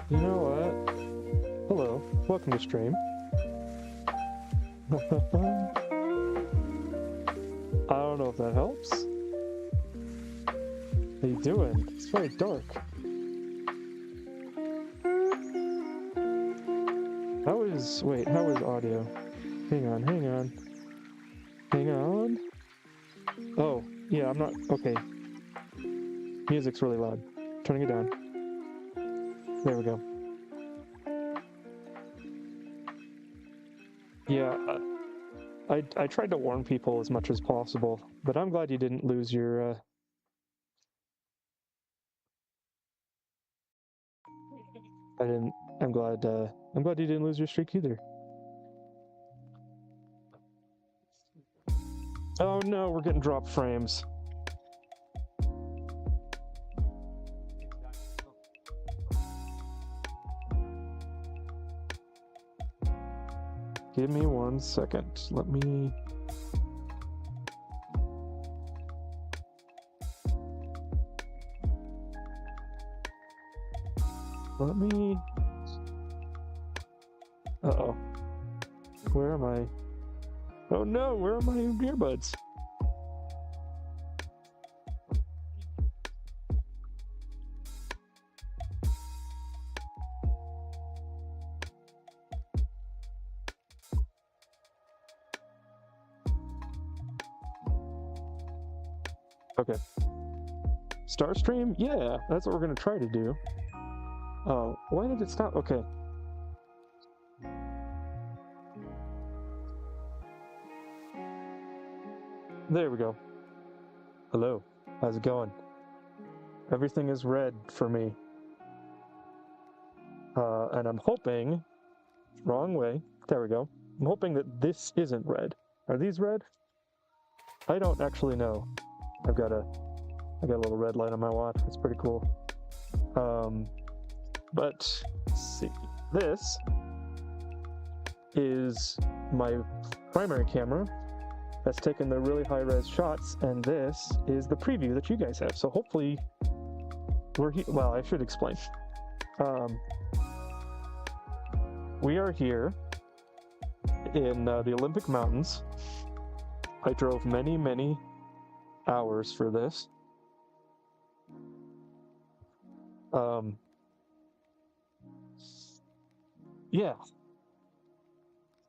You know what? Hello, welcome to stream. I don't know if that helps. How you doing? It's very dark. How is audio? Hang on. Oh, yeah, I'm not, okay. Music's really loud. Turning it down. There we go. Yeah, I tried to warn people as much as possible, but I'm glad you didn't lose your, I'm glad you didn't lose your streak either. Oh no, we're getting drop frames. Give me 1 second. Let me... Uh-oh. Where am I? Oh no, where are my earbuds? Okay. Starstream? Yeah, that's what we're gonna try to do. Oh, why did it stop? Okay. There we go. Hello. How's it going? Everything is red for me. And I'm hoping... Wrong way. There we go. I'm hoping that this isn't red. Are these red? I don't actually know. I got a little red light on my watch. It's pretty cool. But let's see. This is my primary camera that's taken the really high-res shots, and this is the preview that you guys have. So hopefully we're here. Well, I should explain. We are here in the Olympic Mountains. I drove many hours for this. Yeah.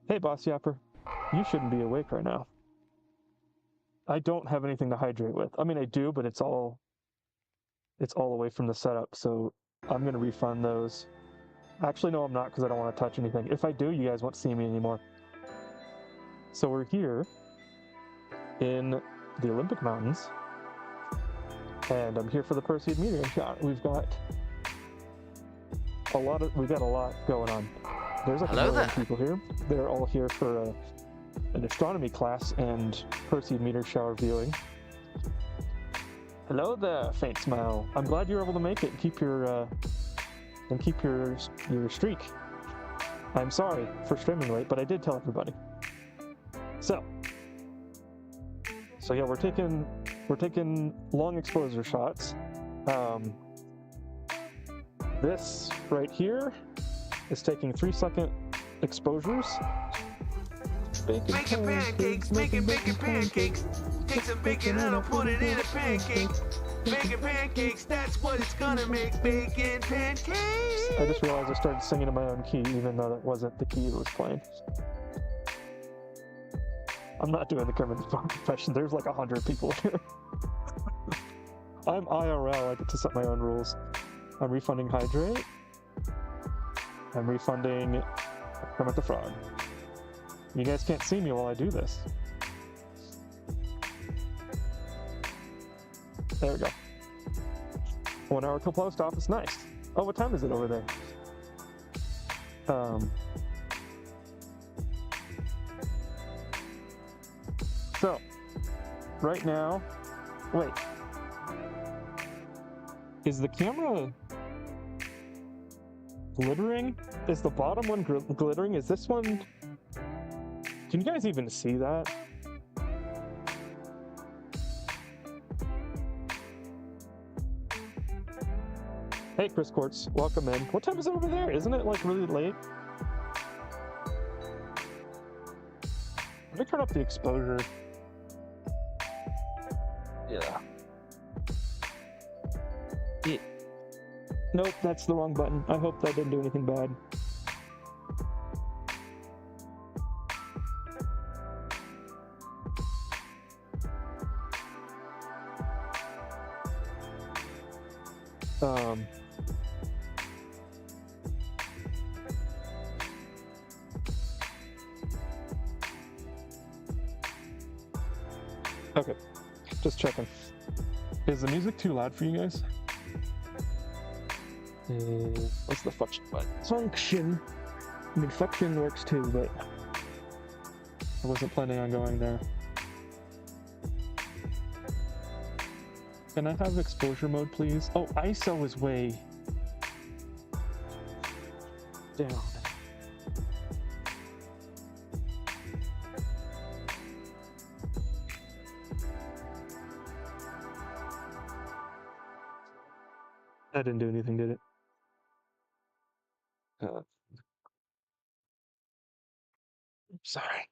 Hey, Boss Yapper. You shouldn't be awake right now. I don't have anything to hydrate with. I mean, I do, but it's all away from the setup, so I'm gonna refund those. Actually, no, I'm not, because I don't want to touch anything. If I do, you guys won't see me anymore. So we're here in the Olympic Mountains, and I'm here for the Perseid meteor shot. We've got a lot going on. There's like a million people here. They're all here for an astronomy class and Perseid meteor shower viewing. Hello there, faint smile. I'm glad you were able to make it and keep your streak. I'm sorry for streaming late, but I did tell everybody. So yeah, we're taking long exposure shots. This right here is taking 3-second exposures. Making pancakes, making pancakes. Take some bacon and I'll put it in a pancake. Making pancakes, that's what it's gonna make. Bacon pancakes. I just realized I started singing in my own key, even though that wasn't the key that was playing. I'm not doing the Kermit the Frog impression. There's like 100 people here. I'm IRL. I get to set my own rules. I'm refunding Hydrate. I'm refunding Kermit the Frog. You guys can't see me while I do this. There we go. 1 hour till post office. Nice. Oh, what time is it over there? So, right now, wait. Is the camera glittering? Is the bottom one glittering? Is this one... Can you guys even see that? Hey, Chris Quartz, welcome in. What time is it over there? Isn't it like really late? Let me turn up the exposure. Yeah. Nope, that's the wrong button. I hope that didn't do anything bad. Okay, just checking. Is the music too loud for you guys? What's the function button? Function. I mean, function works too, but I wasn't planning on going there. Can I have exposure mode, please? Oh, ISO is way down. That didn't do anything, did it? Sorry.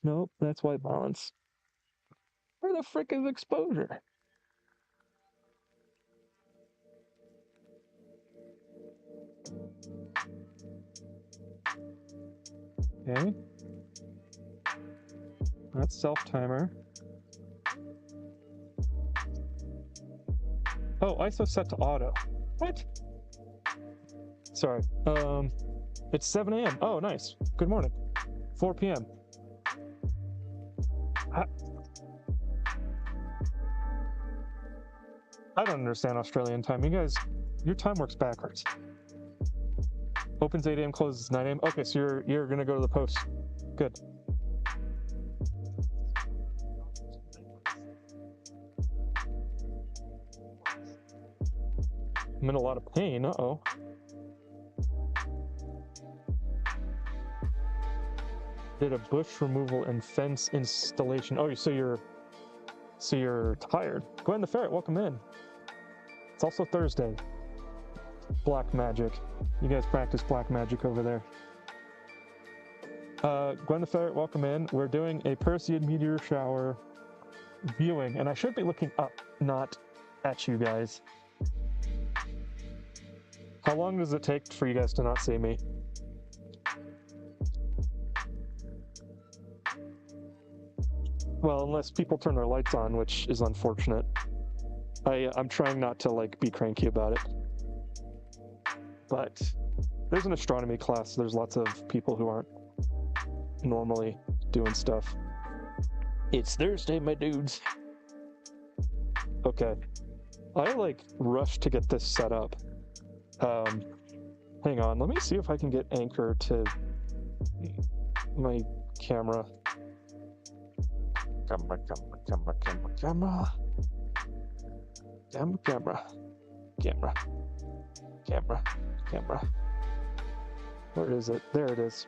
Nope, that's white balance. Where the frick is exposure? Okay. That's self-timer. Oh, ISO set to auto. What? Sorry. It's 7 a.m. Oh, nice. Good morning. 4 p.m. I don't understand Australian time. You guys, your time works backwards. Opens 8 a.m., closes 9 a.m. Okay, so you're gonna go to the post. Good. I'm in a lot of pain. Uh-oh. Did a bush removal and fence installation. Oh, so you're tired. Gwen the Ferret, welcome in. It's also Thursday. Black magic. You guys practice black magic over there. Gwen the Ferret, welcome in. We're doing a Perseid meteor shower viewing, and I should be looking up, not at you guys. How long does it take for you guys to not see me? Well, unless people turn their lights on, which is unfortunate. I'm trying not to like be cranky about it. But there's an astronomy class. There's lots of people who aren't normally doing stuff. It's Thursday, my dudes. Okay. I like rushed to get this set up. Hang on, let me see if I can get Anchor to my camera. Camera. Where is it? There it is.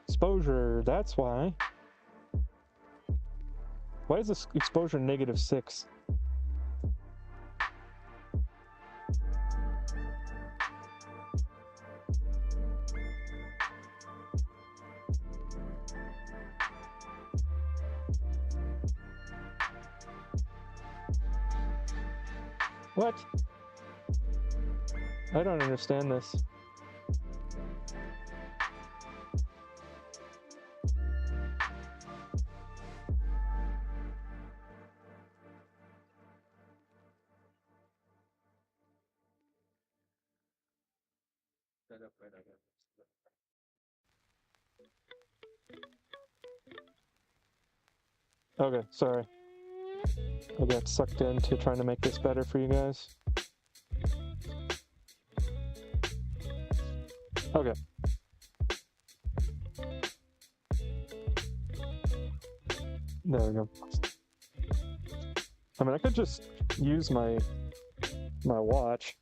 Exposure, that's why. Why is this exposure -6? What? I don't understand this. Okay, sorry. I got sucked into trying to make this better for you guys. Okay. There we go. I mean, I could just use my watch.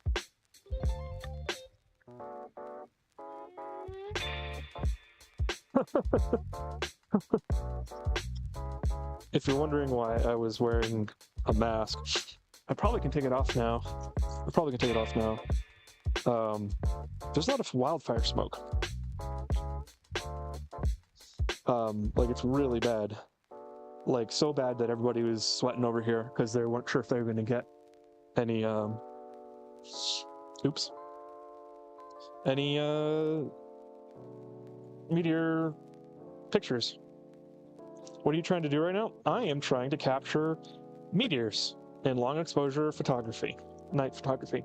If you're wondering why I was wearing a mask, I probably can take it off now. There's a lot of wildfire smoke. Like, it's really bad. Like, so bad that everybody was sweating over here because they weren't sure if they were going to get any, any, meteor pictures. What are you trying to do right now? I am trying to capture meteors in long exposure photography, night photography.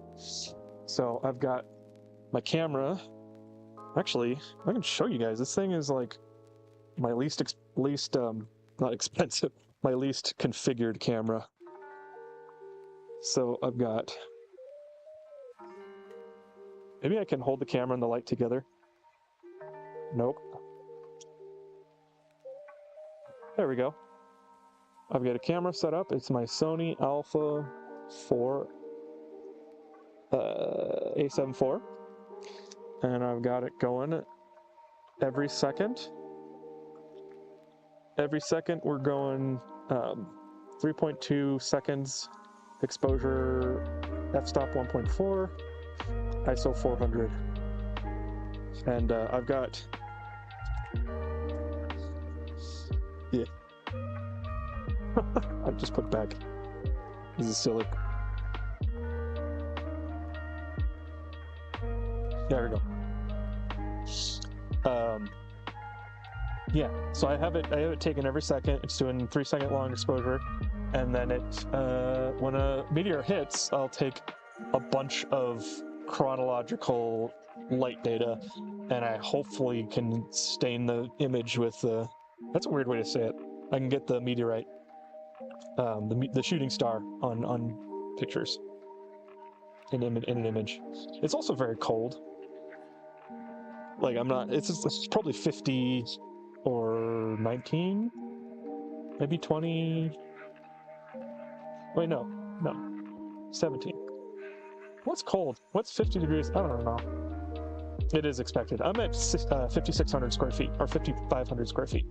So I've got my camera. Actually, I can show you guys. This thing is like my least not expensive, my least configured camera. So I've got, maybe I can hold the camera and the light together. Nope. There we go. I've got a camera set up. It's my Sony Alpha 4 A7 IV, and I've got it going every second. Every second we're going 3.2 seconds exposure, f-stop 1.4, ISO 400, and I've got, yeah. I just put back. This is silly. There we go. Yeah, so I have it taken every second. It's doing 3-second long exposure, and then when a meteor hits, I'll take a bunch of chronological light data, and I hopefully can stain the image with the. That's a weird way to say it. I can get the meteorite, the shooting star on pictures in an image. It's also very cold. Like, I'm not. It's probably 50 or 19, maybe 20. Wait, no, 17. What's cold? What's 50 degrees? I don't know. It is expected. I'm at 5,600 square feet, or 5,500 square feet.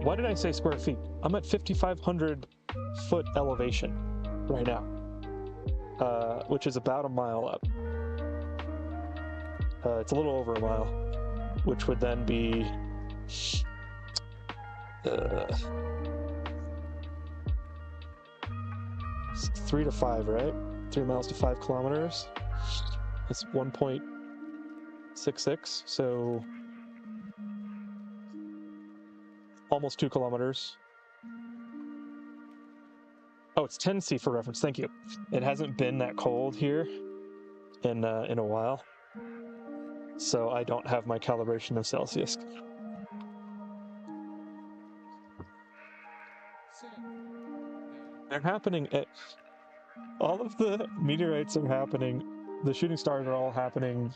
Why did I say square feet? I'm at 5,500 foot elevation right now, which is about a mile up. It's a little over a mile, which would then be 3 to 5, right? 3 miles to 5 kilometers. It's 1.66, so almost 2 kilometers. Oh, it's 10 C for reference. Thank you. It hasn't been that cold here in a while, so I don't have my calibration of Celsius. They're happening at all of the meteorites are happening. The shooting stars are all happening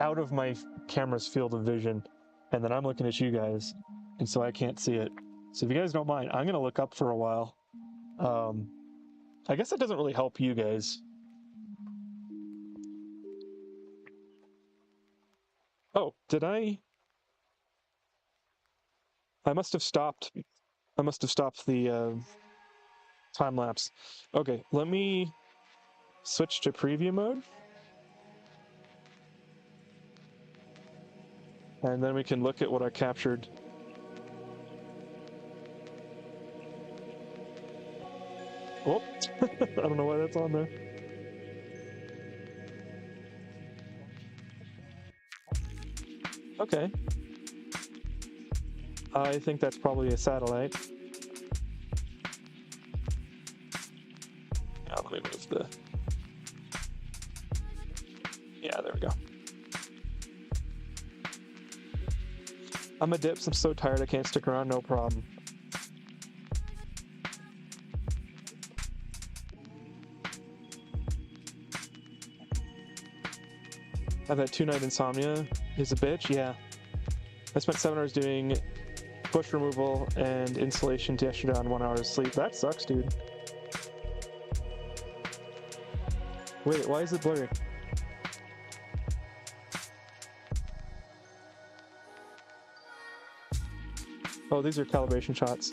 out of my camera's field of vision, and then I'm looking at you guys, and so I can't see it. So if you guys don't mind, I'm gonna look up for a while. I guess that doesn't really help you guys. Oh, did I must have stopped. I must have stopped the time lapse. Okay, let me switch to preview mode. And then we can look at what I captured. Oh, I don't know why that's on there. Okay. I think that's probably a satellite. Yeah, let me move the... Yeah, there we go. I'm a dips, I'm so tired I can't stick around, no problem. I've had 2-night insomnia. Is a bitch? Yeah. I spent 7 hours doing bush removal and insulation to usher down 1 hour of sleep. That sucks, dude. Wait, why is it blurry? Oh, these are calibration shots.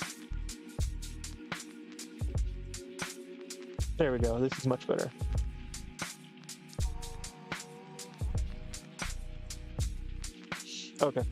There we go. This is much better. Okay.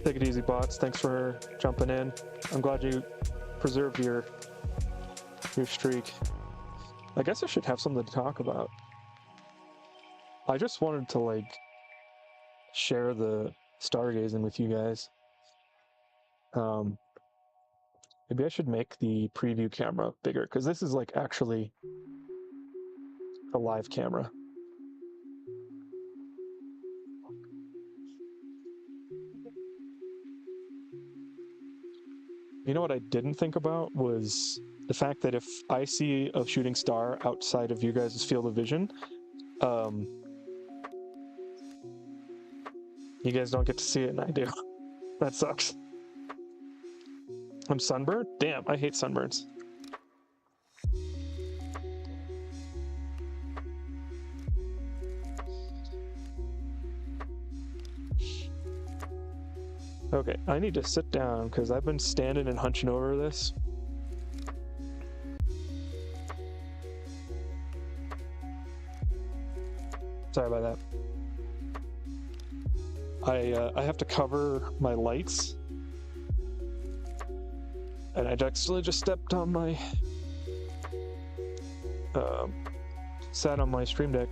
Take it easy, bots. Thanks for jumping in. I'm glad you preserved your streak. I guess I should have something to talk about. I just wanted to like share the stargazing with you guys. Maybe I should make the preview camera bigger because this is like actually a live camera. You know what I didn't think about was the fact that if I see a shooting star outside of you guys' field of vision, you guys don't get to see it and I do. That sucks. I'm sunburned? Damn, I hate sunburns. Okay, I need to sit down because I've been standing and hunching over this. Sorry about that. I have to cover my lights. And I actually just stepped on my... sat on my stream deck.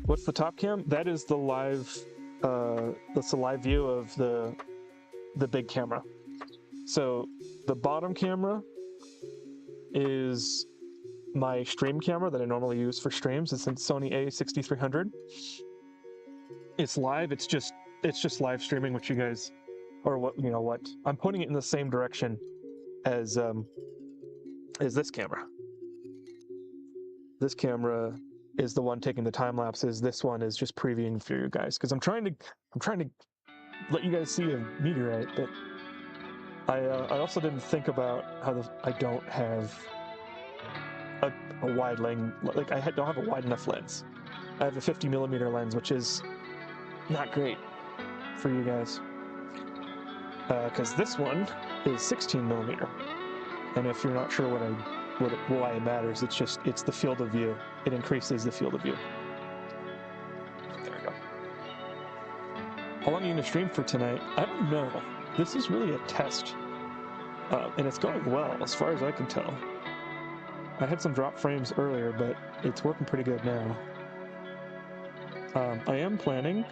What's the top cam? That is the live, that's the live view of the big camera. So the bottom camera is my stream camera that I normally use for streams. It's a Sony A6300. It's live. It's just live streaming, which you guys, or what, you know what? I'm pointing it in the same direction as this camera. This camera is the one taking the time lapses. This one is just previewing for you guys because I'm trying to let you guys see a meteorite, but I also didn't think about how I don't have a wide lens. Like don't have a wide enough lens. I have a 50mm lens, which is not great for you guys because this one is 16mm. And if you're not sure why it matters, it's the field of view. It increases the field of view. There we go. How long are you gonna stream for tonight? I don't know. This is really a test, and it's going well as far as I can tell. I had some drop frames earlier, but it's working pretty good now. I am planning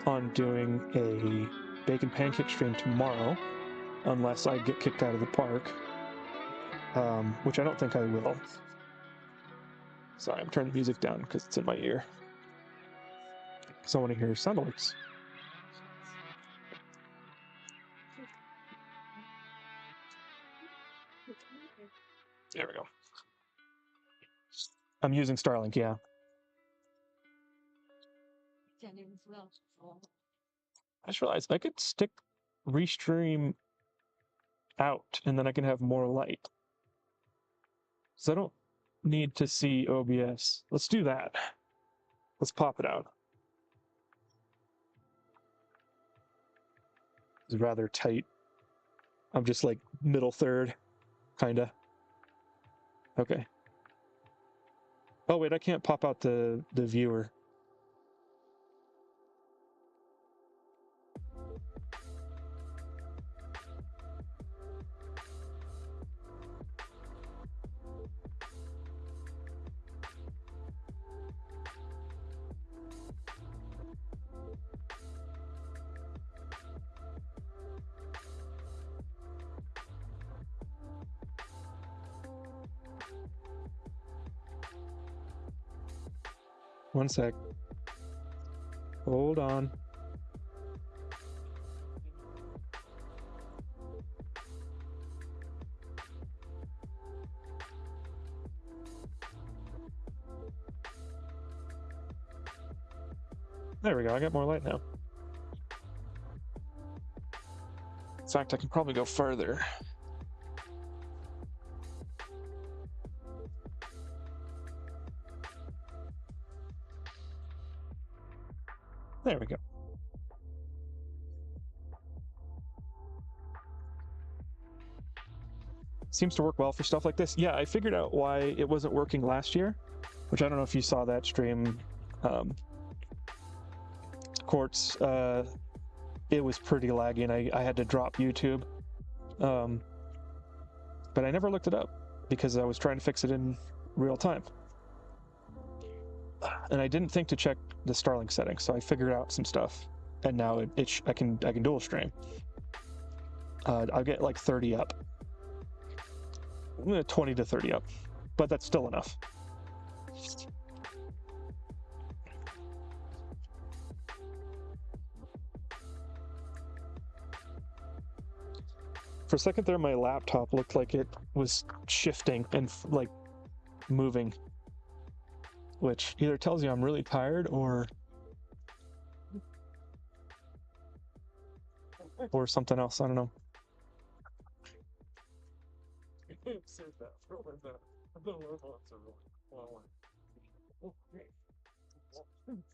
on doing a bacon pancake stream tomorrow, unless I get kicked out of the park. Which I don't think I will. Sorry, I'm turning the music down because it's in my ear. Because I want to hear sound alerts. There we go. I'm using Starlink, yeah. I just realized I could stick restream out and then I can have more light. So I don't need to see OBS. Let's do that. Let's pop it out. It's rather tight. I'm just like middle third, kinda. Okay. Oh wait, I can't pop out the viewer. 1 sec. Hold on. There we go. I got more light now. In fact, I can probably go further. There we go. Seems to work well for stuff like this. Yeah, I figured out why it wasn't working last year, which I don't know if you saw that stream. Quartz, it was pretty laggy and I had to drop YouTube. But I never looked it up because I was trying to fix it in real time. And I didn't think to check the Starlink settings, so I figured out some stuff. And now I can dual stream. I'll get like 30 up. 20 to 30 up, but that's still enough. For a second there, my laptop looked like it was shifting and like moving, which either tells you I'm really tired or something else. I don't know.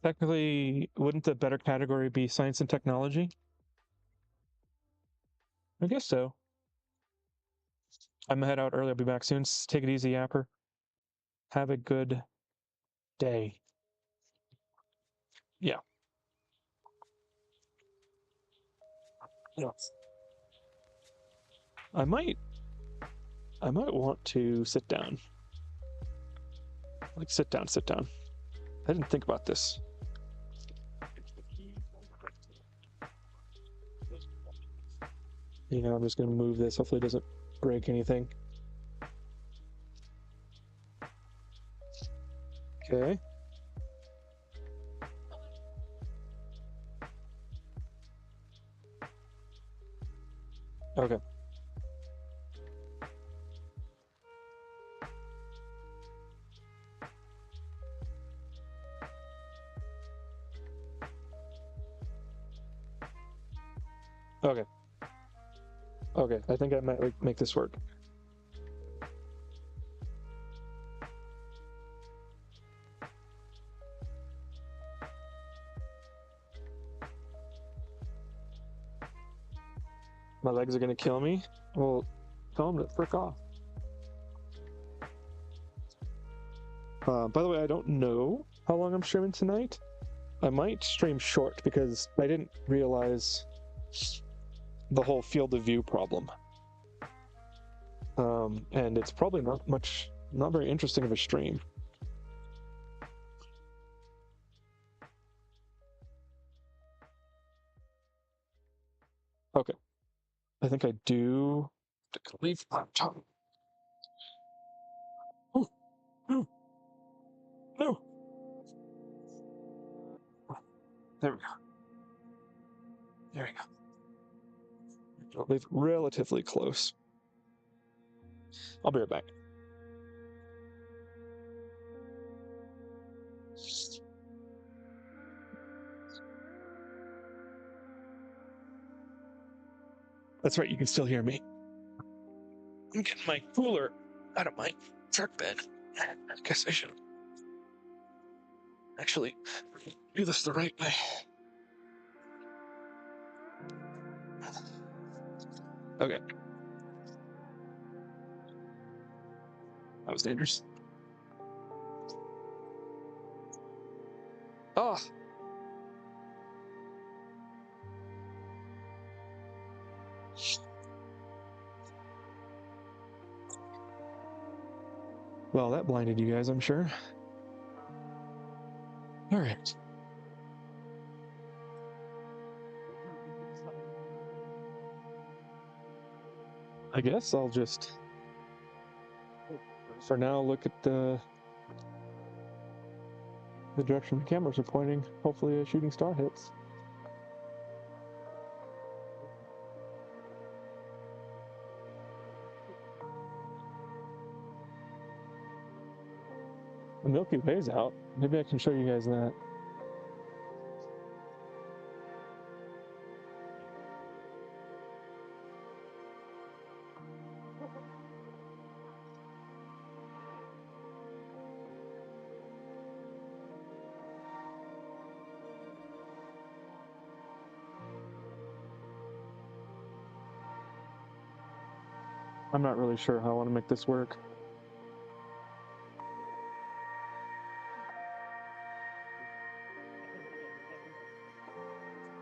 Technically, wouldn't the better category be science and technology? I guess so. I'm gonna head out early. I'll be back soon. Take it easy, Yapper. Have a good day. Yeah. Yes. I might want to sit down. Like sit down. I didn't think about this. You know, I'm just gonna move this. Hopefully it doesn't break anything. Okay. Okay. Okay. Okay, I think I might make this work. My legs are gonna kill me. Well, tell them to frick off. By the way, I don't know how long I'm streaming tonight. I might stream short because I didn't realize the whole field of view problem. And it's probably not very interesting of a stream. Okay. I think I do leave laptop. Oh, no. No. There we go. There we go. I'll leave relatively close. I'll be right back. That's right, you can still hear me. I'm getting my cooler out of my truck bed. I guess I should actually do this the right way. Okay. That was dangerous. Oh! Well, that blinded you guys, I'm sure. All right. I guess I'll just, for now, look at the the direction the cameras are pointing. Hopefully a shooting star hits. The Milky Way's out. Maybe I can show you guys that. I'm not really sure how I want to make this work.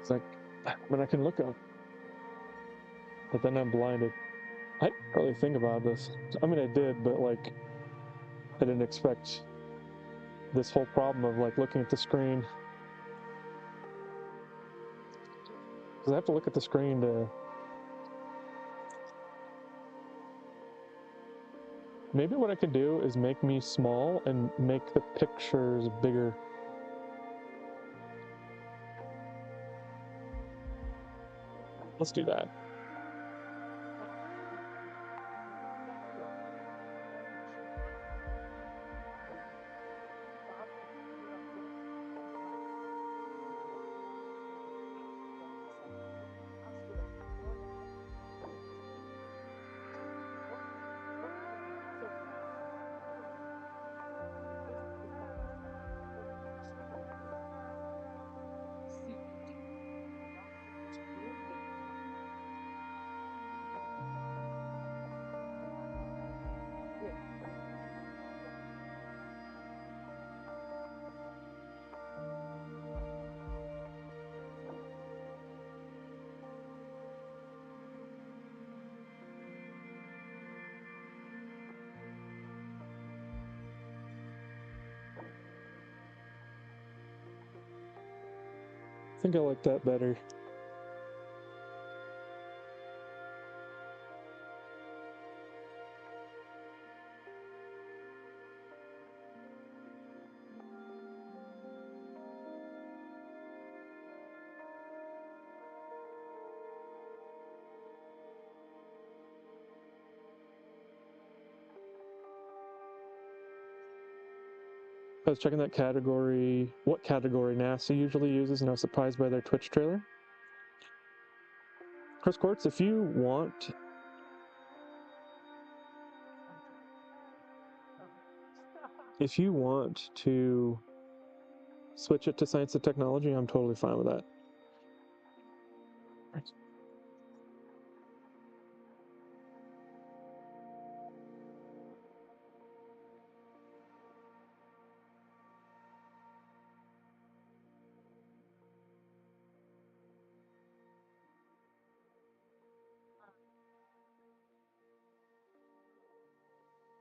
It's like, when I can look up, but then I'm blinded. I didn't really think about this. I mean, I did, but like, I didn't expect this whole problem of like looking at the screen. Because I have to look at the screen to. Maybe what I could do is make me small and make the pictures bigger. Let's do that. I think I like that better. I was checking that category, what category NASA usually uses, and I was surprised by their Twitch trailer. Chris Quartz, if you want, to switch it to science and technology, I'm totally fine with that.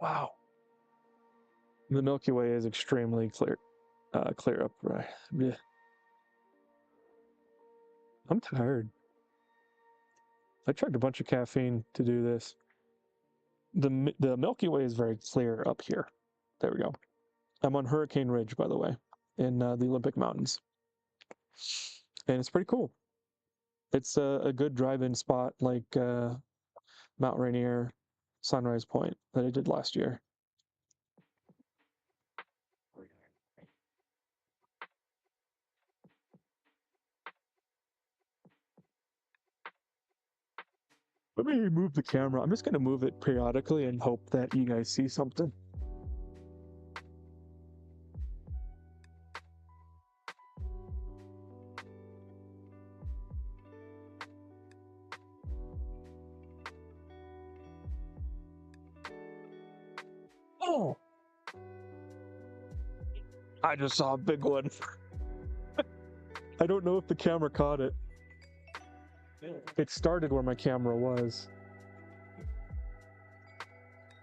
Wow. The Milky Way is extremely clear up, right? Yeah. I'm tired. I tried a bunch of caffeine to do this. The Milky Way is very clear up here. There we go. I'm on Hurricane Ridge, by the way, in the Olympic Mountains, and it's pretty cool. It's a good drive-in spot, like Mount Rainier, Sunrise Point, that I did last year. Let me move the camera. I'm just going to move it periodically and hope that you guys see something. Oh! I just saw a big one. I don't know if the camera caught it. It started where my camera was.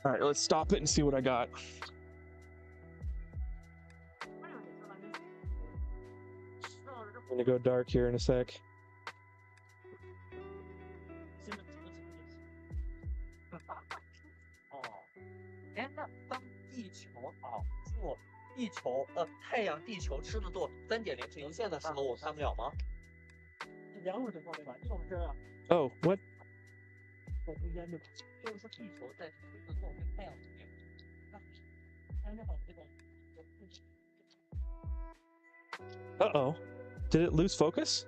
All right, let's stop it and see what I got. I'm gonna go dark here in a sec. 太阳、地球吃的做3.0平行线的时候，我看不了吗？ Oh, what? 就是说地球在吃的做跟太阳一样。Uh-oh. Did it lose focus?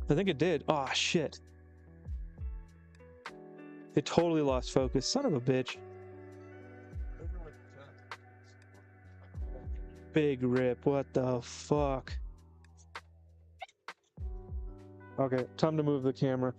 I think it did. Oh, shit. It totally lost focus. Son of a bitch. Big rip. What the fuck? Okay, time to move the camera.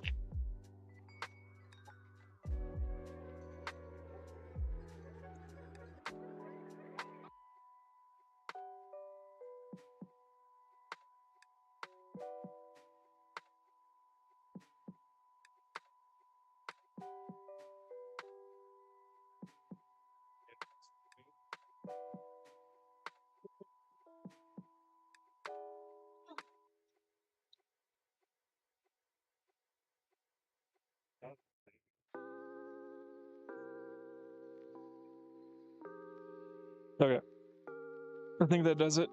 Okay. I think that does it.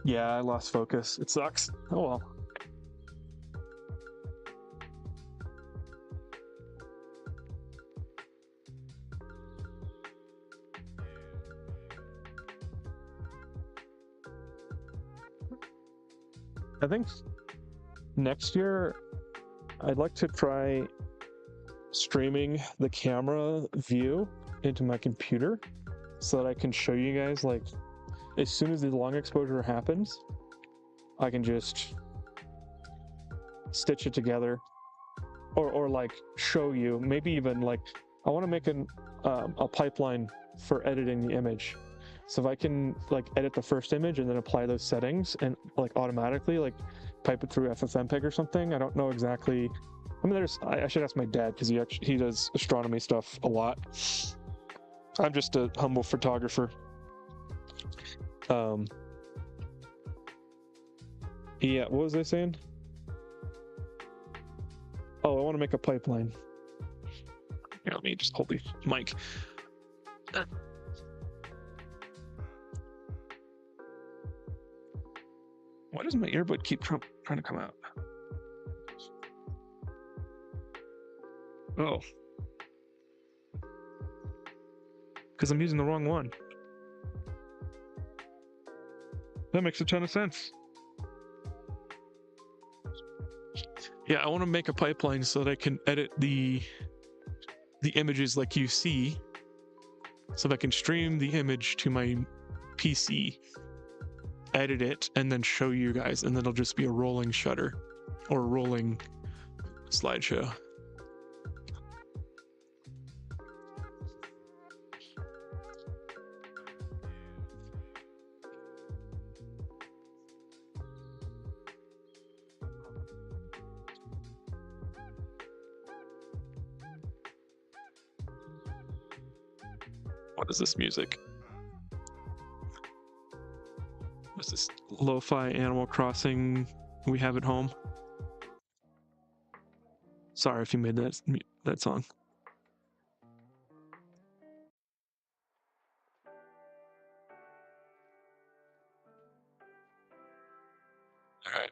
Yeah, I lost focus. It sucks. Oh well. I think next year I'd like to try streaming the camera view into my computer so that I can show you guys, like, as soon as the long exposure happens, I can just stitch it together or like show you, maybe even like, I want to make a pipeline for editing the image. So if I can like edit the first image and then apply those settings and like automatically like pipe it through FFmpeg or something. I don't know exactly. I mean, I should ask my dad because he does astronomy stuff a lot. I'm just a humble photographer. Yeah, what was I saying? Oh, I want to make a pipeline. Here, let me just hold the mic. Why does my earbud keep trying to come out? Oh. Because I'm using the wrong one. That makes a ton of sense. Yeah, I want to make a pipeline so that I can edit the images like you see, so that I can stream the image to my PC, edit it, and then show you guys, and then it'll just be a rolling shutter or a rolling slideshow. What is this music? What's this lo-fi Animal Crossing we have at home? Sorry if you made that song. All right.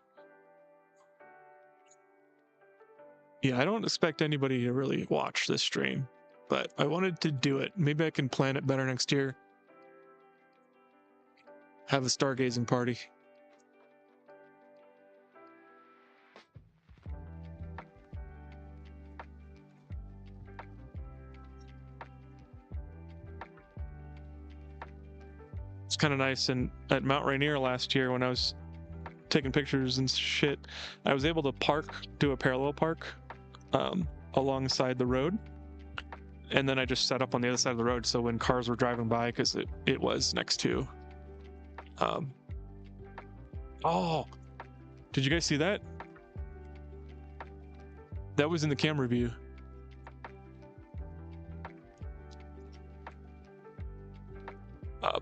Yeah, I don't expect anybody to really watch this stream, but I wanted to do it. Maybe I can plan it better next year. Have a stargazing party. It's kind of nice. And at Mount Rainier last year, when I was taking pictures and shit, I was able to do a parallel park alongside the road. And then I just set up on the other side of the road, so when cars were driving by, because it was next to oh, did you guys see that? That was in the camera view.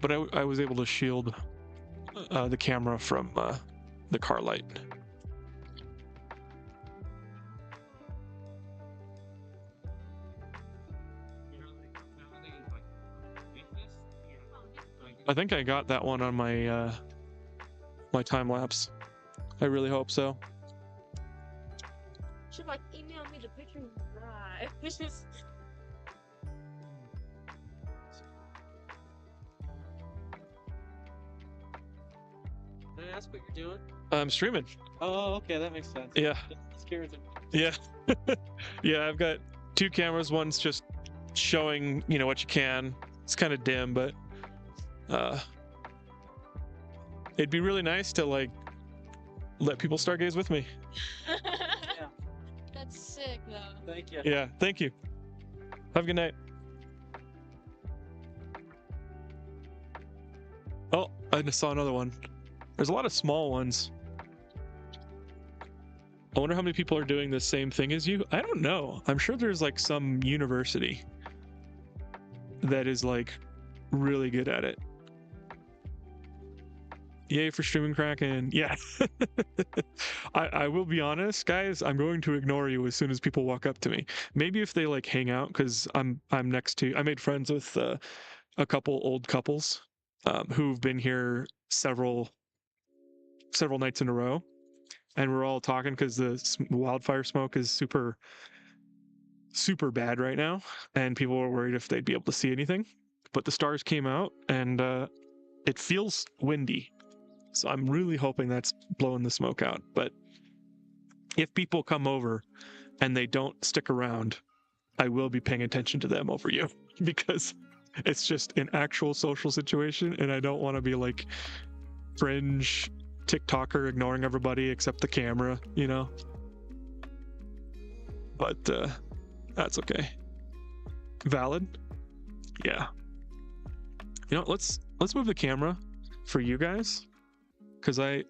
but I was able to shield the camera from the car light. I think I got that one on my my time lapse. I really hope so. Should like email me the picture. Right. Can I ask what you're doing? I'm streaming. Oh, okay, that makes sense. Yeah. Scares me. Yeah. Yeah, I've got two cameras. One's just showing, you know, what you can. It's kind of dim, but it'd be really nice to like let people stargaze with me. Yeah. That's sick though. Thank you. Yeah, thank you. Have a good night. Oh, I just saw another one. There's a lot of small ones. I wonder how many people are doing the same thing as you. I don't know. I'm sure there's like some university that is like really good at it. Yay for streaming Kraken. Yeah. I will be honest, guys, I'm going to ignore you as soon as people walk up to me. Maybe if they like hang out, because I'm next to, I made friends with a couple old couples who've been here several nights in a row, and we're all talking because the wildfire smoke is super bad right now, and people were worried if they'd be able to see anything. But the stars came out, and it feels windy, so I'm really hoping that's blowing the smoke out. But if people come over and they don't stick around, I will be paying attention to them over you because it's just an actual social situation, and I don't want to be like fringe TikToker ignoring everybody except the camera, you know. But that's okay. Valid. Yeah. You know, let's move the camera for you guys, because I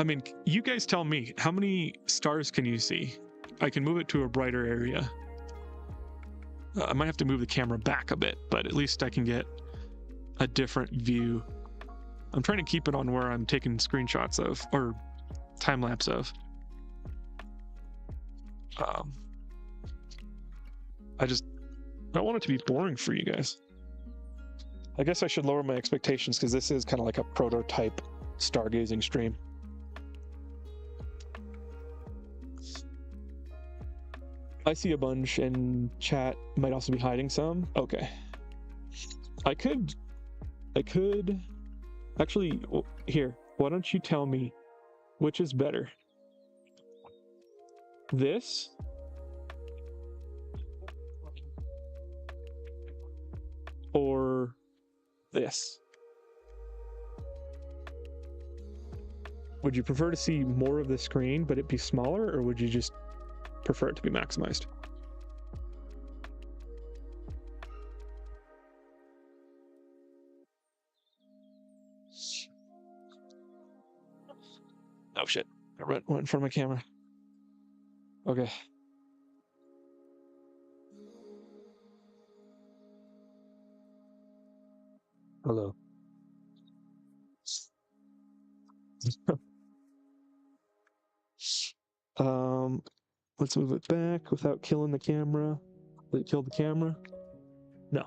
mean, you guys tell me, how many stars can you see? I can move it to a brighter area. I might have to move the camera back a bit, but at least I can get a different view. I'm trying to keep it on where I'm taking screenshots of, or time lapse of. I don't want it to be boring for you guys. I guess I should lower my expectations because this is kind of like a prototype stargazing stream. I see a bunch, and chat might also be hiding some. Okay. I could actually, here, why don't you tell me which is better? This or this? Would you prefer to see more of the screen but it be smaller, or would you just prefer it to be maximized? Oh shit, I went in front of my camera. Okay. Hello. Let's move it back without killing the camera. Did it kill the camera? No.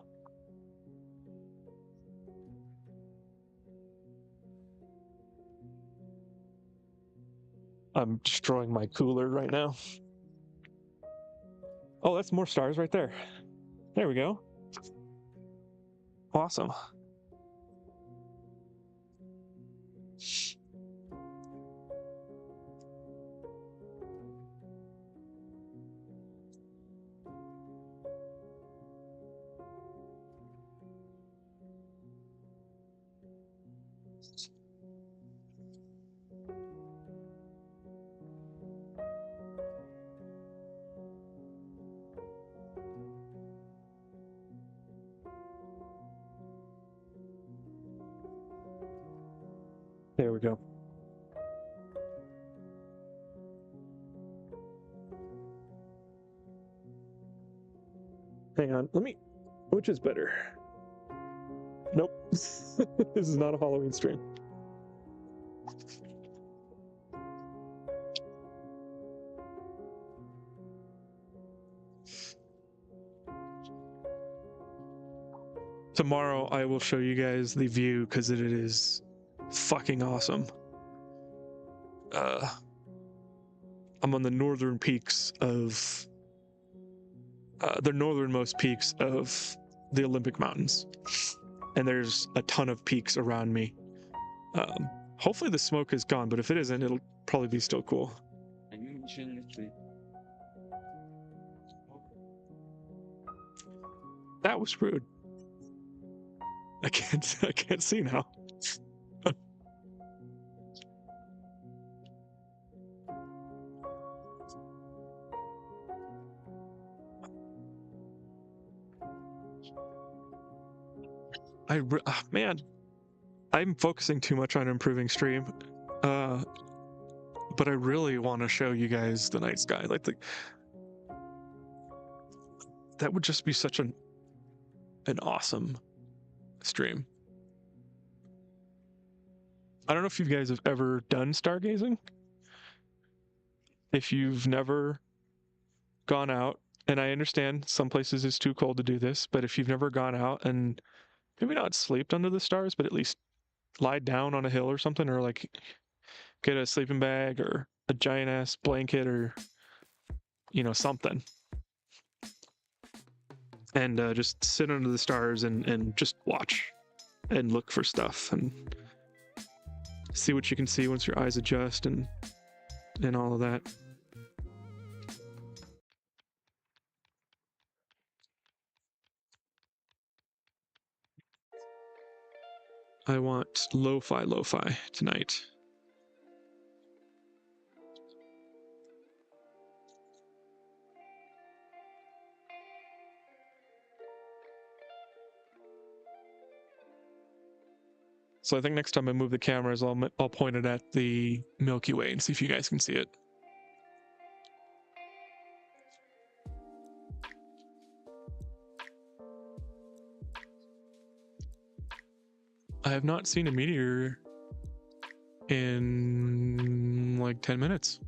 I'm destroying my cooler right now. Oh, that's more stars right there. There we go. Awesome. There we go. Hang on, which is better? Nope. This is not a Halloween stream. Tomorrow I will show you guys the view because it is fucking awesome. I'm on the northern peaks of the northernmost peaks of the Olympic Mountains, and there's a ton of peaks around me. Hopefully the smoke is gone, but if it isn't, it'll probably be still cool. That was rude. I can't see now. Man, I'm focusing too much on improving stream, but I really want to show you guys the night sky. Like that would just be such an awesome stream. I don't know if you guys have ever done stargazing. If you've never gone out, and I understand some places it's too cold to do this, but if you've never gone out and maybe not slept under the stars, but at least lied down on a hill or something, or like get a sleeping bag or a giant ass blanket or something, and just sit under the stars and just watch and look for stuff and see what you can see once your eyes adjust and all of that. I want lo-fi tonight. So I think next time I move the cameras, I'll point it at the Milky Way and see if you guys can see it. I have not seen a meteor in like 10 minutes.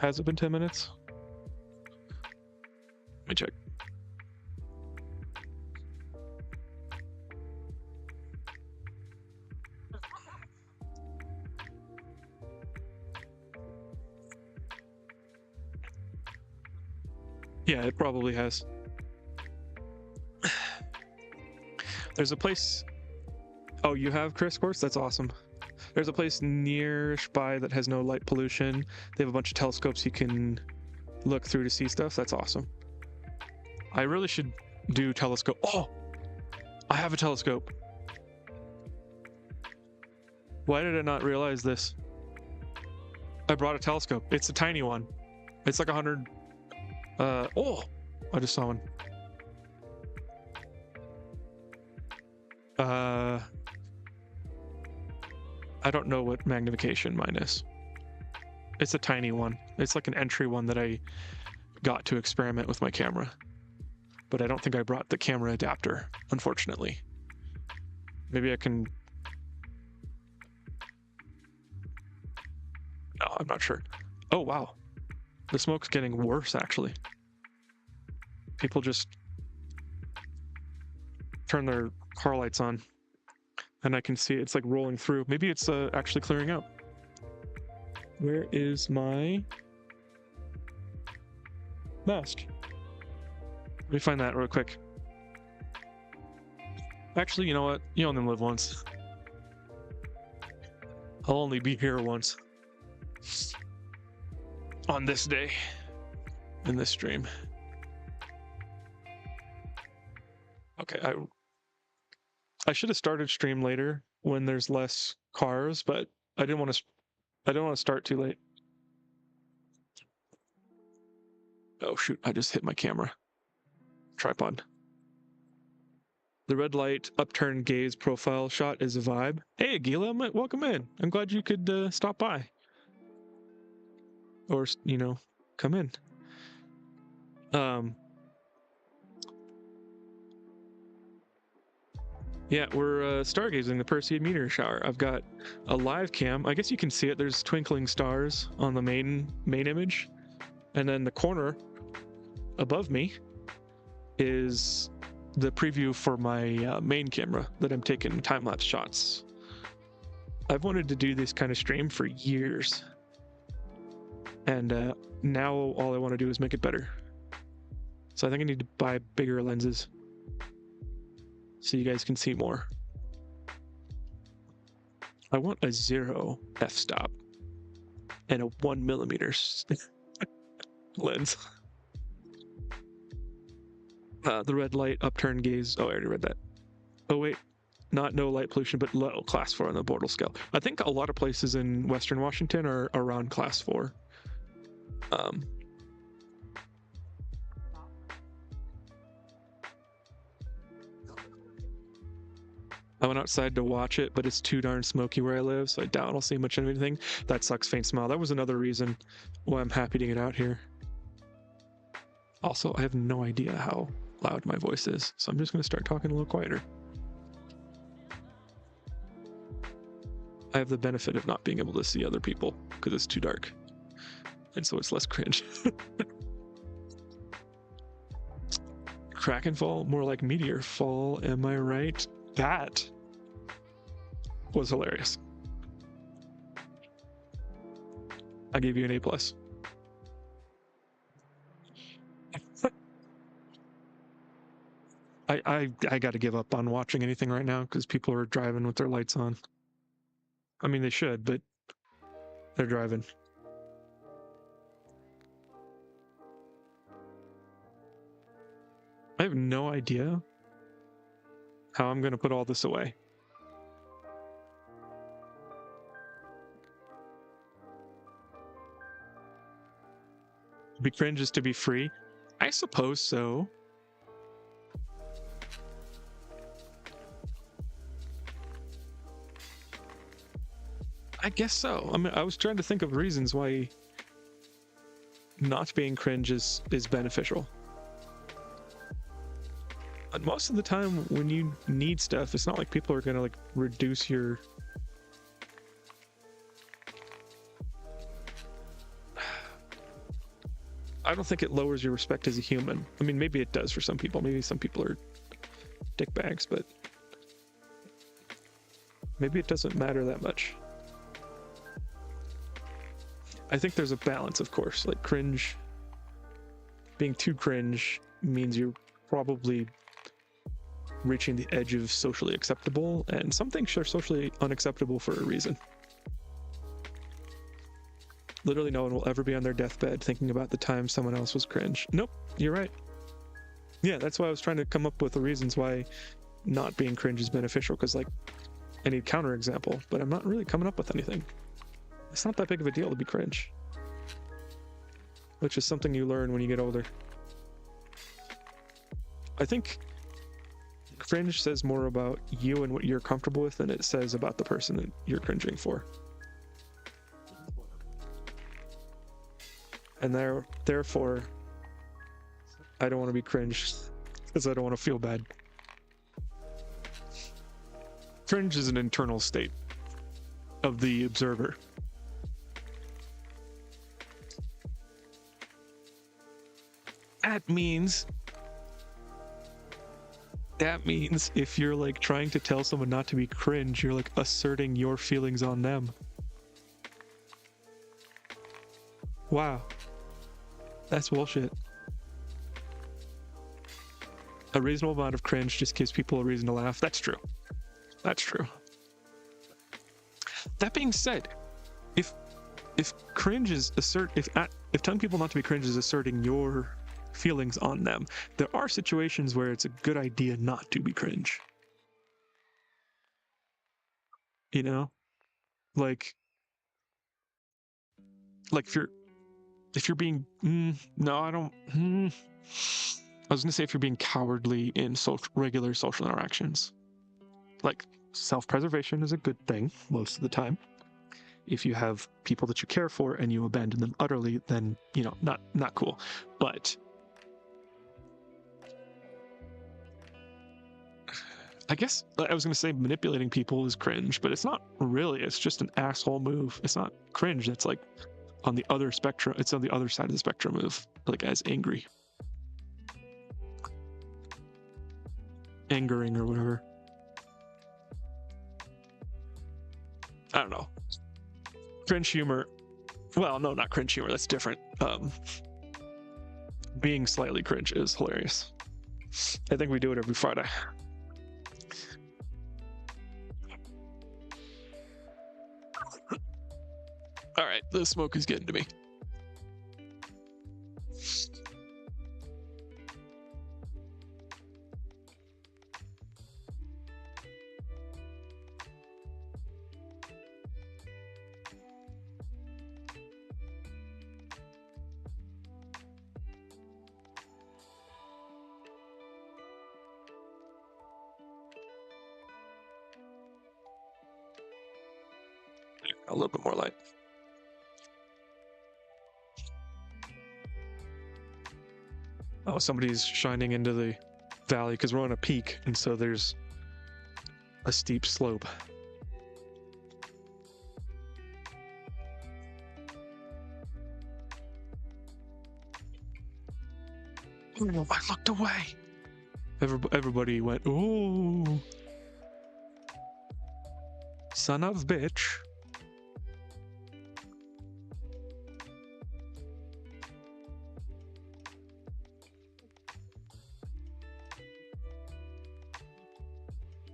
Has it been 10 minutes? Let me check. Yeah, it probably has. There's a place. Oh, you have Chris course? That's awesome. There's a place nearby that has no light pollution. They have a bunch of telescopes you can look through to see stuff. That's awesome. I really should do telescope. Oh, I have a telescope. Why did I not realize this? I brought a telescope. It's a tiny one. It's like 100. Oh, I just saw one. I don't know what magnification mine is. It's a tiny one. It's like an entry one that I got to experiment with my camera. But I don't think I brought the camera adapter, unfortunately. Maybe I can... No, I'm not sure. Oh, wow. The smoke's getting worse, actually. People just turn their car lights on, and I can see it's like rolling through. Maybe it's actually clearing out. Where is my mask? Let me find that real quick. Actually, you know what? You only live once. I'll only be here once. On this day. In this stream. Okay, I should have started stream later when there's less cars, but I didn't want to start too late. Oh shoot, I just hit my camera. Tripod. The red light upturned gaze profile shot is a vibe. Hey Agila, welcome in. I'm glad you could stop by. Or, come in. Yeah, we're stargazing the Perseid meteor shower. I've got a live cam. I guess you can see it. There's twinkling stars on the main image, and then the corner above me is the preview for my main camera that I'm taking time-lapse shots. I've wanted to do this kind of stream for years, and now all I want to do is make it better. So I think I need to buy bigger lenses so you guys can see more. I want a 0 f-stop and a 1mm lens. The red light, upturned gaze. Oh, I already read that. Oh wait, not no light pollution, but low, class 4 on the Bortle scale. I think a lot of places in Western Washington are around class 4. I went outside to watch it, but it's too darn smoky where I live, so I doubt I'll see much of anything. That sucks, faint smile. That was another reason why I'm happy to get out here. Also, I have no idea how loud my voice is, so I'm just going to start talking a little quieter. I have the benefit of not being able to see other people because it's too dark, and so it's less cringe. Krakenfall, more like meteor fall, am I right? That was hilarious. I gave you an A+. I got to give up on watching anything right now because people are driving with their lights on. I mean, they should, but they're driving. I have no idea how I'm going to put all this away. Be cringe is to be free? I suppose so. I guess so. I mean, I was trying to think of reasons why not being cringe is beneficial. And most of the time when you need stuff, it's not like people are gonna like reduce your I don't think it lowers your respect as a human. I mean, maybe it does for some people. Maybe some people are dickbags, but maybe it doesn't matter that much. I think there's a balance, of course. Like cringe, being too cringe means you're probably reaching the edge of socially acceptable, and some things are socially unacceptable for a reason. Literally no one will ever be on their deathbed thinking about the time someone else was cringe. Nope, you're right. Yeah, that's why I was trying to come up with the reasons why not being cringe is beneficial, because like I need counterexample, but I'm not really coming up with anything. It's not that big of a deal to be cringe, which is something you learn when you get older. I think cringe says more about you and what you're comfortable with than it says about the person that you're cringing for. And therefore, I don't want to be cringe because I don't want to feel bad. Cringe is an internal state of the observer. That means if you're like trying to tell someone not to be cringe, you're like asserting your feelings on them. Wow. That's bullshit. A reasonable amount of cringe just gives people a reason to laugh. That's true. That's true. That being said, if cringe is if telling people not to be cringe is asserting your feelings on them, there are situations where it's a good idea not to be cringe. You know? Like if you're being no, I don't I was gonna say if you're being cowardly in regular social interactions. Like, self-preservation is a good thing most of the time. If you have people that you care for and you abandon them utterly, then, you know, not cool. But I guess I was gonna say manipulating people is cringe, but it's not really. It's just an asshole move. It's not cringe. It's like on the other spectrum. It's on the other side of the spectrum of like as angry, angering or whatever. I don't know. Cringe humor. Well, no, not cringe humor. That's different. Being slightly cringe is hilarious. I think we do it every Friday. All right, the smoke is getting to me. A little bit more light. Oh, somebody's shining into the valley because we're on a peak, and so there's a steep slope. Oh, I looked away. Everybody went, ooh. Son of bitch.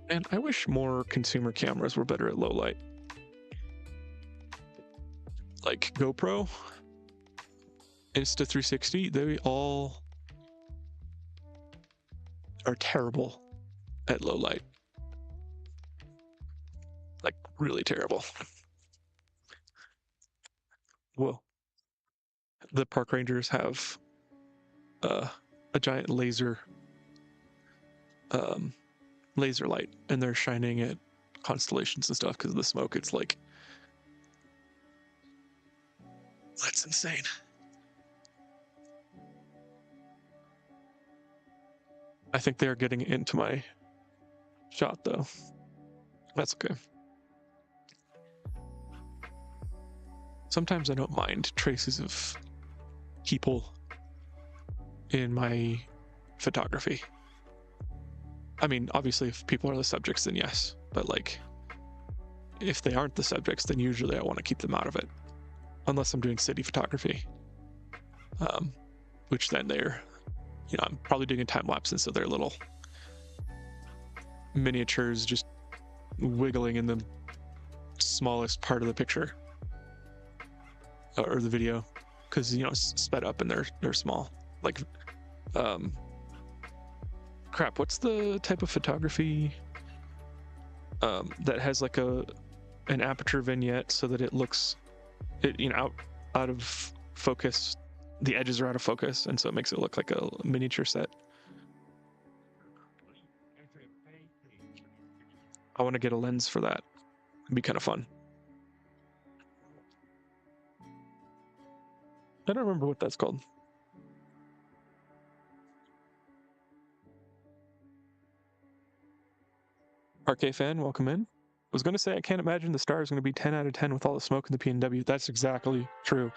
And I wish more consumer cameras were better at low light. Like GoPro, Insta360, they all are terrible at low light. Like really terrible. Well, the park rangers have a giant laser light, and they're shining at constellations and stuff because of the smoke. It's like, that's insane. I think they're getting into my shot though. That's okay. Sometimes I don't mind traces of people in my photography. I mean, obviously, if people are the subjects, then yes. But like, if they aren't the subjects, then usually I want to keep them out of it, unless I'm doing city photography, which then they're, you know, I'm probably doing a time lapse, and so they're little miniatures just wiggling in the smallest part of the picture or the video, because you know it's sped up and they're small. Like, crap, what's the type of photography that has like an aperture vignette so that it looks, you know, out of focus, the edges are out of focus, and so it makes it look like a miniature set. I want to get a lens for that. It'd be kind of fun. I don't remember what that's called. RK fan, welcome in. I was going to say, I can't imagine the star is going to be 10 out of 10 with all the smoke in the PNW. That's exactly true.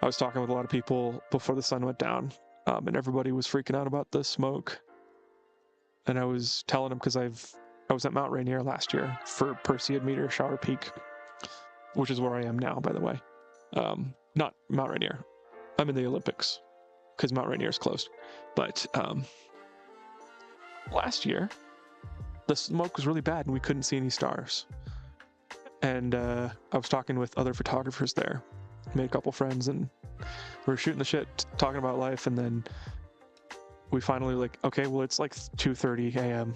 I was talking with a lot of people before the sun went down, and everybody was freaking out about the smoke. And I was telling them, because I was at Mount Rainier last year for Perseid Meteor Shower Peak, which is where I am now, by the way. Not Mount Rainier. I'm in the Olympics, because Mount Rainier is closed. But last year, the smoke was really bad and we couldn't see any stars. And I was talking with other photographers there, made a couple friends, and we were shooting the shit, talking about life, and then we finally like, okay, well, it's like 2:30 a.m.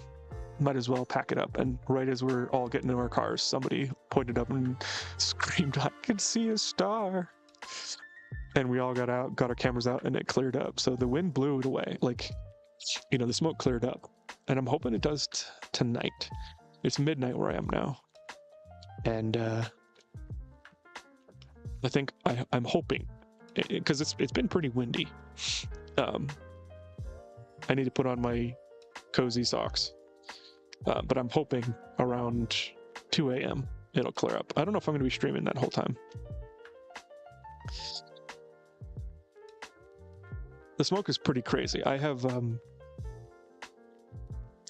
Might as well pack it up. And right as we're all getting into our cars, somebody pointed up and screamed, I can see a star. And we all got out, got our cameras out, and it cleared up. So the wind blew it away. Like, you know, the smoke cleared up. And I'm hoping it does tonight. It's midnight where I am now. And I think I'm hoping, because it's been pretty windy. I need to put on my cozy socks But I'm hoping around 2 a.m. it'll clear up. I don't know if I'm going to be streaming that whole time. The smoke is pretty crazy. I have,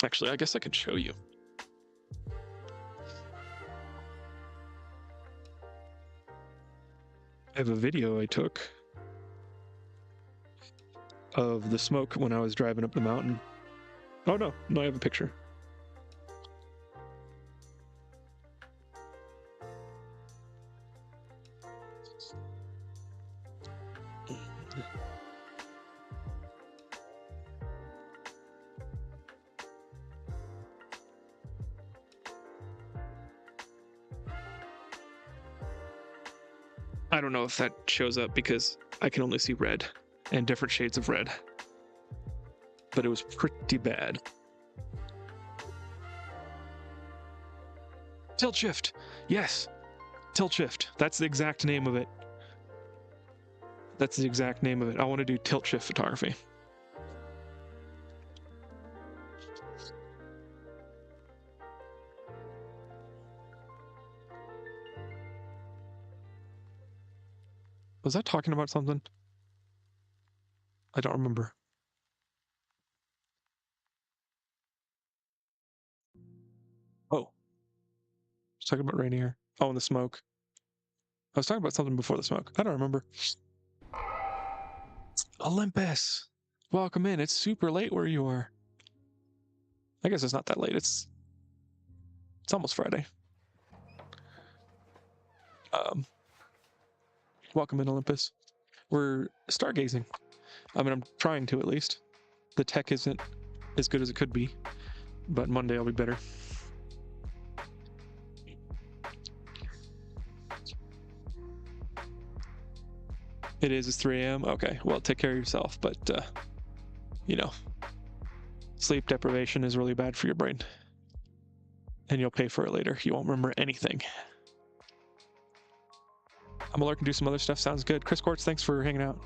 actually, I guess I could show you. I have a video I took of the smoke when I was driving up the mountain. Oh no, I have a picture. I don't know if that shows up because I can only see red and different shades of red. But it was pretty bad. Tilt shift. Yes. Tilt shift. That's the exact name of it. That's the exact name of it. I want to do tilt shift photography. Was I talking about something? I don't remember. Oh. I was talking about Rainier. Oh, and the smoke. I was talking about something before the smoke. I don't remember. Olympus! Welcome in. It's super late where you are. I guess it's not that late. It's almost Friday. Welcome in, Olympus. We're stargazing. I mean, I'm trying to at least. The tech isn't as good as it could be, but Monday will be better. It is. It's 3 a.m. Okay, well, take care of yourself, but, you know, sleep deprivation is really bad for your brain. And you'll pay for it later. You won't remember anything. I'm gonna lurk and do some other stuff. Sounds good. Chris Quartz, thanks for hanging out.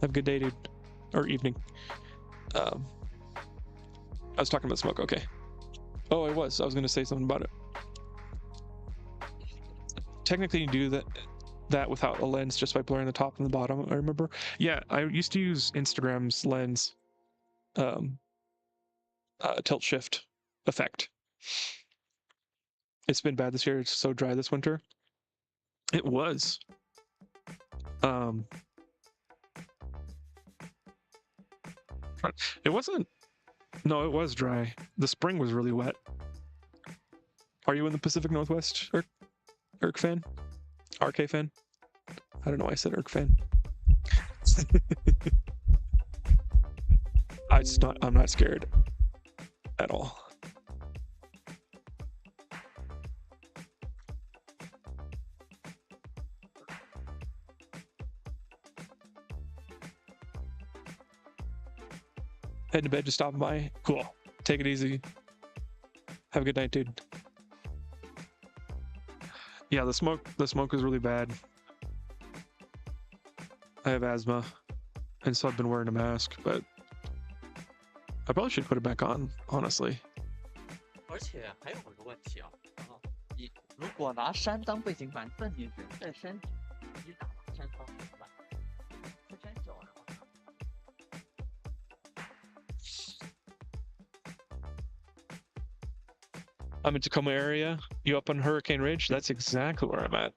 Have a good day, dude. Or evening. I was talking about smoke. Okay. Oh, I was going to say something about it. Technically, you do that without a lens just by blurring the top and the bottom, I remember. Yeah, I used to use Instagram's lens tilt shift effect. It's been bad this year. It's so dry this winter. It was. It wasn't. No, it was dry. The spring was really wet. Are you in the Pacific Northwest, Irk fan? RK fan? I don't know why I said Irk fan. I'm not scared at all. Heading to bed, just stopping by. Cool. Take it easy. Have a good night, dude. Yeah, the smoke is really bad. I have asthma, and so I've been wearing a mask, but I probably should put it back on, honestly. 而且还有一个问题啊，你如果拿山当背景板蹬进去，在山顶，你打拿山当背景板，在山脚上。I'm in Tacoma area. You up on Hurricane Ridge? That's exactly where I'm at.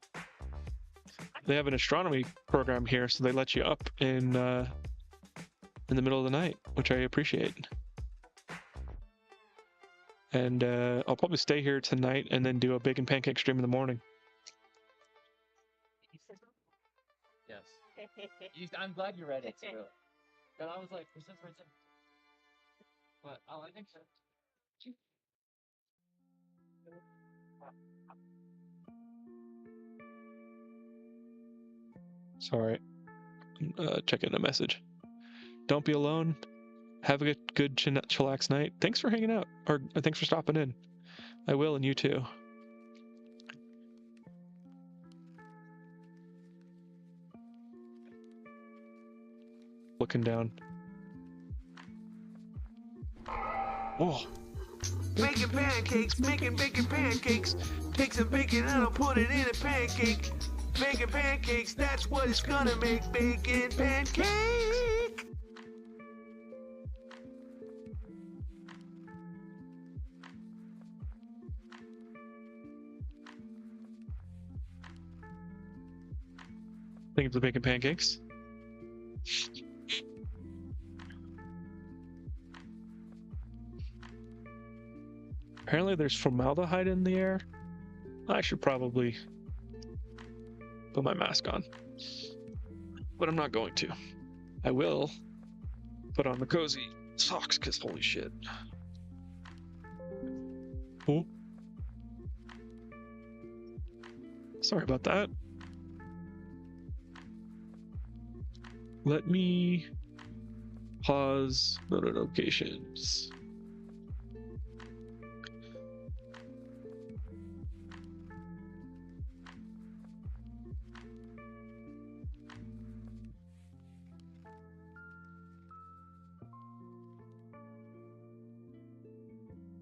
They have an astronomy program here, so they let you up in the middle of the night, which I appreciate. And I'll probably stay here tonight and then do a bacon pancake stream in the morning. Yes. I'm glad you read it too. And I was like, was this written? But I think so. Sorry. Checking the message. Don't be alone. Have a good chillax night. Thanks for hanging out, or thanks for stopping in. I will, and you too. Looking down. Whoa. Making pancakes, making bacon pancakes. Take some bacon and I'll put it in a pancake. Making pancakes, that's what it's gonna make. Bacon pancake. Think it's the bacon pancakes. Apparently there's formaldehyde in the air. I should probably put my mask on. But I'm not going to. I will put on the cozy socks, because holy shit. Oh. Sorry about that. Let me pause notifications.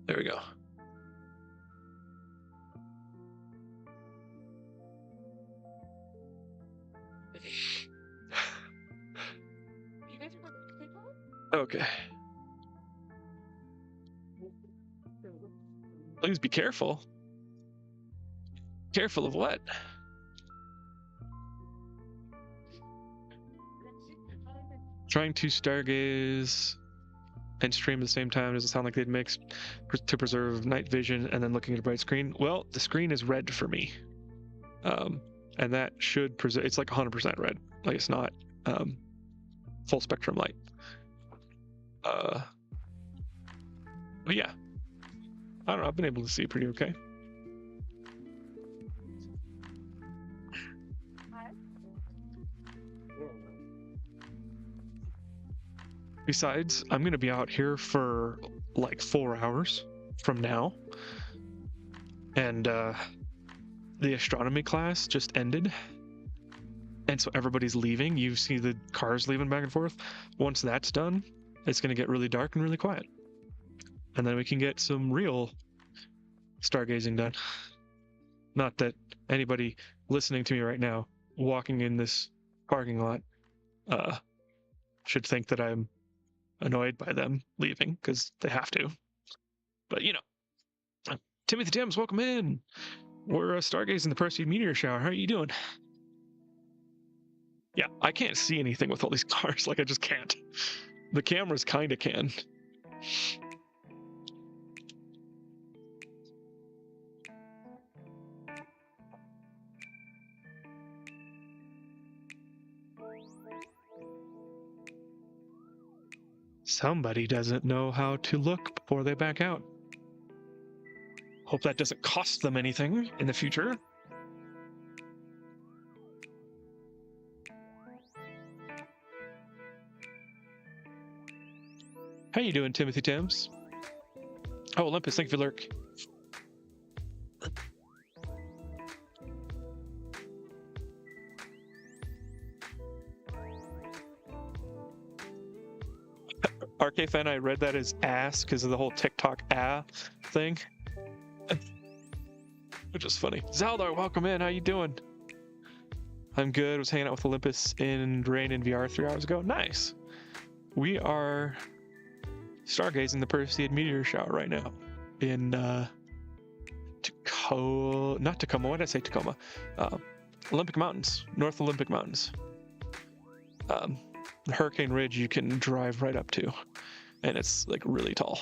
There we go. You guys want to pick up? Okay. Please be careful. Careful of what? Trying to stargaze and stream at the same time doesn't sound like they'd mix to preserve night vision and then looking at a bright screen. Well, the screen is red for me. And that should preserve, it's like 100% red. Like it's not full spectrum light. But yeah, I don't know, I've been able to see pretty okay. Besides, I'm gonna be out here for like 4 hours from now. And the astronomy class just ended. And so everybody's leaving. You see the cars leaving back and forth. Once that's done, it's gonna get really dark and really quiet. And then we can get some real stargazing done. Not that anybody listening to me right now, walking in this parking lot, should think that I'm annoyed by them leaving, because they have to. But you know, Timothy Timms, welcome in. We're stargazing the Perseid meteor shower. How are you doing? Yeah, I can't see anything with all these cars. Like I just can't. The cameras kind of can. Somebody doesn't know how to look before they back out. Hope that doesn't cost them anything in the future. How you doing, Timothy Timms? Oh, Olympus, thank you for lurk. RK fan, I read that as ass because of the whole TikTok thing. Which is funny. Zaldar, welcome in. How you doing? I'm good. Was hanging out with Olympus in Rain in VR 3 hours ago. Nice. We are stargazing the Perseid meteor shower right now in not Tacoma. What did I say? Tacoma. Olympic Mountains, North Olympic Mountains. The Hurricane Ridge you can drive right up to, and it's like really tall,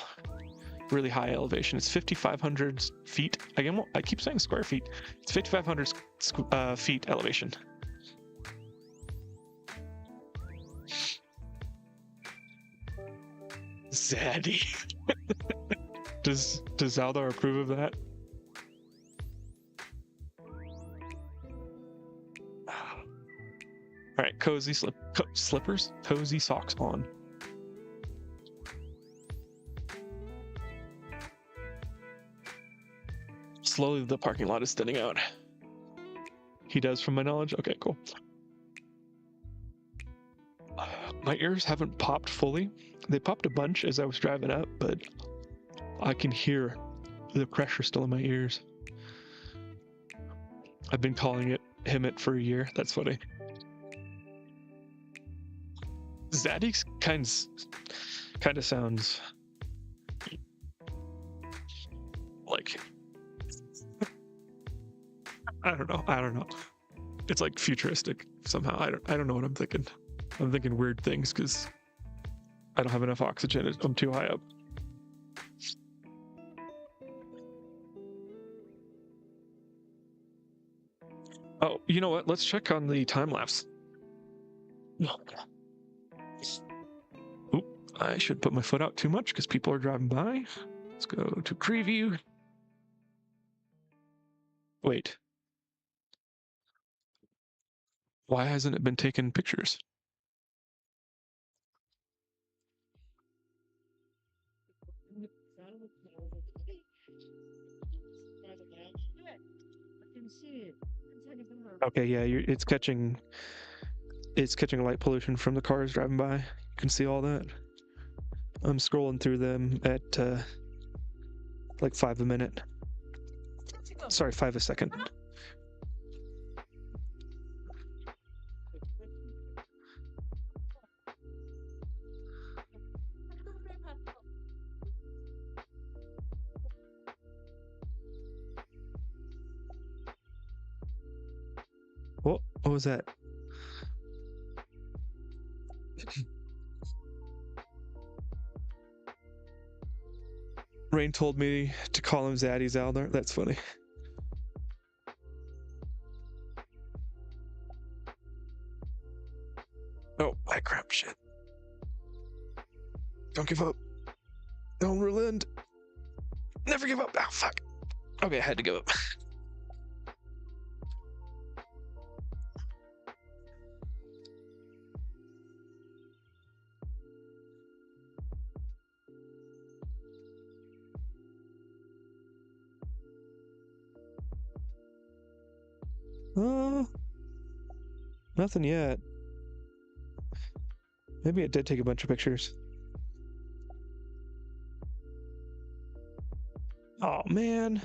really high elevation. It's 5,500 feet. I keep saying square feet. It's 5,500 feet elevation. Zaddy. Does Zaldar approve of that? All right, cozy slippers, cozy socks on. Slowly, the parking lot is thinning out. He does, from my knowledge. Okay, cool. My ears haven't popped fully. They popped a bunch as I was driving up, but I can hear the pressure still in my ears. I've been calling him for a year. That's funny. Zaddy's kind of sounds like I don't know. It's like futuristic somehow. I don't know what I'm thinking. I'm thinking weird things because I don't have enough oxygen. I'm too high up. Oh, you know what? Let's check on the time lapse. Oop, I should put my foot out too much because people are driving by. Let's go to preview. Wait. Why hasn't it been taking pictures? Okay, yeah, it's catching light pollution from the cars driving by. You can see all that. I'm scrolling through them at like 5 a minute. Sorry, 5 a second. What was that? Rain told me to call him Zaddy Zaldar. That's funny. Oh, I crap shit. Don't give up. Don't relent. Never give up. Oh, fuck. Okay, I had to give up. Nothing yet. Maybe it did take a bunch of pictures. Oh, man.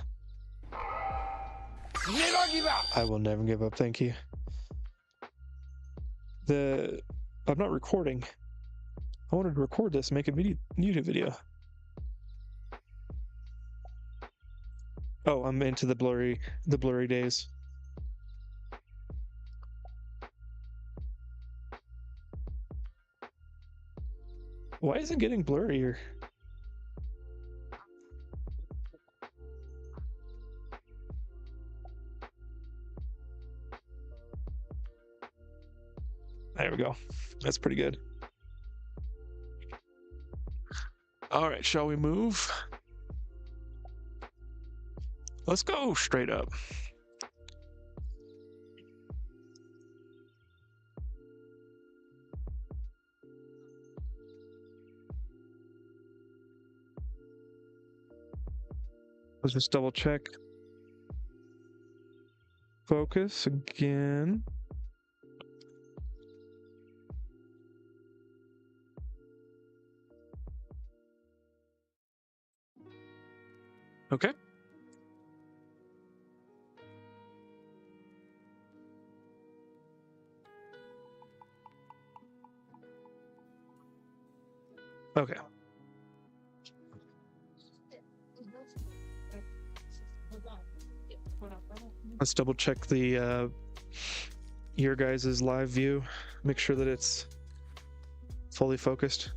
Never give up! I will never give up, thank you. I'm not recording. I wanted to record this, make a YouTube video. Oh, I'm into the blurry days. Why is it getting blurrier? There we go. That's pretty good. All right, shall we move? Let's go straight up. Let's just double check. Focus again. Okay. Okay. Let's double check the your guys' live view. Make sure that it's fully focused.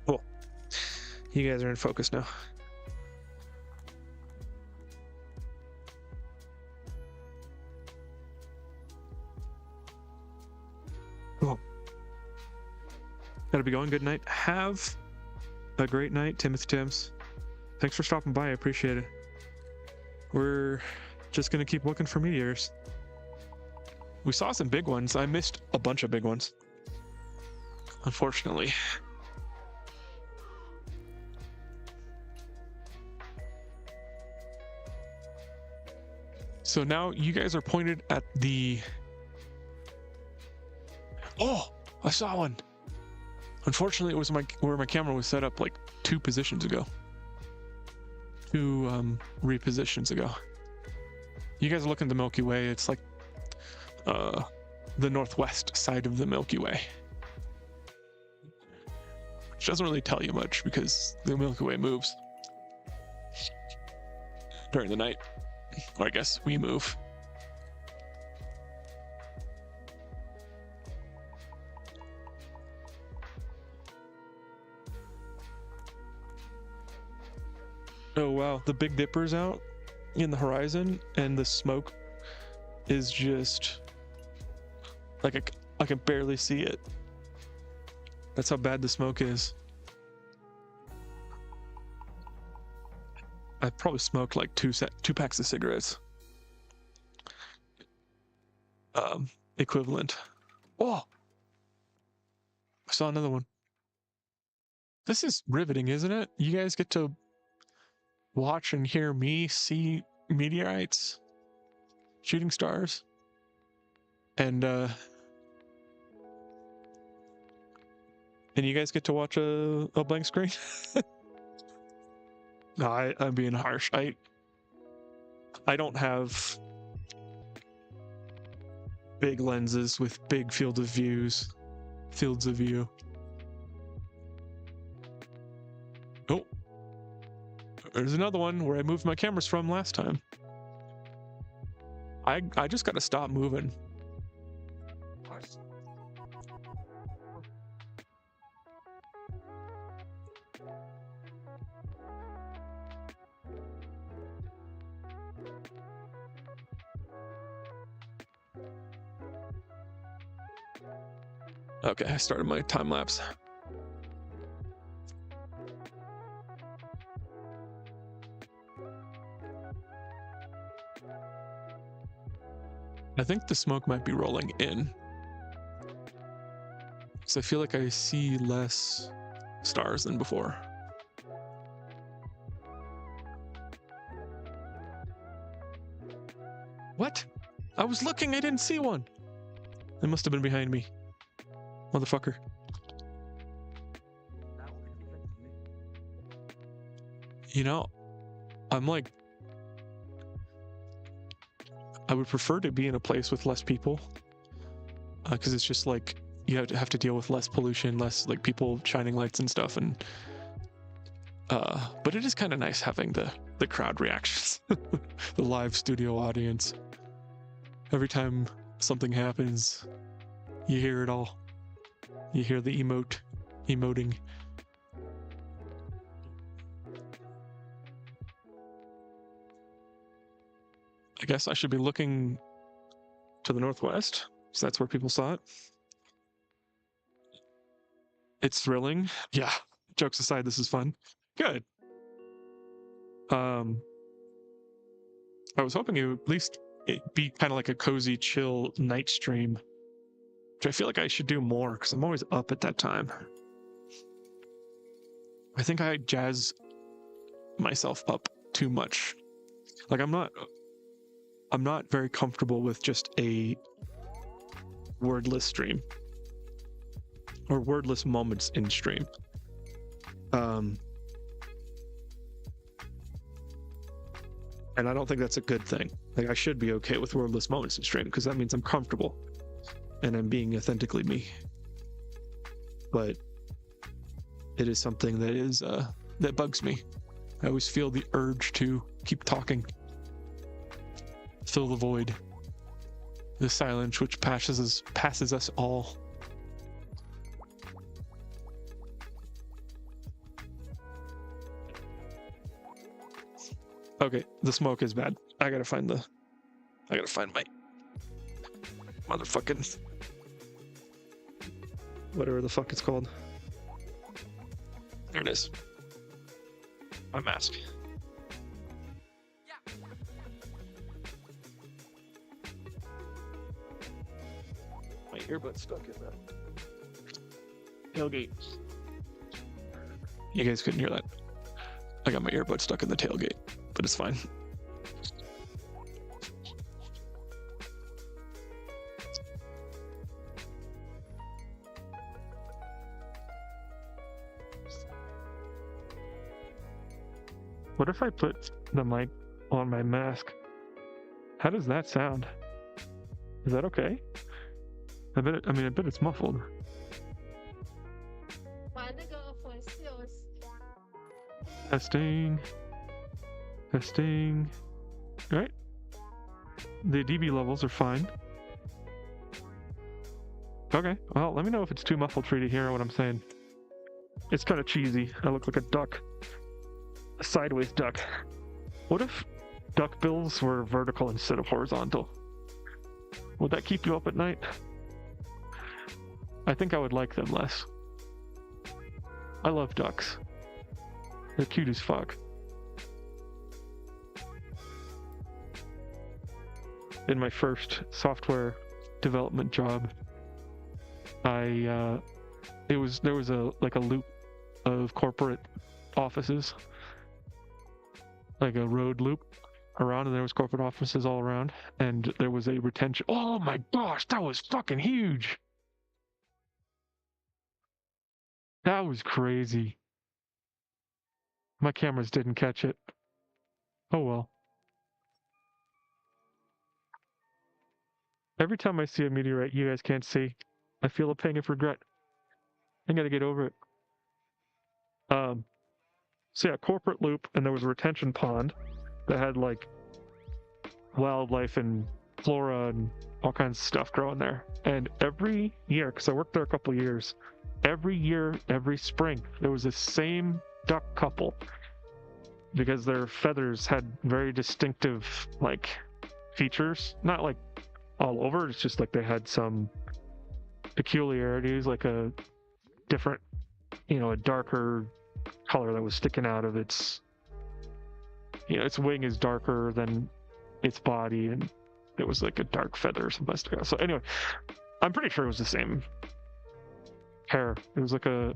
Cool. You guys are in focus now. Cool. Gotta be going. Good night. Have a great night, Timothy Tims. Thanks for stopping by. I appreciate it. We're just gonna keep looking for meteors. We saw some big ones. I missed a bunch of big ones, unfortunately. So now you guys are pointed at the... Oh, I saw one. Unfortunately, it was where my camera was set up like 2 positions ago. 2 repositions ago. You guys are looking at the Milky Way. It's like the northwest side of the Milky Way. Which doesn't really tell you much because the Milky Way moves during the night. Or I guess we move. Oh wow, the Big Dipper's out in the horizon and the smoke is just like I can barely see it. That's how bad the smoke is. I probably smoked like 2 packs of cigarettes. Equivalent. Oh! I saw another one. This is riveting, isn't it? You guys get to watch and hear me see meteorites, shooting stars, and you guys get to watch a blank screen. No, I'm being harsh. I don't have big lenses with big fields of view. Oh, there's another one where I moved my cameras from last time. I just gotta stop moving. Okay, I started my time lapse. I think the smoke might be rolling in. So I feel like I see less stars than before. What? I was looking, I didn't see one. It must have been behind me. Motherfucker. You know, I'm like, I would prefer to be in a place with less people, because it's just like you have to deal with less pollution, less like people shining lights and stuff, and but it is kind of nice having the crowd reactions, the live studio audience. Every time something happens, you hear it all. You hear the emoting. I guess I should be looking to the northwest, so that's where people saw it. It's thrilling. Yeah, jokes aside, this is fun. Good. I was hoping it would at least be kind of like a cozy, chill night stream, which I feel like I should do more because I'm always up at that time. I think I jazz myself up too much. Like I'm not very comfortable with just a wordless stream or wordless moments in stream. And I don't think that's a good thing. Like I should be okay with wordless moments in stream because that means I'm comfortable and I'm being authentically me. But it is something that is that bugs me. I always feel the urge to keep talking. Fill the void. The silence which passes us all. Okay, the smoke is bad. I gotta find my motherfucking whatever the fuck it's called. There it is. My mask. My earbud stuck in that tailgate. You guys couldn't hear that. I got my earbud stuck in the tailgate, but it's fine. What if I put the mic on my mask? How does that sound? Is that okay? I bet it's muffled. 玩那个魂系游戏， Testing. Testing. Alright. The DB levels are fine. Okay, well, let me know if it's too muffled for you to hear what I'm saying. It's kind of cheesy. I look like a duck. A sideways duck. What if duck bills were vertical instead of horizontal? Would that keep you up at night? I think I would like them less. I love ducks. They're cute as fuck. In my first software development job, there was a loop of corporate offices, like a road loop around, and there was corporate offices all around, and there was a retention. Oh my gosh, that was fucking huge. That was crazy. My cameras didn't catch it. Oh well. Every time I see a meteorite you guys can't see, I feel a pang of regret. I gotta get over it. So yeah, corporate loop, and there was a retention pond that had like wildlife and flora and all kinds of stuff growing there. And every year, because I worked there a couple of years, every year, every spring, there was the same duck couple because their feathers had very distinctive like features, not like all over, it's just like they had some peculiarities, like a different, a darker color that was sticking out of its, its wing is darker than its body, and it was like a dark feather or something like that. So anyway, I'm pretty sure it was the same pair. It was like a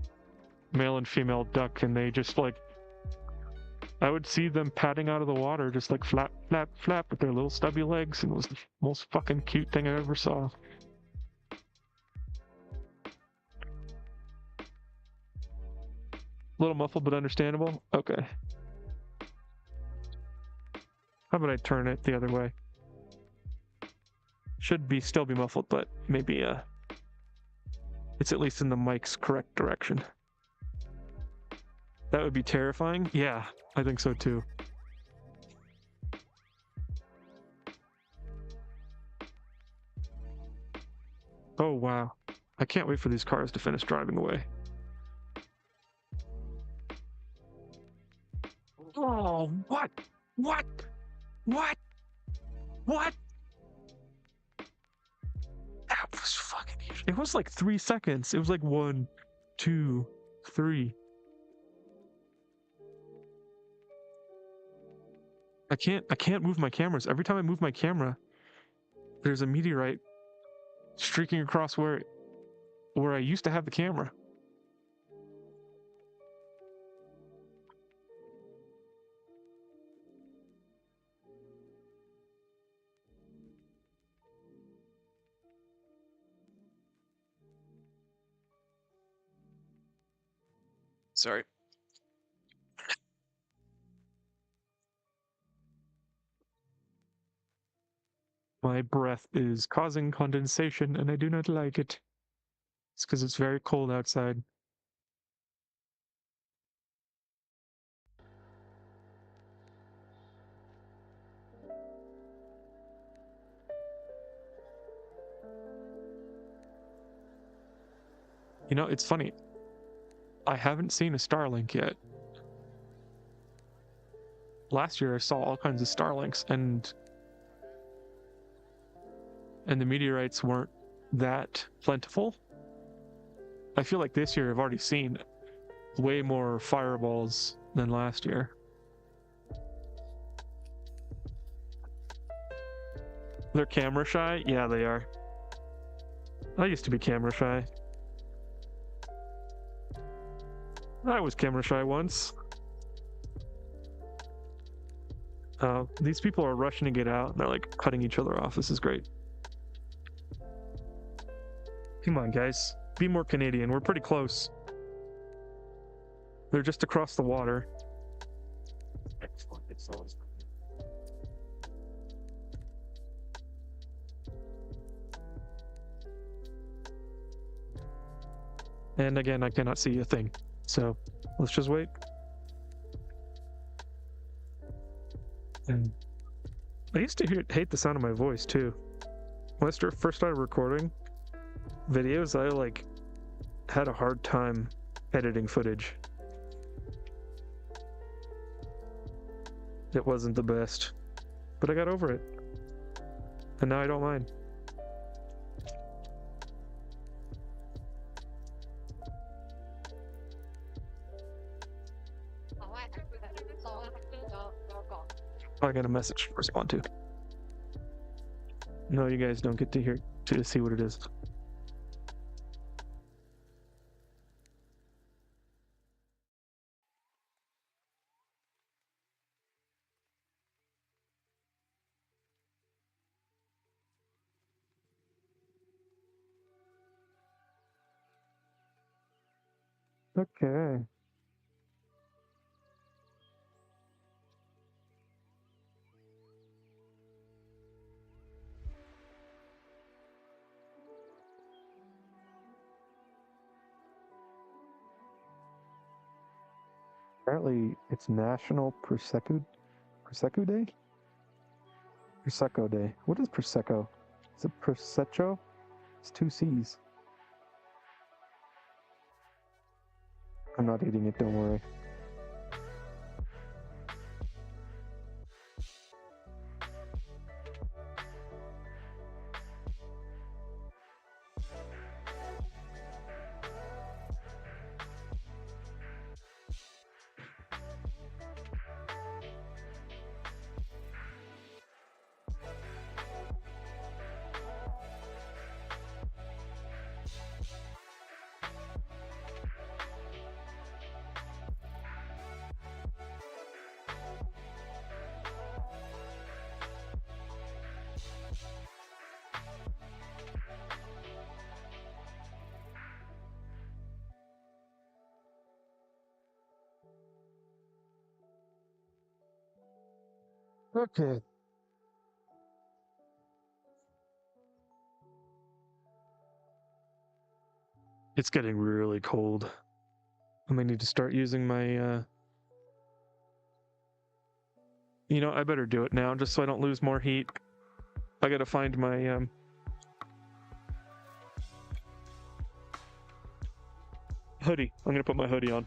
male and female duck, and they just like, I would see them padding out of the water, just like flap, flap, flap with their little stubby legs, and it was the most fucking cute thing I ever saw. A little muffled, but understandable? Okay. How about I turn it the other way? Should still be muffled, but maybe it's at least in the mic's correct direction. That would be terrifying? Yeah, I think so too. Oh wow. I can't wait for these cars to finish driving away. Oh, what? What? What? What? That was fucking huge. It was like 3 seconds. It was like 1, 2, 3. I can't move my cameras. Every time I move my camera, there's a meteorite streaking across where I used to have the camera. Sorry. My breath is causing condensation, and I do not like it. It's because it's very cold outside. It's funny. I haven't seen a Starlink yet. Last year I saw all kinds of Starlinks, and the meteorites weren't that plentiful. I feel like this year I've already seen way more fireballs than last year. They're camera shy? Yeah, they are. I used to be camera shy. I was camera shy once. These people are rushing to get out, and they're like cutting each other off. This is great. Come on, guys. Be more Canadian. We're pretty close. They're just across the water. So And again, I cannot see a thing. So let's just wait. And I used to hate the sound of my voice too. When I first started recording videos, I like had a hard time editing footage. It wasn't the best, but I got over it. And now I don't mind. I got a message to respond to. No, you guys don't get to see what it is. Okay. Apparently, it's National Prosecco Day? Prosecco Day. What is Prosecco? Is it Prosecco? It's 2 C's. I'm not eating it, don't worry. Okay. It's getting really cold. I may need to start using my, You know, I better do it now just so I don't lose more heat. I gotta find my, hoodie. I'm gonna put my hoodie on.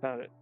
Got it.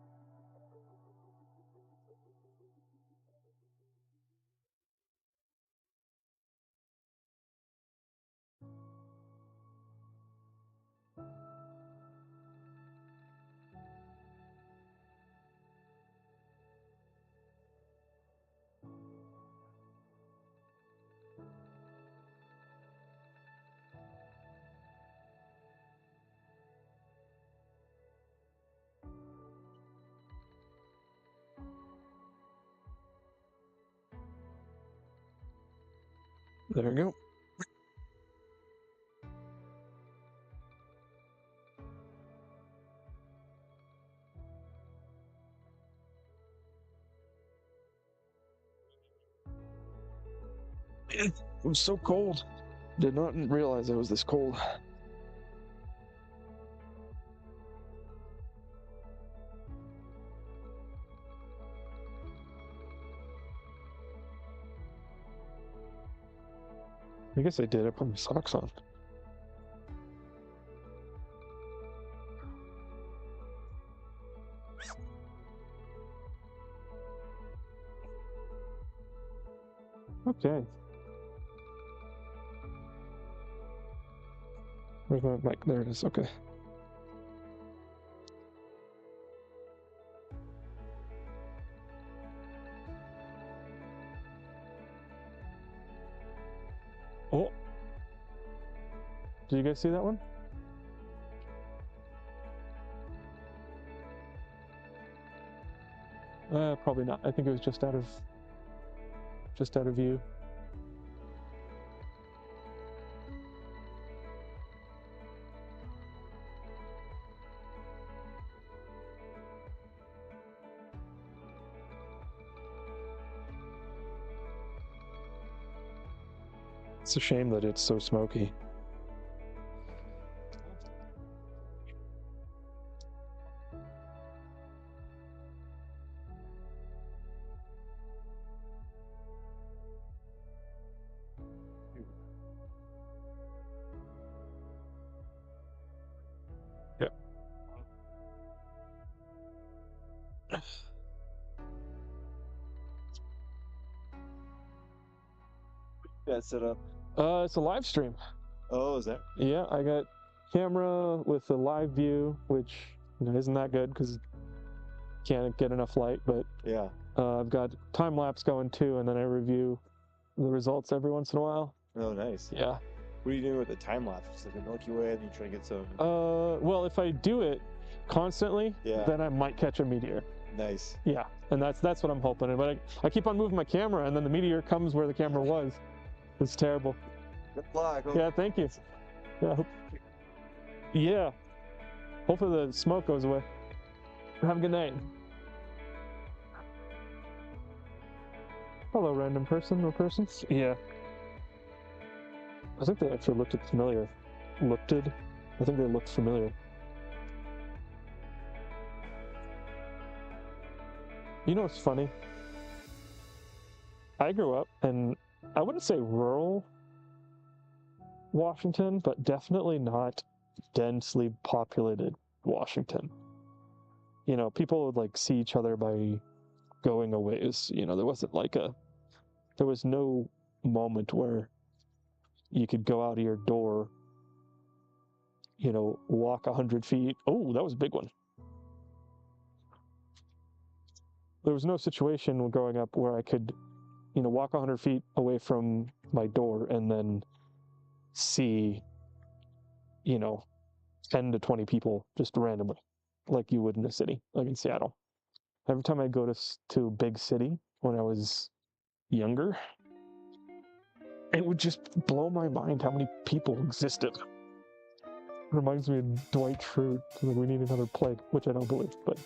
There we go. It was so cold. Did not realize it was this cold. I guess I did. I put my socks on. Okay. Where's my mic? There it is. Okay. guys see that one? Probably not. I think it was just out of view. It's a shame that it's so smoky. Yep. That set up. It's a live stream. Oh, is that? Yeah, I got camera with a live view, which isn't that good because can't get enough light. But Yeah. I've got time lapse going too, and then I review the results every once in a while. Oh, nice. Yeah. What are you doing with the time lapse? Just like a Milky Way, and you try to get some. Well, if I do it constantly, Yeah. then I might catch a meteor. Nice. Yeah, and that's what I'm hoping. But I keep on moving my camera, and then the meteor comes where the camera was. It's terrible. Good luck. Yeah, thank you. Yeah. Yeah. Hopefully the smoke goes away. Have a good night. Hello, random person or persons. Yeah. I think they actually looked familiar. I think they looked familiar. You know what's funny? I grew up, and I wouldn't say rural Washington, but definitely not densely populated Washington. People would like see each other by going a ways. There was no moment where you could go out of your door, walk 100 feet. Oh, that was a big one. There was no situation growing up where I could, walk 100 feet away from my door and then see, 10 to 20 people just randomly, like you would in a city, like in Seattle. Every time I go to a big city when I was younger, it would just blow my mind how many people existed. Reminds me of Dwight Schrute, like we need another plague, which I don't believe, but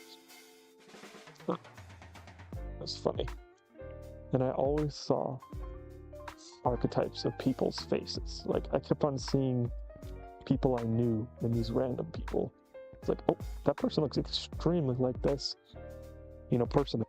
that's funny. And I always saw archetypes of people's faces. Like I kept on seeing people I knew and these random people. It's like, oh, that person looks extremely like this, person.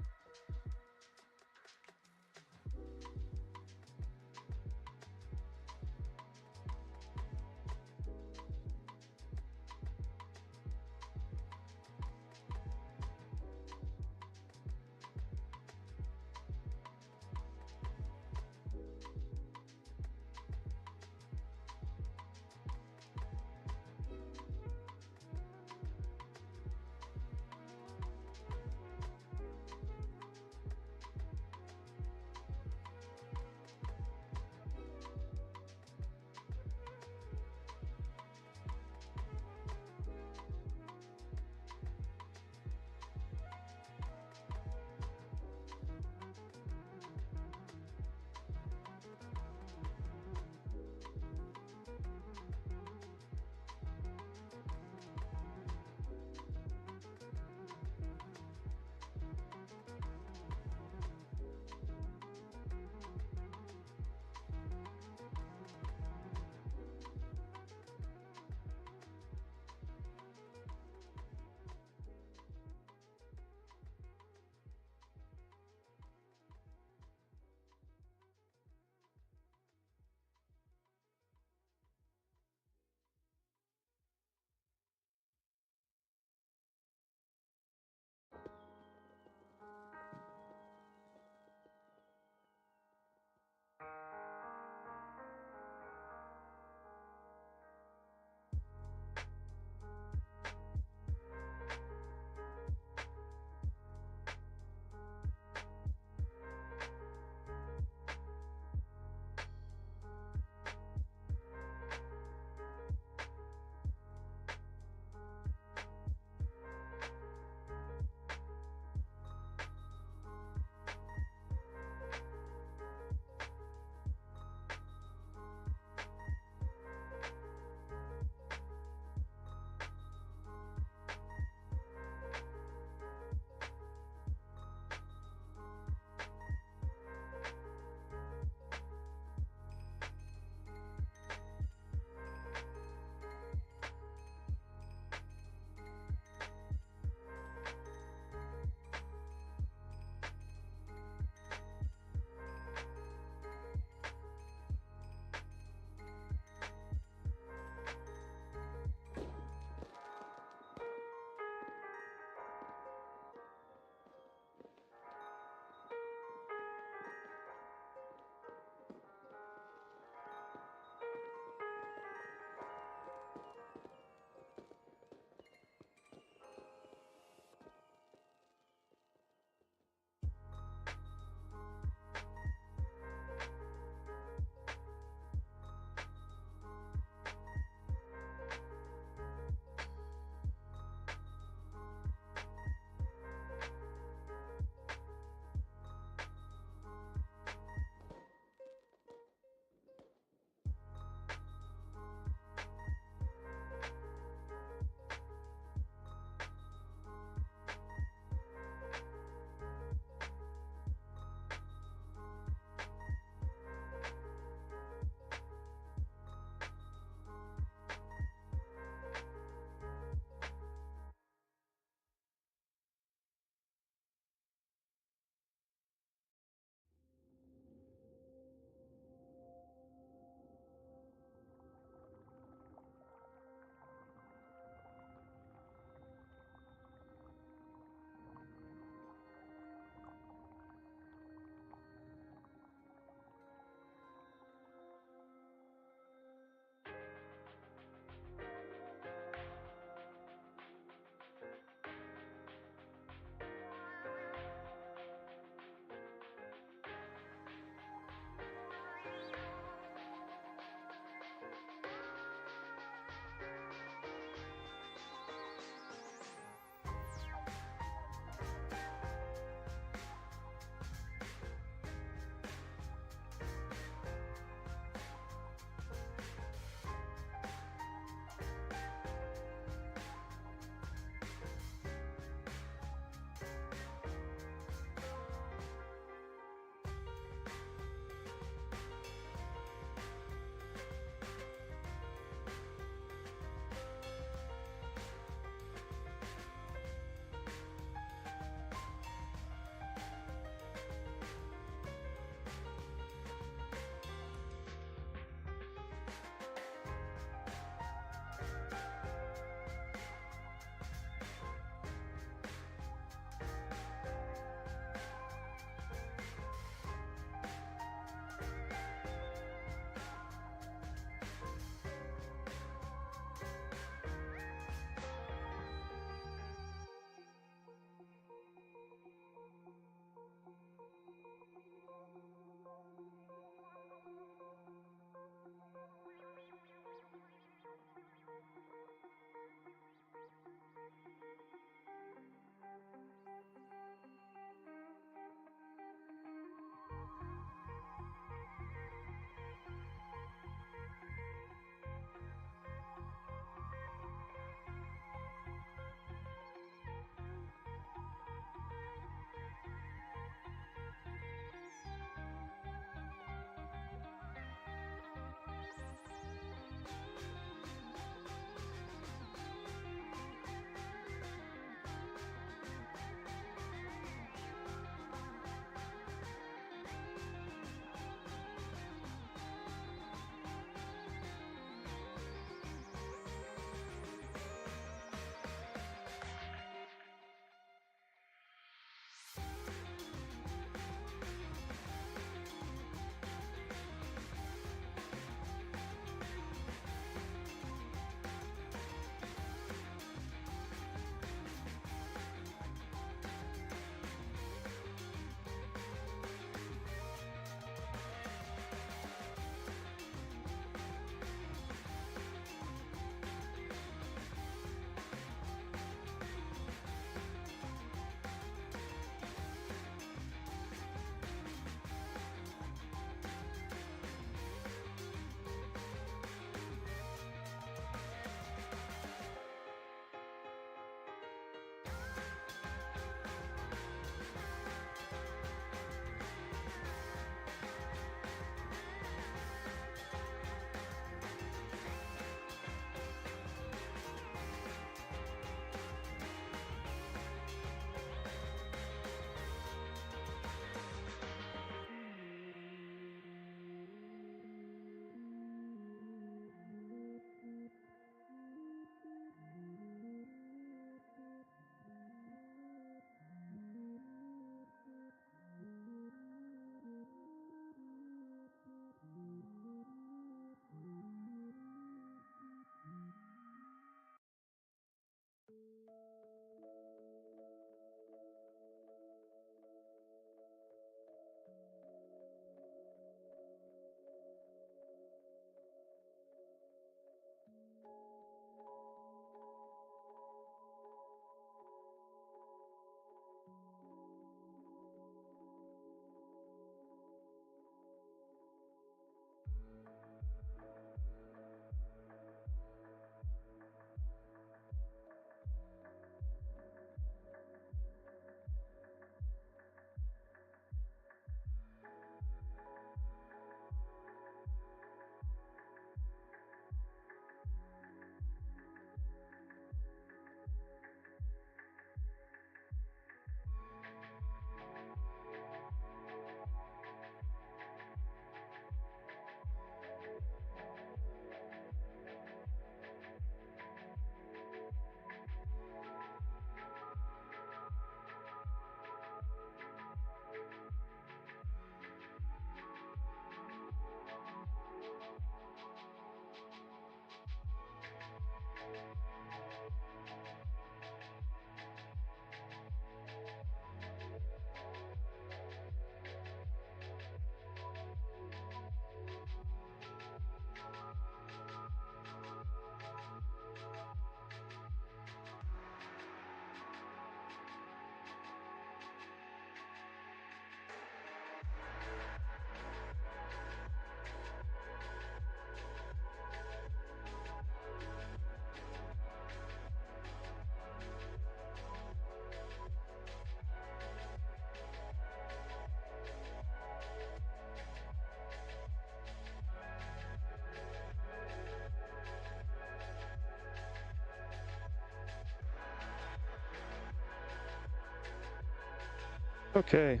Okay.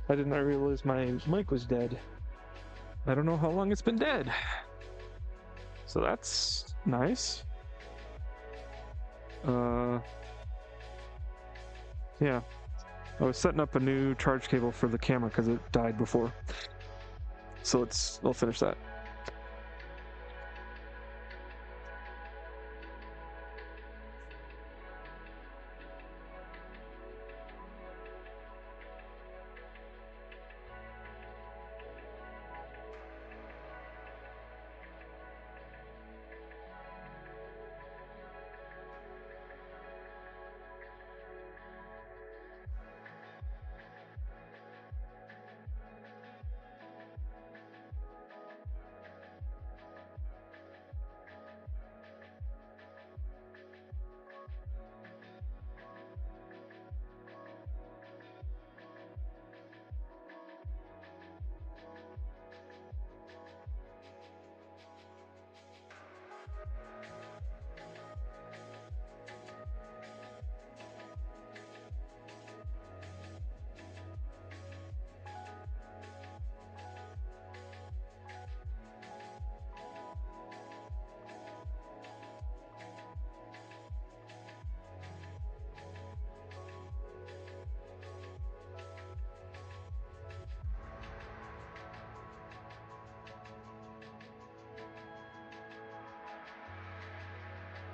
I did not realize my mic was dead. I don't know how long it's been dead. So that's nice. Yeah. I was setting up a new charge cable for the camera because it died before. So I'll finish that.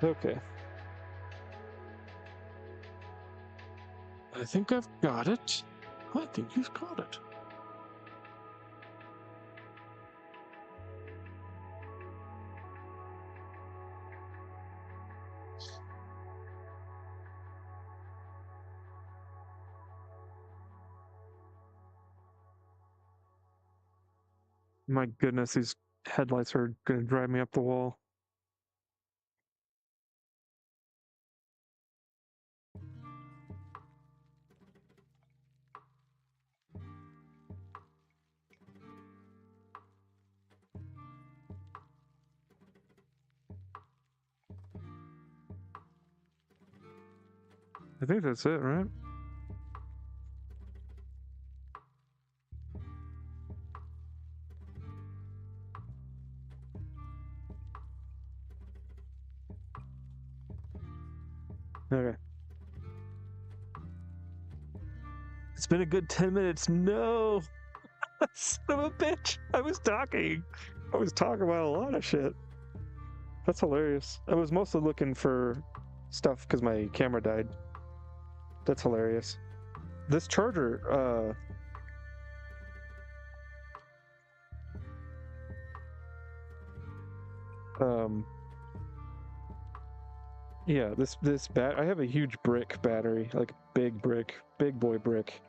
Okay. I think I've got it. I think you've got it. My goodness, these headlights are going to drive me up the wall. I think that's it, right? Okay. It's been a good 10 minutes. No! Son of a bitch! I was talking about a lot of shit. That's hilarious. I was mostly looking for stuff because my camera died. That's hilarious. This charger, yeah, this I have a huge brick battery, like big brick, big boy brick.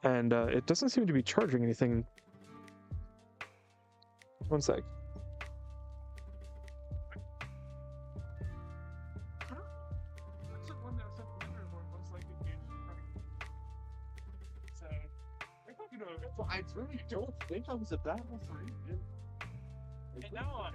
And it doesn't seem to be charging anything. One sec. I really don't think I was a bad one for you. And now.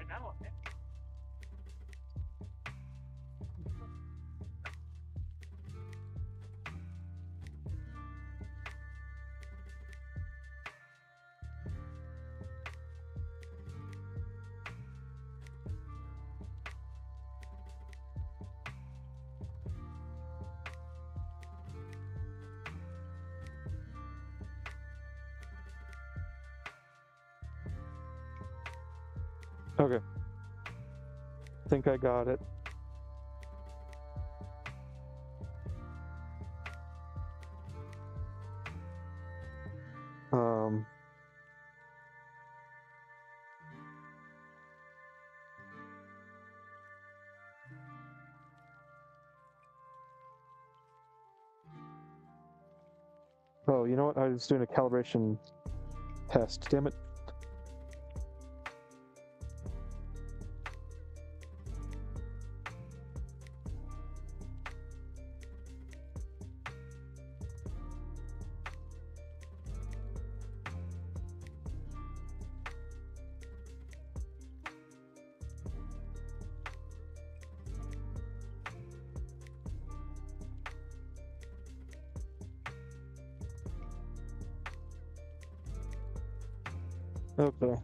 Okay. Think I got it. Oh, you know what? I was doing a calibration test. Damn it. Okay.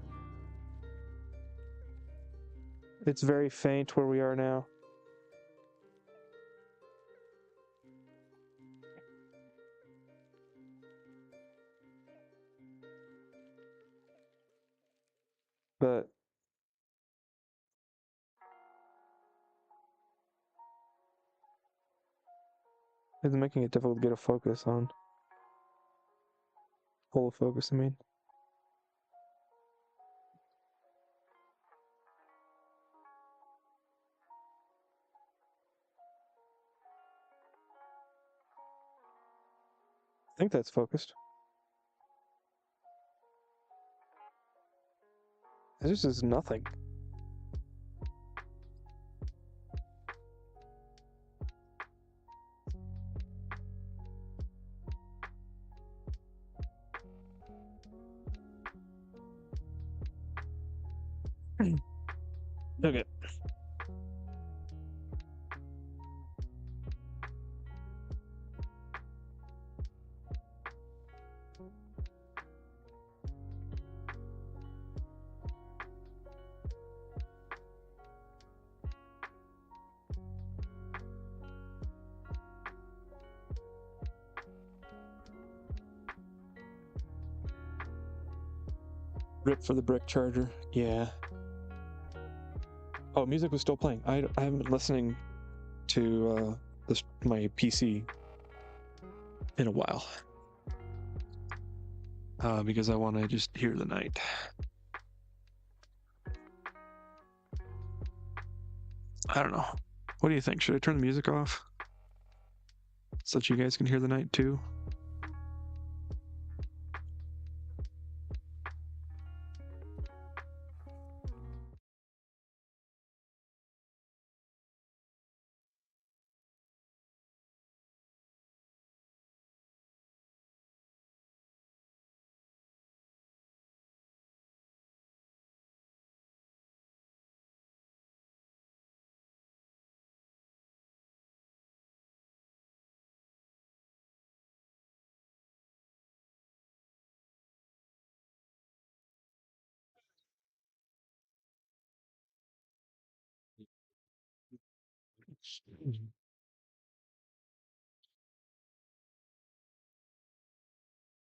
It's very faint where we are now. But it's making it difficult to get a focus on. Full focus, I mean. I think that's focused. It just is nothing. Okay. Rip for the brick charger. Yeah. Oh, music was still playing. I haven't been listening to my PC in a while. Because I want to just hear the night. I don't know. What do you think? Should I turn the music off? So that you guys can hear the night too?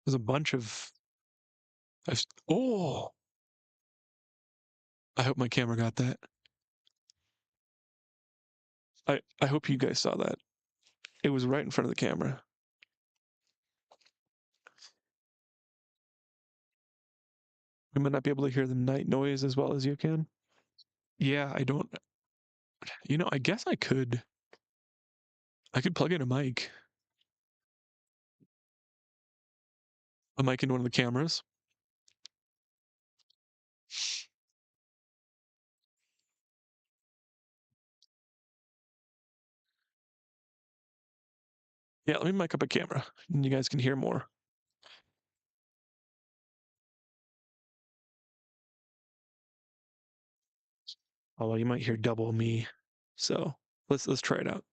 There's a bunch of. Oh! I hope my camera got that. I hope you guys saw that. It was right in front of the camera. We might not be able to hear the night noise as well as you can. Yeah, I don't. I guess I could. I could plug in a mic into one of the cameras. Yeah, let me mic up a camera, and you guys can hear more. Although you might hear double me. So let's try it out.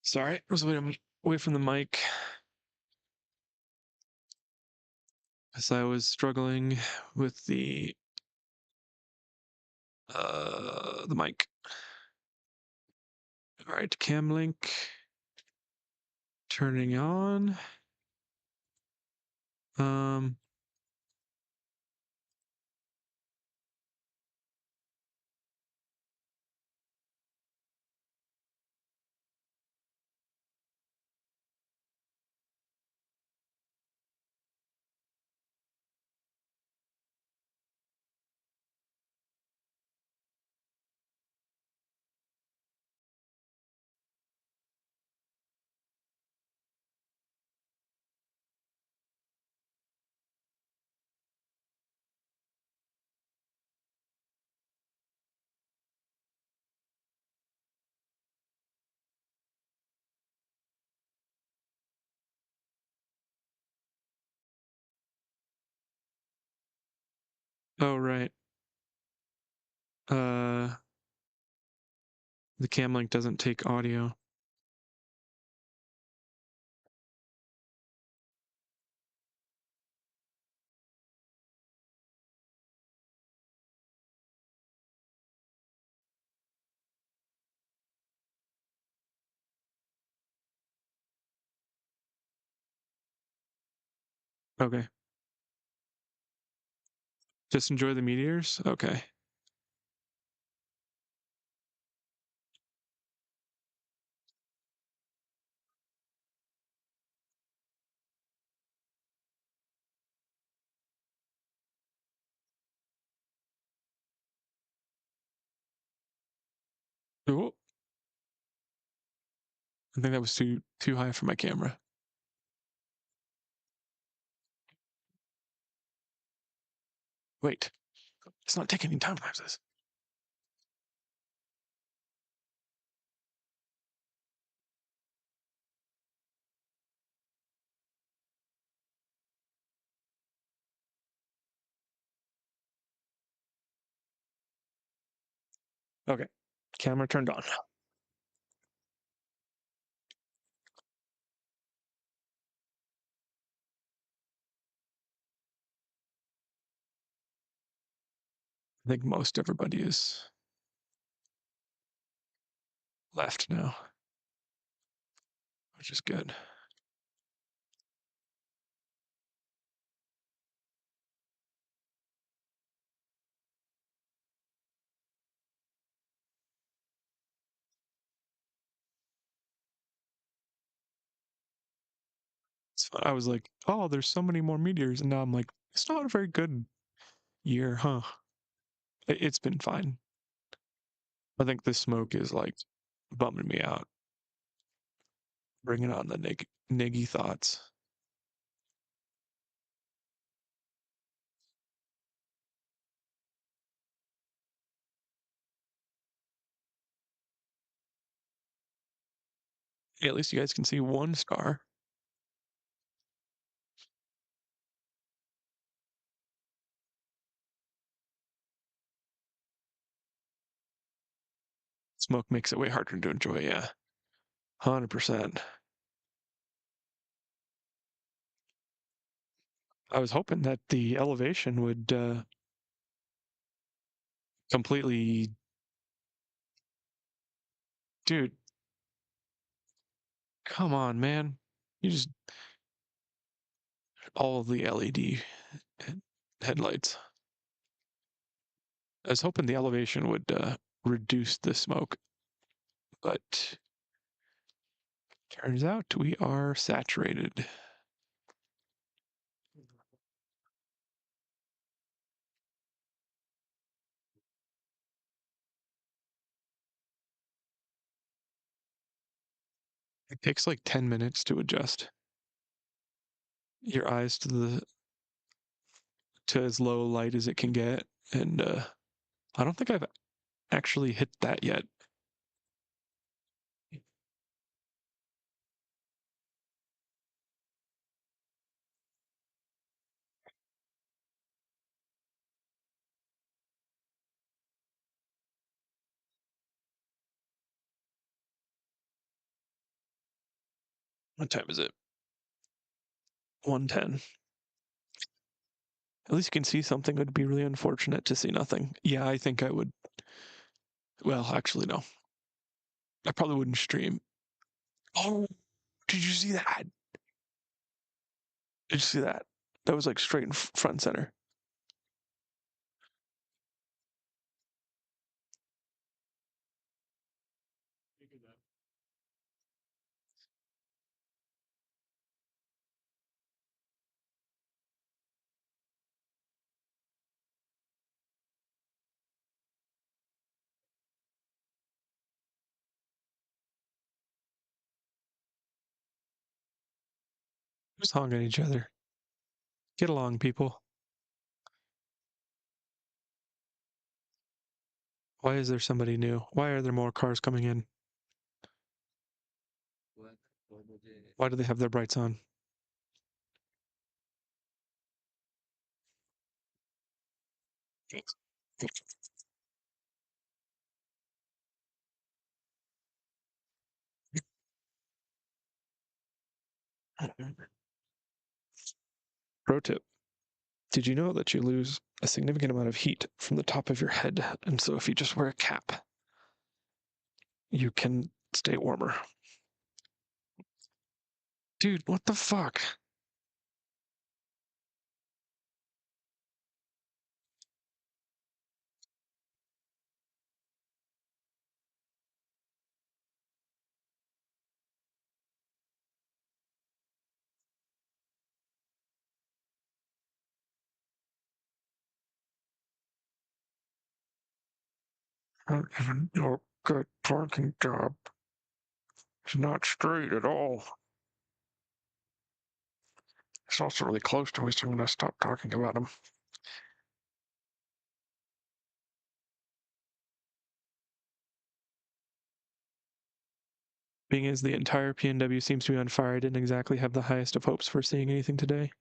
Sorry, I was away from the mic as I was struggling with the mic. All right, cam link turning on. Oh right. The cam link doesn't take audio. Okay. Just enjoy the meteors? Okay. Oh, I think that was too high for my camera. Wait, it's not taking any time lapses. Okay, camera turned on. I think most everybody is left now, which is good. So I was like, oh, there's so many more meteors, and now I'm like, it's not a very good year, huh? It's been fine. I think the smoke is like bumming me out, bringing on the niggy thoughts. Hey, at least you guys can see one star. Smoke makes it way harder to enjoy, yeah. 100%. I was hoping that the elevation would completely. Dude, come on, man. You just. All of the LED headlights. I was hoping the elevation would reduce the smoke, but turns out we are saturated. It takes like 10 minutes to adjust your eyes to as low light as it can get, and I don't think I've actually hit that yet. What time is it? 1:10. At least you can see something. It would be really unfortunate to see nothing. Yeah, I think I would. Well, actually, no. I probably wouldn't stream. Oh, did you see that? Did you see that? That was like straight in front and center. Just honking at each other. Get along, people. Why is there somebody new? Why are there more cars coming in? Why do they have their brights on? Pro tip. Did you know that you lose a significant amount of heat from the top of your head? And so if you just wear a cap, you can stay warmer. Dude, what the fuck? Your good parking job. It's not straight at all. It's also really close to me, so I'm gonna stop talking about him. Being as the entire PNW seems to be on fire, I didn't exactly have the highest of hopes for seeing anything today.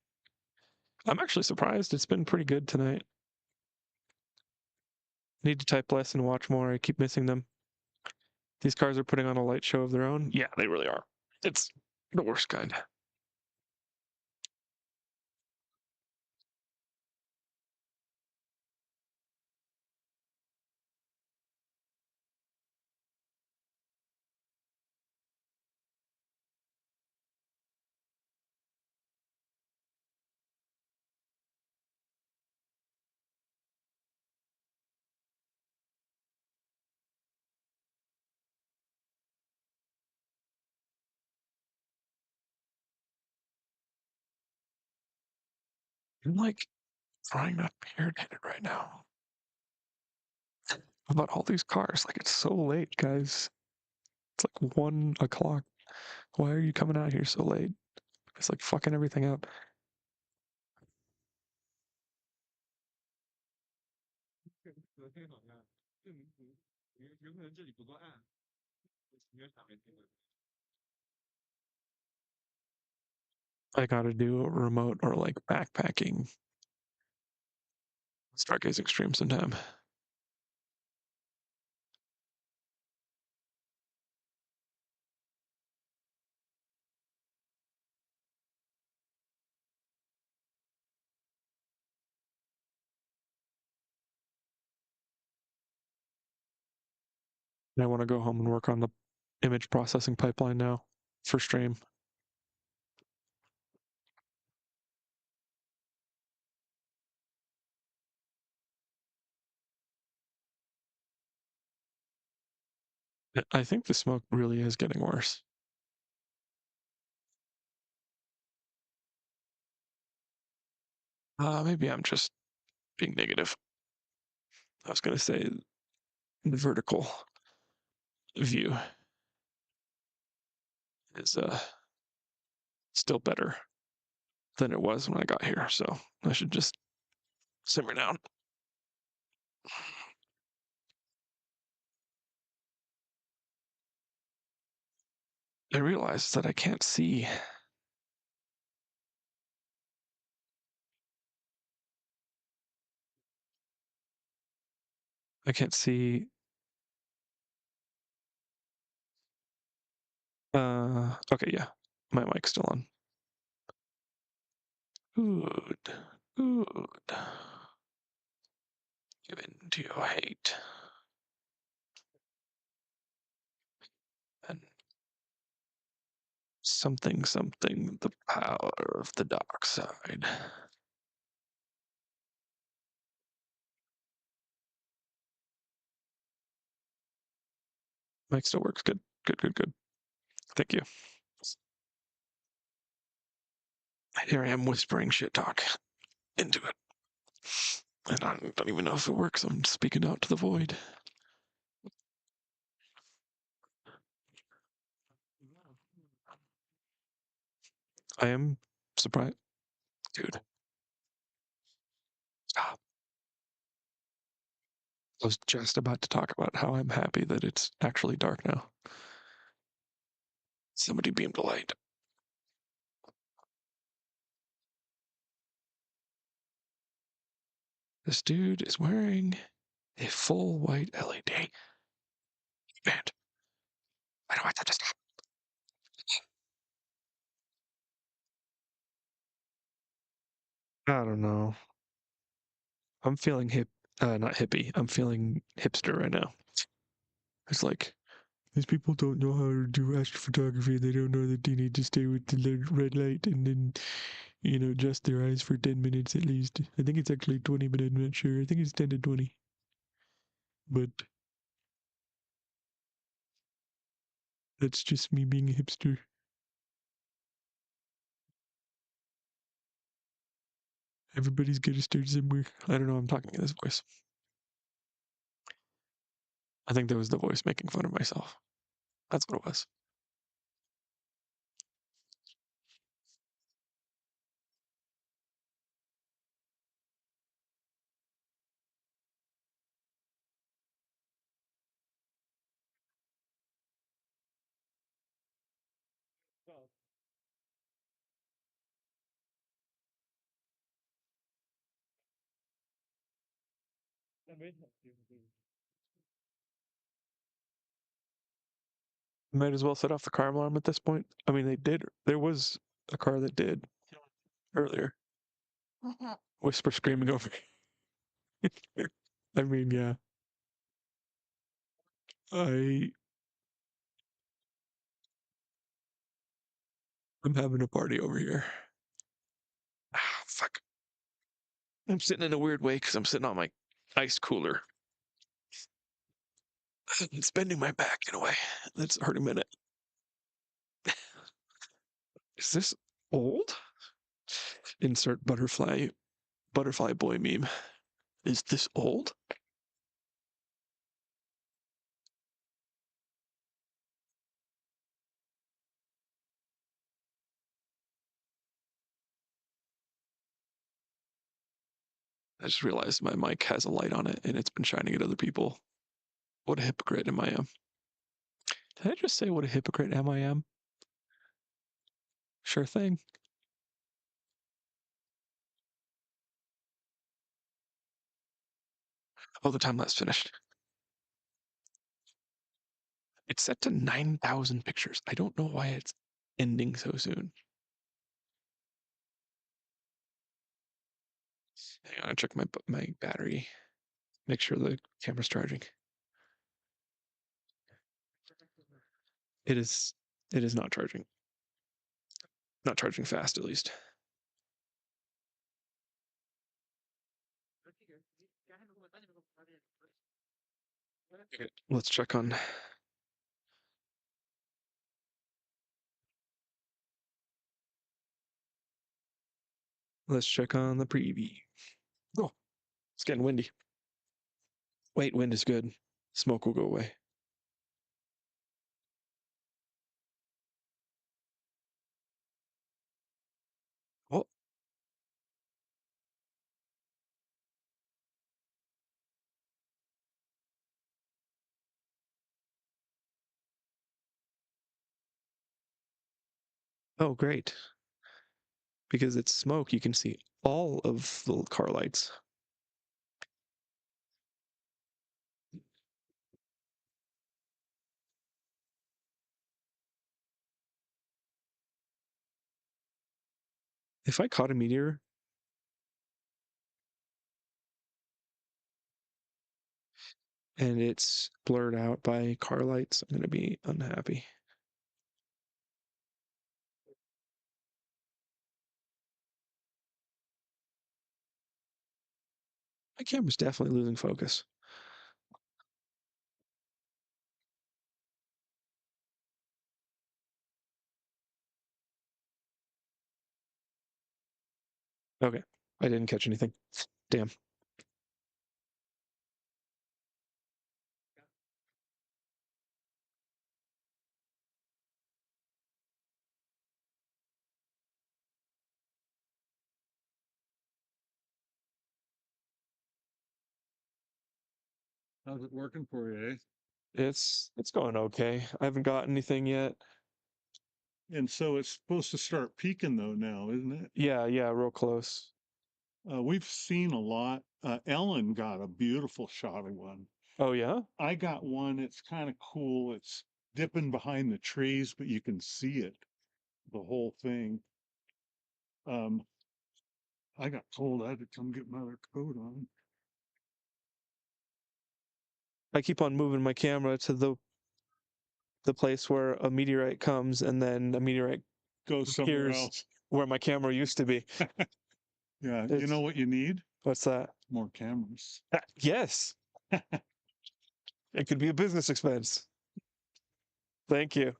I'm actually surprised. It's been pretty good tonight. Need to type less and watch more. I keep missing them. These cars are putting on a light show of their own. Yeah, they really are. It's the worst kind. I'm like trying not to be irritated right now about all these cars. Like, it's so late, guys. It's like 1 o'clock. Why are you coming out here so late? It's like fucking everything up. I gotta do a remote or like backpacking stargazing stream sometime. And I want to go home and work on the image processing pipeline now for stream. I think the smoke really is getting worse. Maybe I'm just being negative. I was gonna say the vertical view is still better than it was when I got here, so I should just simmer down. I realized that I can't see. I can't see. Okay, yeah. My mic's still on. Good. Good. Give in to your hate. And something, the power of the dark side. Mic still works. Good. Good. Thank you. Here I am whispering shit talk into it. And I don't even know if it works. I'm speaking out to the void. I am surprised. Dude, stop. I was just about to talk about how I'm happy that it's actually dark now. Somebody beamed a light. This dude is wearing a full white LED band. Why do I have to stop? I don't know. I'm feeling not hippie. I'm feeling hipster right now. It's like, these people don't know how to do astrophotography. They don't know that they need to stay with the red light and then, adjust their eyes for 10 minutes at least. I think it's actually 20, but I'm not sure. I think it's 10 to 20. But that's just me being a hipster. Everybody's got to start somewhere. I don't know. I'm talking in this voice. I think that was the voice making fun of myself. That's what it was. Might as well set off the car alarm at this point. I mean, they did. There was a car that did earlier. Whisper screaming over. I mean, yeah. I'm having a party over here. Ah, fuck. I'm sitting in a weird way because I'm sitting on my ice cooler. It's bending my back in a way. That's hurting my neck. Is this old? Insert butterfly boy meme. Is this old? I just realized my mic has a light on it and it's been shining at other people. What a hypocrite am I am. Did I just say what a hypocrite am I am? Sure thing. Oh, the time lapse finished. It's set to 9,000 pictures. I don't know why it's ending so soon. Hang on, I check my battery. Make sure the camera's charging. It is not charging. Not charging fast, at least. Okay, let's check on. Let's check on the preview. Oh, it's getting windy. Wait, wind is good. Smoke will go away. Oh, oh, great. Because it's smoke, you can see all of the car lights. If I caught a meteor and it's blurred out by car lights, I'm going to be unhappy. My camera's definitely losing focus. Okay, I didn't catch anything. Damn. How's it working for you, eh? It's going okay. I haven't got anything yet. And so it's supposed to start peaking though now, isn't it? Yeah, real close. We've seen a lot. Ellen got a beautiful shot of one. Oh yeah? I got one. It's kind of cool. It's dipping behind the trees, but you can see it, the whole thing. Um, I got told I had to come get my other coat on. I keep on moving my camera to the place where a meteorite comes and then a meteorite Go somewhere appears else. where my camera used to be. Yeah, you know what you need? What's that? More cameras. Yes. It could be a business expense. Thank you.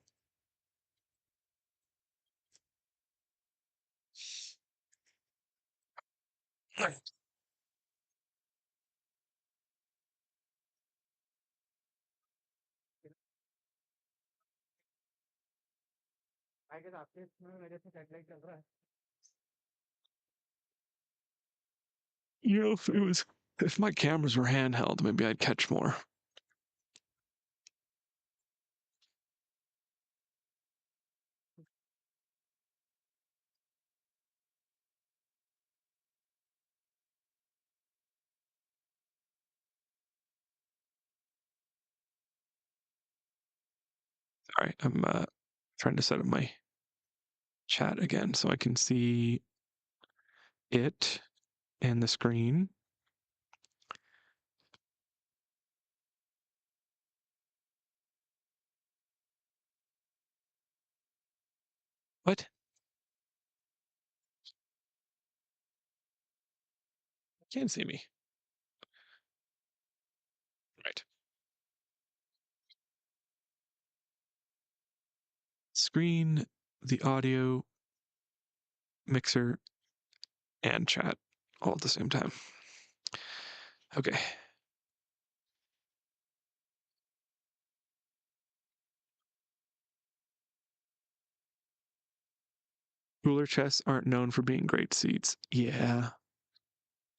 You know, if my cameras were handheld, maybe I'd catch more. All right, I'm trying to set up my chat again so I can see it and the screen. What? Can't see me. Right. Screen, the audio, mixer, and chat all at the same time. Okay. Cooler chests aren't known for being great seats. Yeah.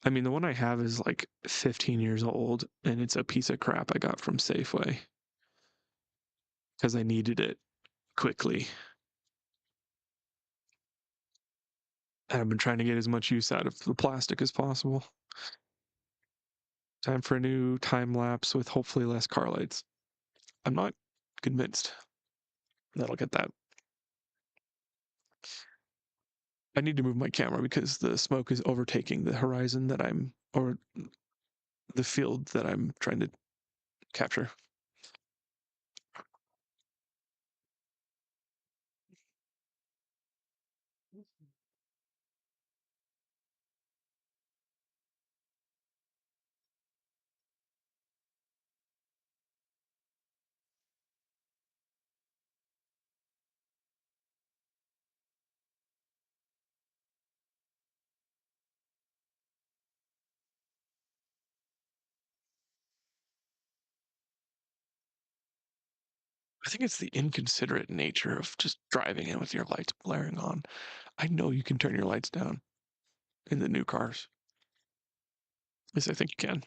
I mean, the one I have is like 15 years old, and it's a piece of crap I got from Safeway because I needed it quickly. And I've been trying to get as much use out of the plastic as possible. Time for a new time lapse with hopefully less car lights. I'm not convinced that'll get that. I need to move my camera because the smoke is overtaking the horizon that or the field that I'm trying to capture. I think it's the inconsiderate nature of just driving in with your lights blaring on. I know you can turn your lights down in the new cars. At least I think you can.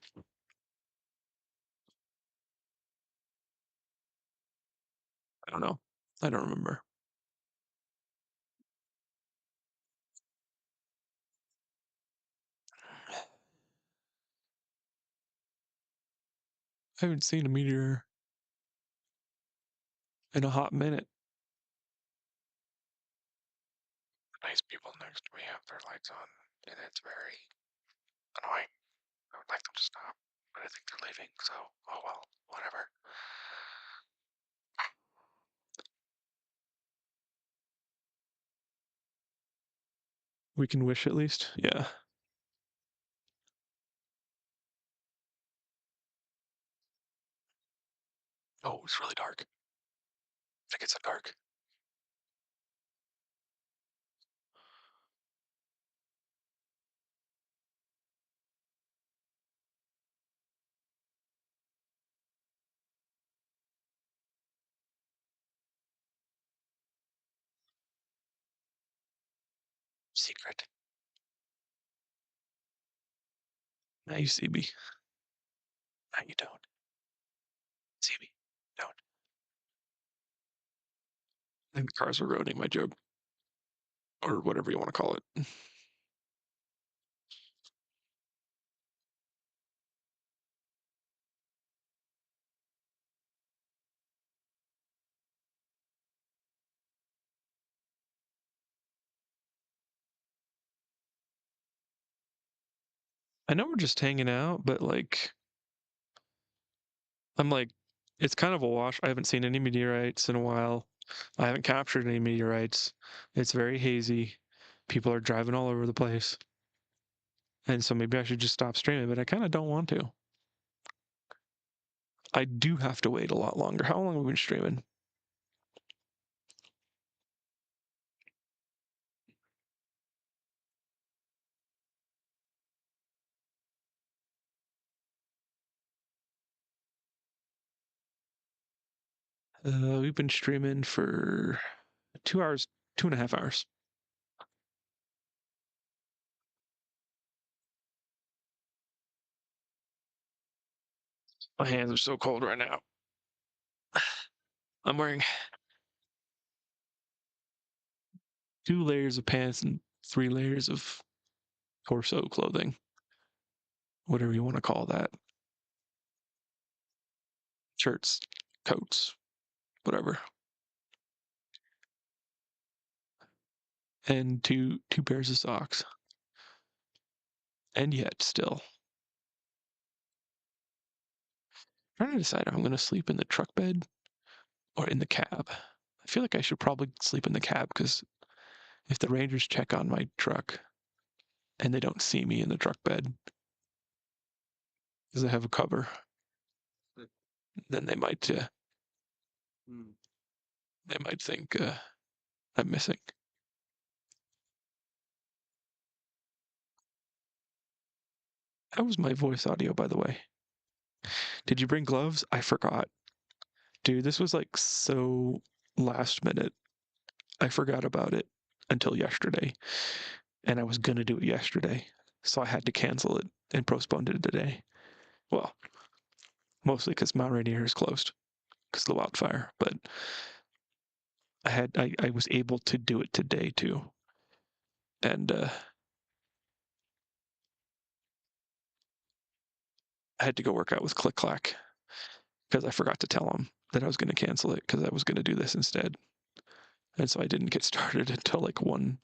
I don't know. I don't remember. I haven't seen a meteor in a hot minute. nice people next to me have their lights on, and it's very annoying. I would like them to stop, but I think they're leaving, so oh well, whatever. We can wish at least, yeah. Oh, it's really dark. I think it's so dark. Secret. Now you see me. Now you don't. See me. Don't. I think the cars are ruining my joke. Or whatever you want to call it. I know we're just hanging out, but like, I'm like, it's kind of a wash. I haven't seen any meteorites in a while. I haven't captured any meteorites. It's very hazy. People are driving all over the place. And so maybe I should just stop streaming, but I kind of don't want to. I do have to wait a lot longer. How long have we been streaming? We've been streaming for 2 hours, 2.5 hours. My hands are so cold right now. I'm wearing 2 layers of pants and 3 layers of torso clothing. Whatever you want to call that. Shirts, coats, whatever. And two pairs of socks. And yet still. I'm trying to decide if I'm gonna sleep in the truck bed or in the cab. I feel like I should probably sleep in the cab because if the Rangers check on my truck and they don't see me in the truck bed because I have a cover, then they might think I'm missing. How was my voice audio, by the way? Did you bring gloves? I forgot. Dude, this was like so last minute. I forgot about it until yesterday, and I was gonna do it yesterday, so I had to cancel it and postpone it today. Well, mostly because Mount Rainier is closed because of the wildfire, but I was able to do it today too, and I had to go work out with Click Clack because I forgot to tell him that I was going to cancel it because I was going to do this instead. And so I didn't get started until like 1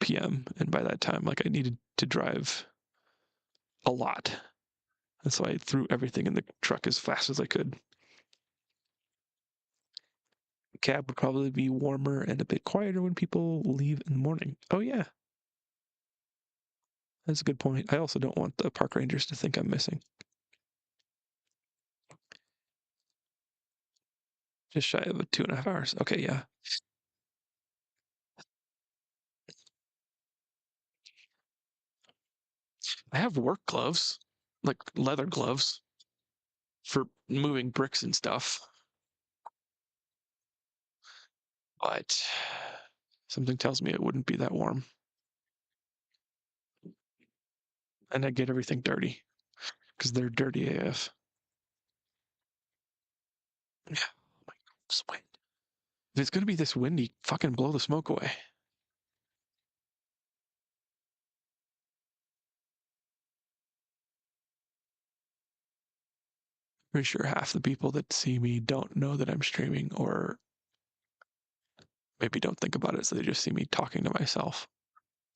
p.m. And by that time, like I needed to drive a lot. And so I threw everything in the truck as fast as I could. The cab would probably be warmer and a bit quieter when people leave in the morning. Oh, yeah. That's a good point. I also don't want the park rangers to think I'm missing. Just shy of 2.5 hours. Okay, yeah. I have work gloves, like leather gloves for moving bricks and stuff. But something tells me it wouldn't be that warm. And I'd get everything dirty because they're dirty AF. Yeah. Oh my God, this wind. If it's going to be this windy, fucking blow the smoke away. Pretty sure half the people that see me don't know that I'm streaming or maybe don't think about it, so they just see me talking to myself.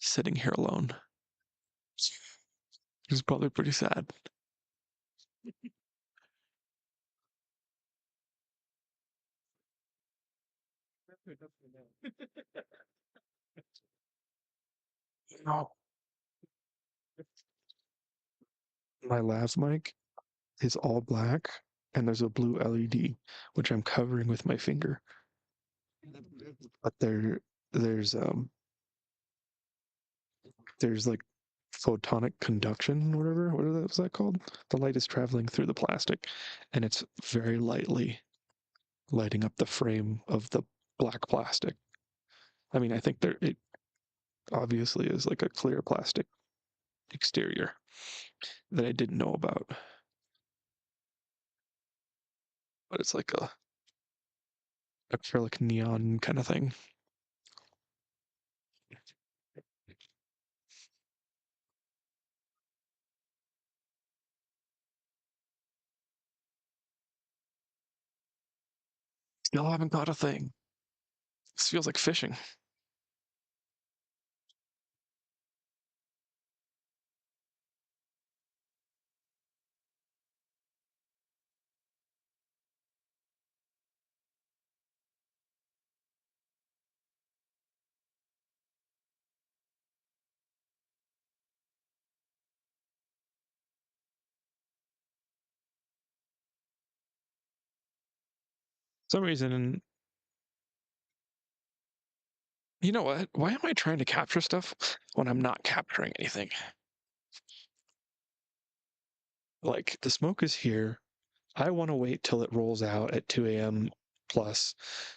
sitting here alone. It's probably pretty sad. No. My lav mic is all black, and there's a blue LED, which I'm covering with my finger. But there's like photonic conduction, whatever. Was that called? The light is traveling through the plastic, and it's very lightly lighting up the frame of the black plastic. I mean, I think it obviously is like a clear plastic exterior that I didn't know about, but it's like a acrylic neon kind of thing. Still haven't got a thing. This feels like fishing. For some reason, you know what? Why am I trying to capture stuff when I'm not capturing anything? Like, the smoke is here. I want to wait till it rolls out at 2 a.m. plus,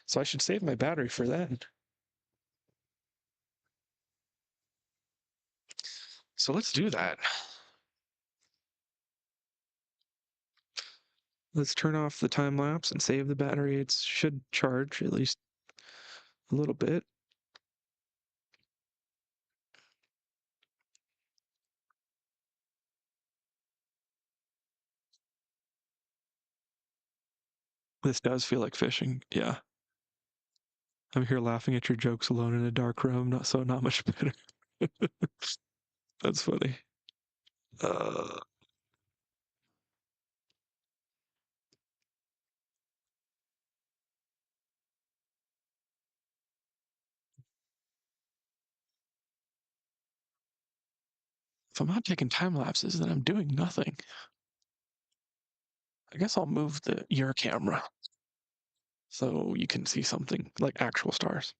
so I should save my battery for then. So let's do that. Let's turn off the time lapse and save the battery. It should charge at least a little bit. This does feel like fishing. Yeah. I'm here laughing at your jokes alone in a dark room, not much better. That's funny. Uh, if I'm not taking time lapses, then I'm doing nothing. I guess I'll move your camera so you can see something like actual stars.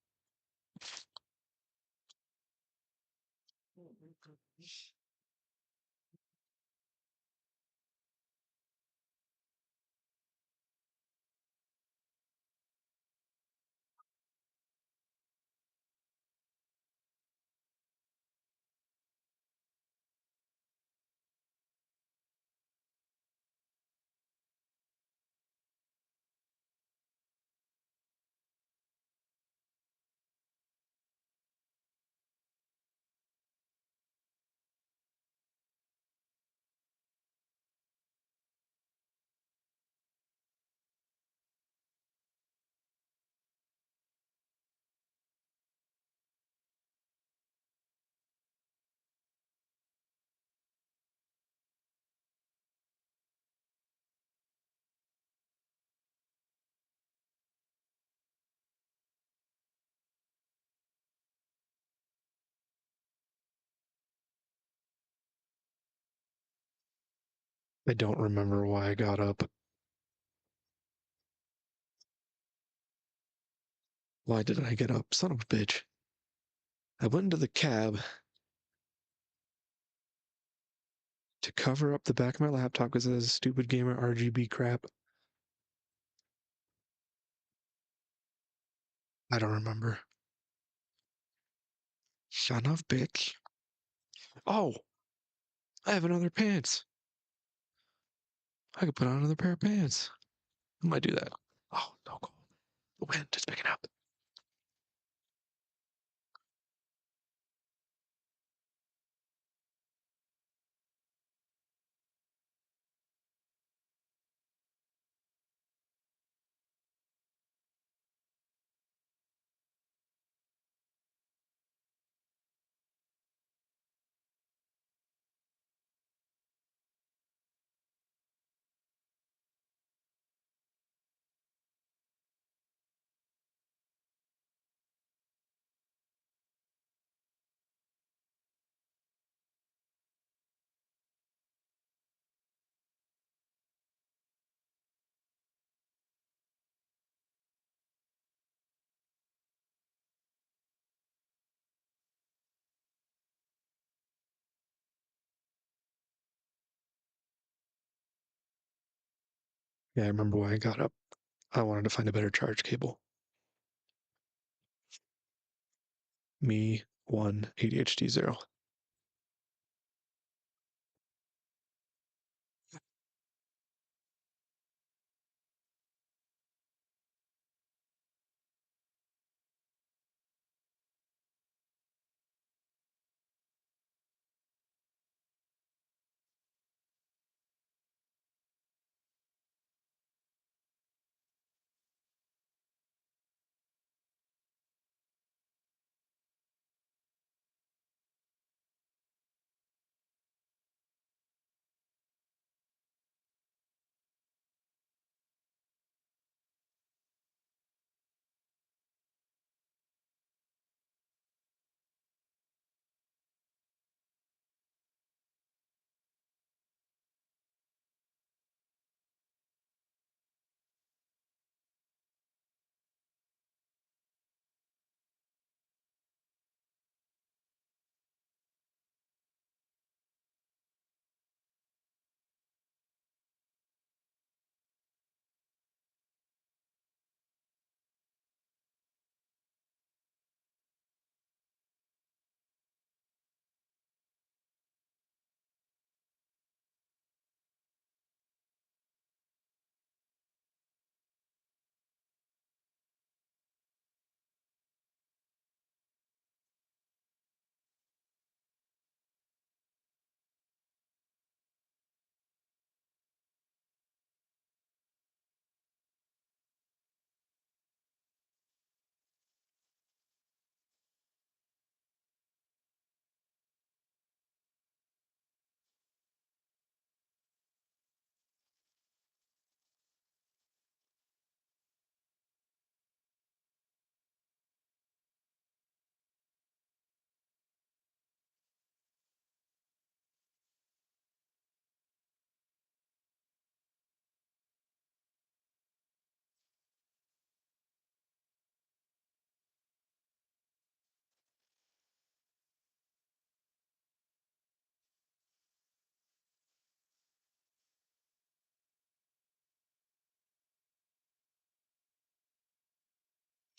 I don't remember why I got up. Why did I get up? Son of a bitch. I went into the cab to cover up the back of my laptop because it has stupid gamer RGB crap. I don't remember. Son of a bitch. Oh, I have another pants. I could put on another pair of pants. I might do that. Oh, no, cold. The wind is picking up. Yeah, I remember why I got up. I wanted to find a better charge cable. Me 1, ADHD 0.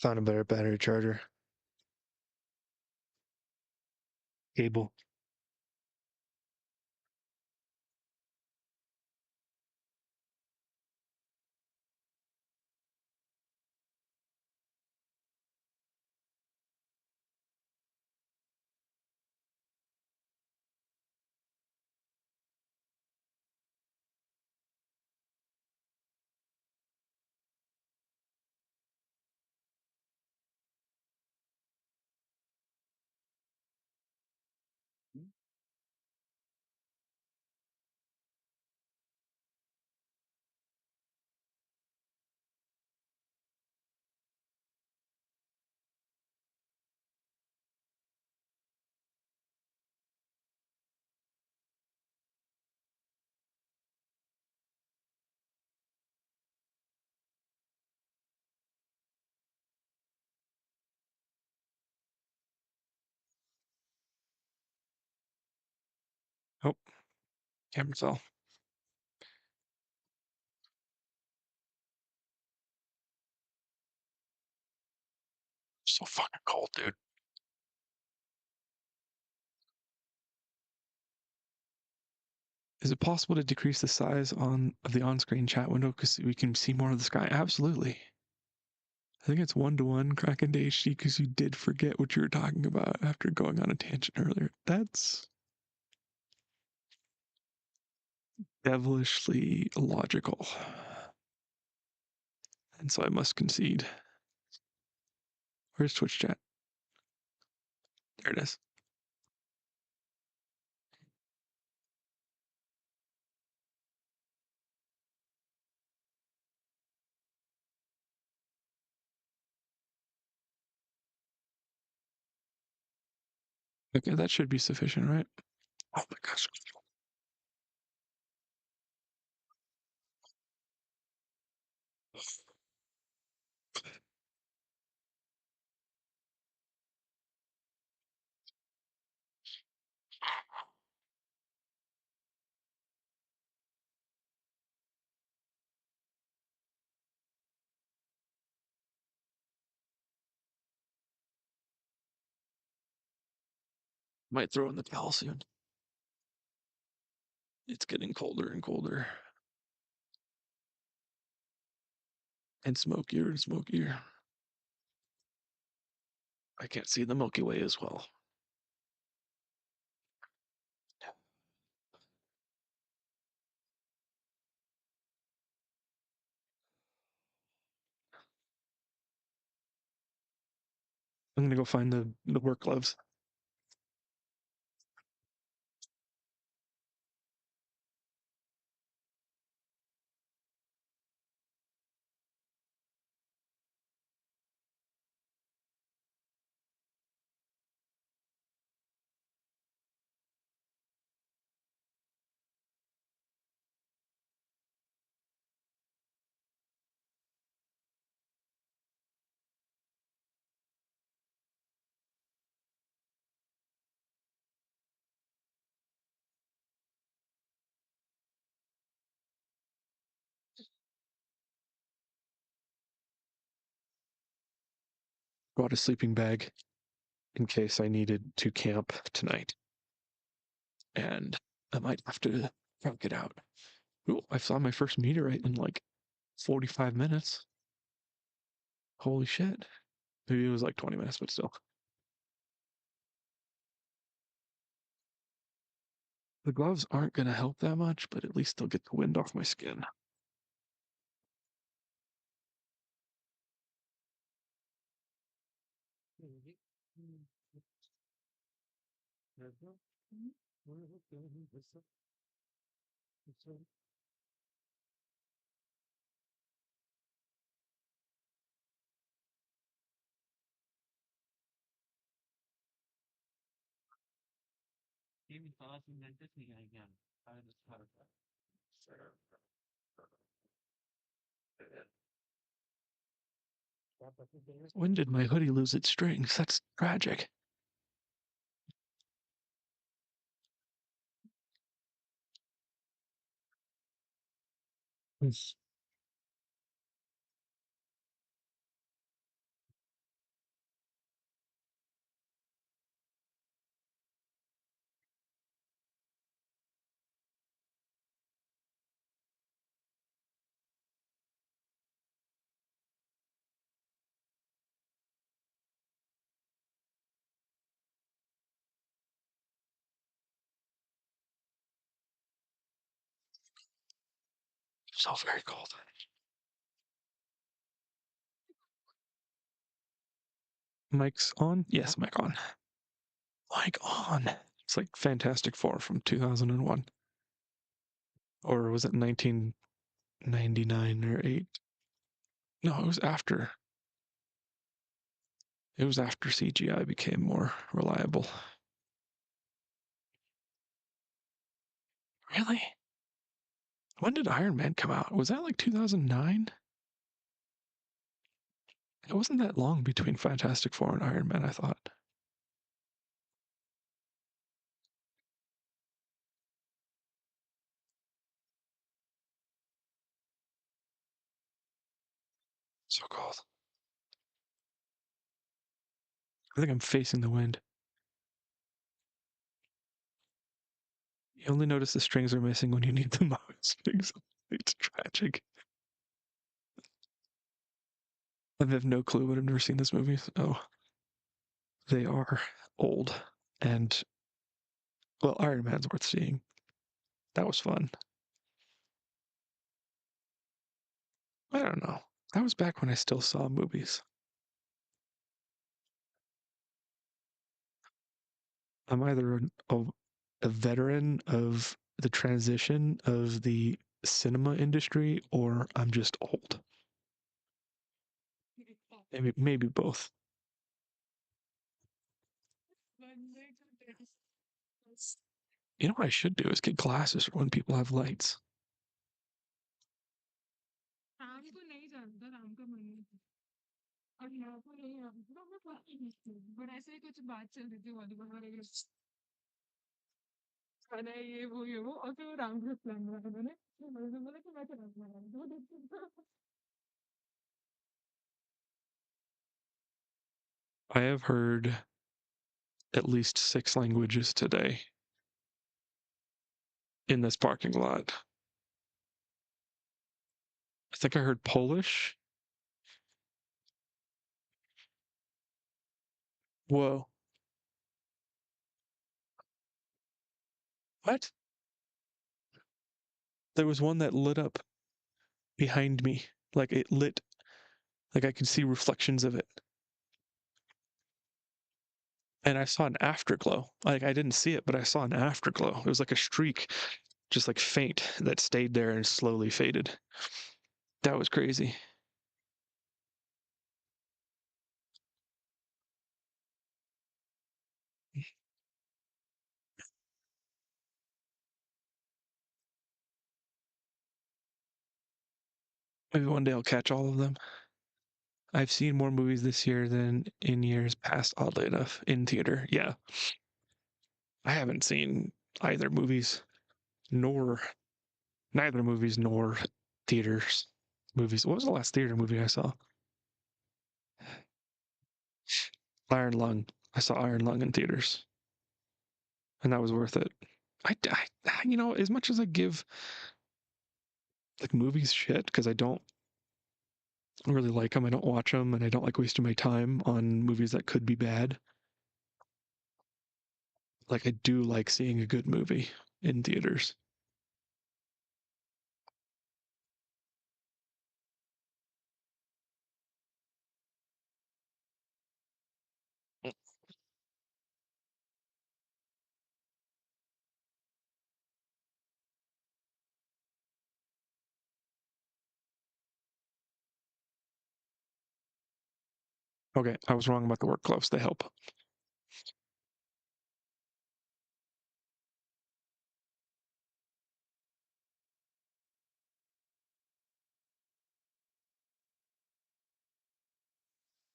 Found a better battery charger. Cable. Oh, camera fell. So fucking cold, dude. Is it possible to decrease the size of the on-screen chat window because we can see more of the sky? Absolutely. I think it's 1-to-1 Kraken to HD because you did forget what you were talking about after going on a tangent earlier. That's devilishly logical. And so I must concede. Where's Twitch chat? There it is. Okay, that should be sufficient, right? Oh my gosh. Might throw in the towel soon. It's getting colder and colder. And smokier and smokier. I can't see the Milky Way as well. I'm gonna go find the work gloves. Brought a sleeping bag in case I needed to camp tonight. And I might have to drunk it out. Ooh, I saw my first meteorite in like 45 minutes. Holy shit. Maybe it was like 20 minutes, but still. The gloves aren't going to help that much, but at least they'll get the wind off my skin. When did my hoodie lose its strings? That's tragic. So very cold. Mic's on? Yes, mic on. Mic on. It's like Fantastic Four from 2001. Or was it 1999 or 8? No, it was after. It was after CGI became more reliable. Really? When did Iron Man come out? Was that like 2009? It wasn't that long between Fantastic Four and Iron Man, I thought. So cold. I think I'm facing the wind. You only notice the strings are missing when you need them most. It's tragic. I have no clue, but I've never seen this movie. Oh, they are old. And, well, Iron Man's worth seeing. That was fun. I don't know. That was back when I still saw movies. I'm either a veteran of the transition of the cinema industry or I'm just old. Maybe both. You know what I should do is get glasses for when people have lights. I have heard at least 6 languages today in this parking lot. I think I heard Polish. Whoa. What? There was one that lit up behind me. Like it lit, like I could see reflections of it. And I saw an afterglow. Like I didn't see it, but I saw an afterglow. It was like a streak, just like faint, that stayed there and slowly faded. That was crazy. Maybe one day I'll catch all of them. I've seen more movies this year than in years past, oddly enough, in theater. Yeah. I haven't seen either movies, nor neither movies nor theaters movies. What was the last theater movie I saw? Iron Lung. I saw Iron Lung in theaters, and that was worth it. You know, as much as I give like movies shit because I don't really like them, I don't watch them, and I don't like wasting my time on movies that could be bad. Like I do like seeing a good movie in theaters. Okay, I was wrong about the work gloves. They help.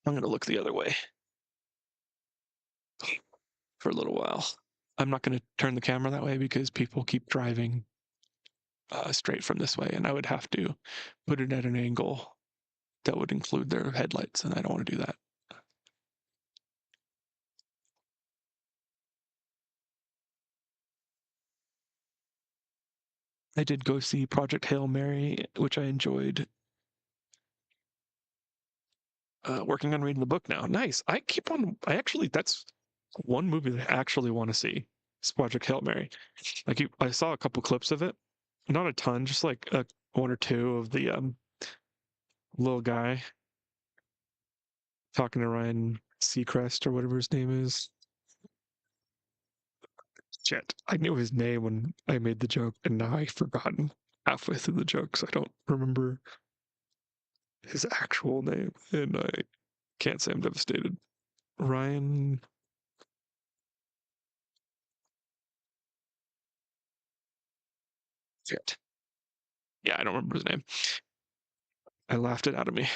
I'm gonna look the other way for a little while. I'm not gonna turn the camera that way because people keep driving straight from this way, and I would have to put it at an angle that would include their headlights, and I don't want to do that. I did go see Project Hail Mary, which I enjoyed. Working on reading the book now. Nice. I actually, that's one movie that I actually want to see. It's Project Hail Mary. I saw a couple clips of it, not a ton, just like one or two of the little guy talking to Ryan Seacrest or whatever his name is. Shit, I knew his name when I made the joke, and now I've forgotten halfway through the joke, so I don't remember his actual name, and I can't say I'm devastated. Ryan. Shit. Yeah, I don't remember his name. I laughed it out of me.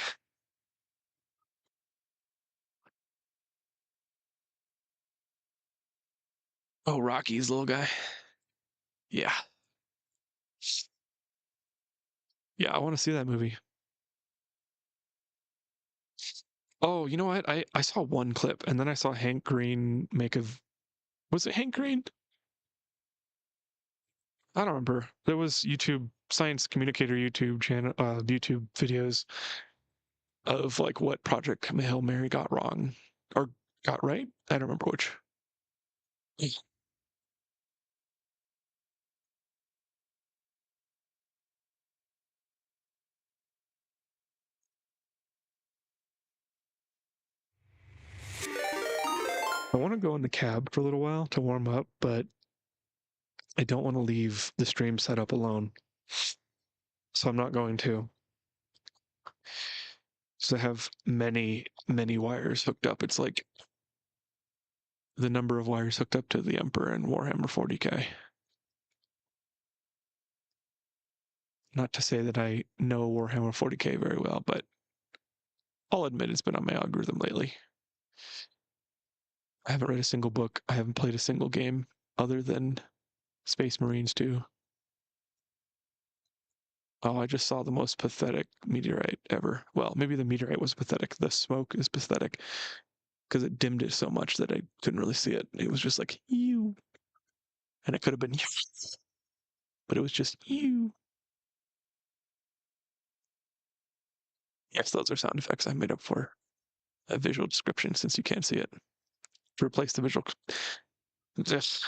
Oh, Rocky's little guy. Yeah. Yeah, I want to see that movie. Oh, you know what? I saw one clip and then I saw Hank Green make a. Was it Hank Green? I don't remember. There was YouTube science communicator YouTube channel YouTube videos of like what Project Hail Mary got wrong or got right. I don't remember which. I want to go in the cab for a little while to warm up, but I don't want to leave the stream set up alone. So I'm not going to. So I have many, many wires hooked up. It's like the number of wires hooked up to the Emperor and Warhammer 40k. Not to say that I know Warhammer 40k very well, but I'll admit it's been on my algorithm lately. I haven't read a single book. I haven't played a single game other than Space Marines 2. Oh, I just saw the most pathetic meteorite ever. Well, maybe the meteorite was pathetic. The smoke is pathetic. because it dimmed it so much that I couldn't really see it. It was just like you, and it could have been you, but it was just you. Yes, those are sound effects I made up for a visual description since you can't see it. To replace the visual.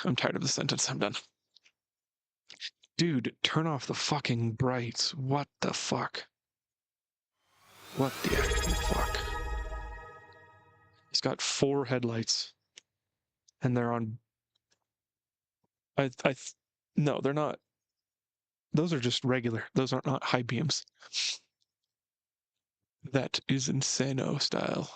I'm tired of the sentence. I'm done. Dude, turn off the fucking brights. What the fuck? What the actual fuck? It's got 4 headlights, and they're on. No, they're not. Those are just regular. Those are not high beams. That is insano style.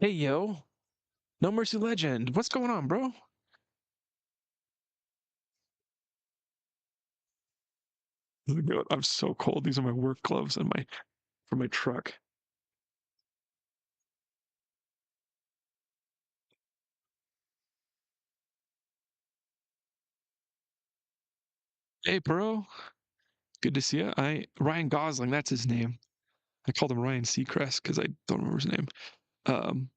Hey yo, No Mercy Legend. What's going on, bro? I'm so cold. These are my work gloves and for my truck. Hey, bro. Good to see you. Ryan Gosling. That's his name. I called him Ryan Seacrest because I don't remember his name. Um,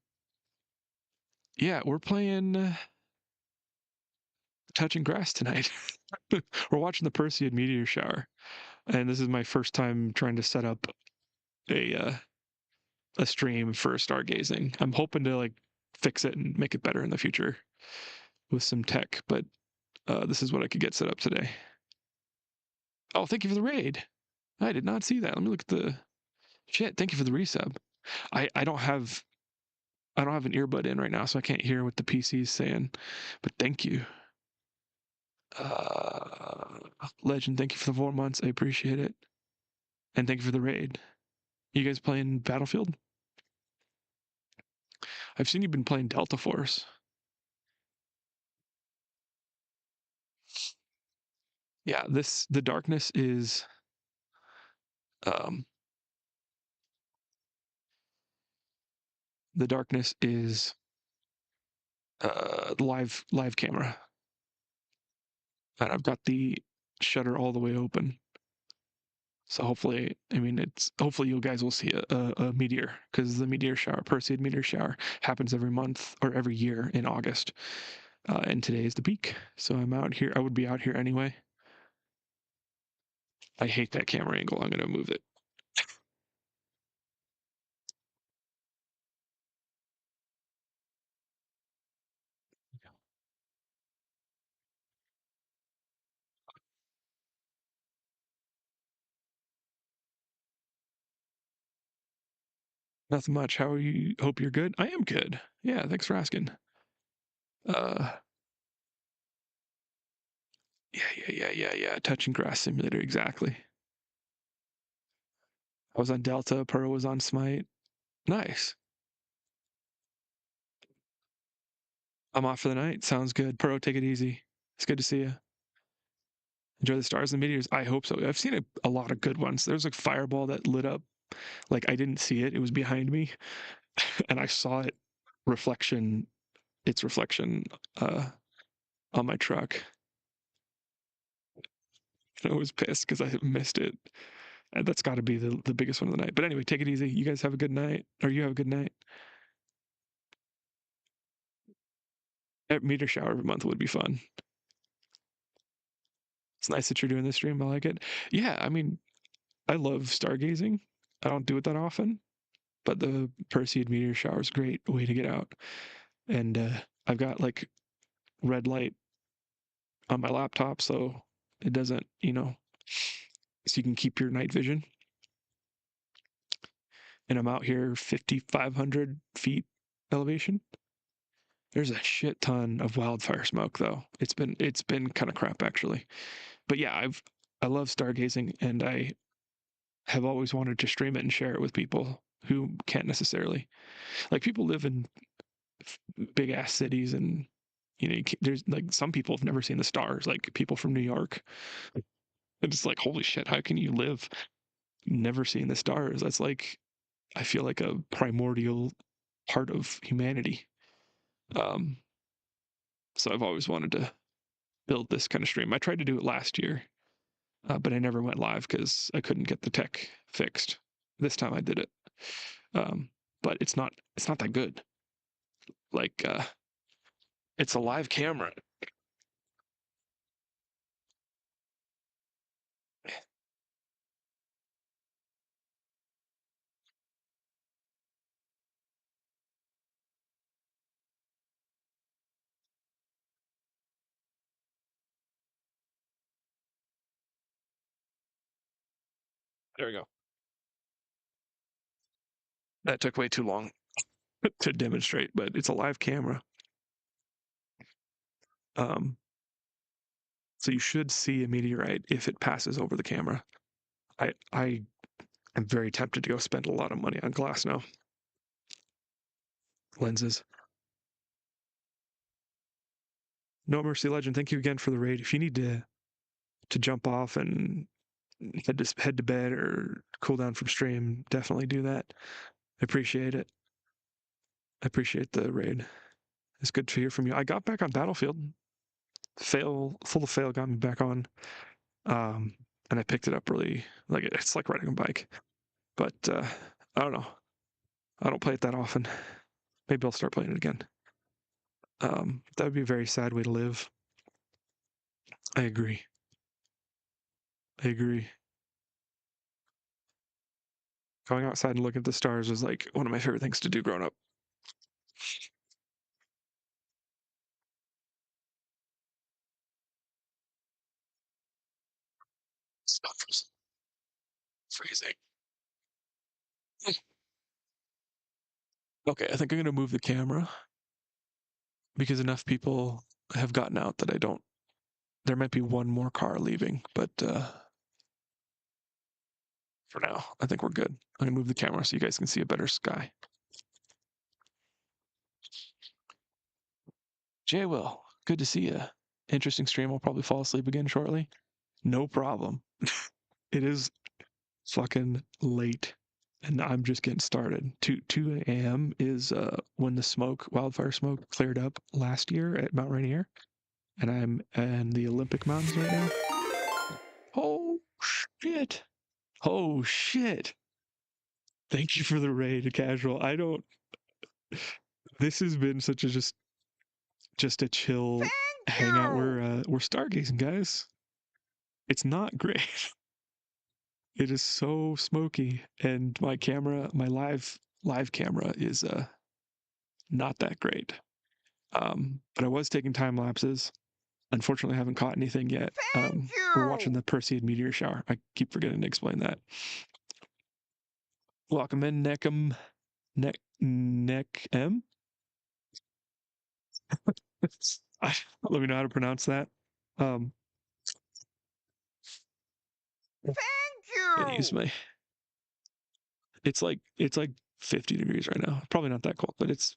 yeah, we're playing Touching Grass tonight. We're watching the Perseid meteor shower, and this is my first time trying to set up a stream for stargazing. I'm hoping to like fix it and make it better in the future with some tech, but this is what I could get set up today. Oh, thank you for the raid. I did not see that. Let me look at the shit. Thank you for the resub. I don't have an earbud in right now, so I can't hear what the PC is saying. But thank you. Legend, thank you for the 4 months. I appreciate it. And thank you for the raid. You guys playing Battlefield? I've seen you've been playing Delta Force. Yeah, the darkness is um the darkness is live camera. And I've got the shutter all the way open. So hopefully, I mean, hopefully you guys will see a meteor, because the meteor shower, Perseid meteor shower, happens every month or every year in August. And today is the peak. So I'm out here. I would be out here anyway. I hate that camera angle. I'm going to move it. Nothing much. How are you? Hope you're good. I am good. Yeah, thanks for asking. Uh, yeah. Touching Grass Simulator, exactly. I was on Delta. Pearl was on Smite. Nice. I'm off for the night. Sounds good. Pearl, take it easy. It's good to see you. Enjoy the stars and meteors. I hope so. I've seen a lot of good ones. There's like fireball that lit up. Like I didn't see it. It was behind me, and I saw it its reflection on my truck. And I was pissed because I missed it. And that's got to be the biggest one of the night. But anyway, take it easy. You guys have a good night, or you have a good night. A meteor shower every month would be fun. It's nice that you're doing this stream. I like it. Yeah, I mean, I love stargazing. I don't do it that often, but the Perseid meteor shower is a great way to get out. And I've got like red light on my laptop, so it doesn't, so you can keep your night vision. And I'm out here 5,500 feet elevation. There's a shit ton of wildfire smoke though. It's been kind of crap actually. But yeah, I love stargazing, and I have always wanted to stream it and share it with people who can't necessarily. Like people live in big ass cities, and there's like some people have never seen the stars, like people from New York. It's like, holy shit, how can you live never seeing the stars? That's like, I feel like a primordial part of humanity. So I've always wanted to build this kind of stream. I tried to do it last year, but I never went live because I couldn't get the tech fixed. This time I did it, but it's not that good. Like it's a live camera. There we go. That took way too long to demonstrate, but it's a live camera. So you should see a meteorite if it passes over the camera. I am very tempted to go spend a lot of money on glass now. Lenses. No Mercy Legend, thank you again for the raid. If you need to jump off and head to bed or cool down from stream, definitely do that. I appreciate it. I appreciate the raid. It's good to hear from you. I got back on Battlefield. Full of fail got me back on. And I picked it up really, like, it's like riding a bike. But I don't know. I don't play it that often. Maybe I'll start playing it again. That would be a very sad way to live. I agree. Going outside and looking at the stars was like one of my favorite things to do growing up. Stuff was freezing. Okay, I think I'm gonna move the camera because enough people have gotten out that I don't. There might be one more car leaving, but for now, I think we're good. I'm gonna move the camera so you guys can see a better sky. Jay Will, good to see you. Interesting stream. I'll probably fall asleep again shortly. No problem. It is fucking late, and I'm just getting started. 2 a.m. is when the wildfire smoke cleared up last year at Mount Rainier, and I'm in the Olympic Mountains right now. Oh shit! Oh shit! Thank you for the raid, casual. I don't. This has been such a just a chill hangout. We're stargazing, guys. It's not great. It is so smoky, and my camera, my live camera, is not that great. But I was taking time lapses. Unfortunately, I haven't caught anything yet. We're watching the Perseid meteor shower. I keep forgetting to explain that. Welcome in, Neckem, Neck M. Let me know how to pronounce that. Yeah, use my. It's like 50 degrees right now. Probably not that cold, but it's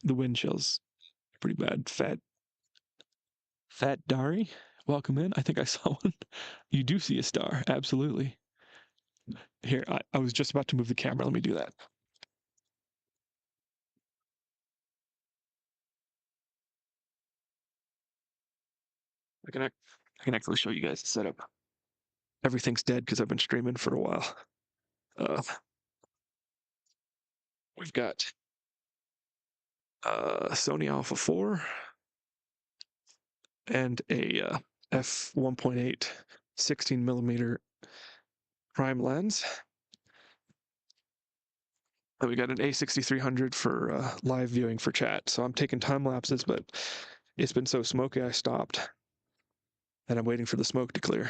the wind chill's pretty bad. Fat Dari, welcome in. I think I saw one. You do see a star, absolutely. Here, I was just about to move the camera. Let me do that. I can actually show you guys the setup. Everything's dead because I've been streaming for a while. We've got Sony Alpha 4 and a f1.8 16 millimeter prime lens. And we got an A6300 for live viewing for chat. So I'm taking time lapses, but it's been so smoky I stopped. And I'm waiting for the smoke to clear.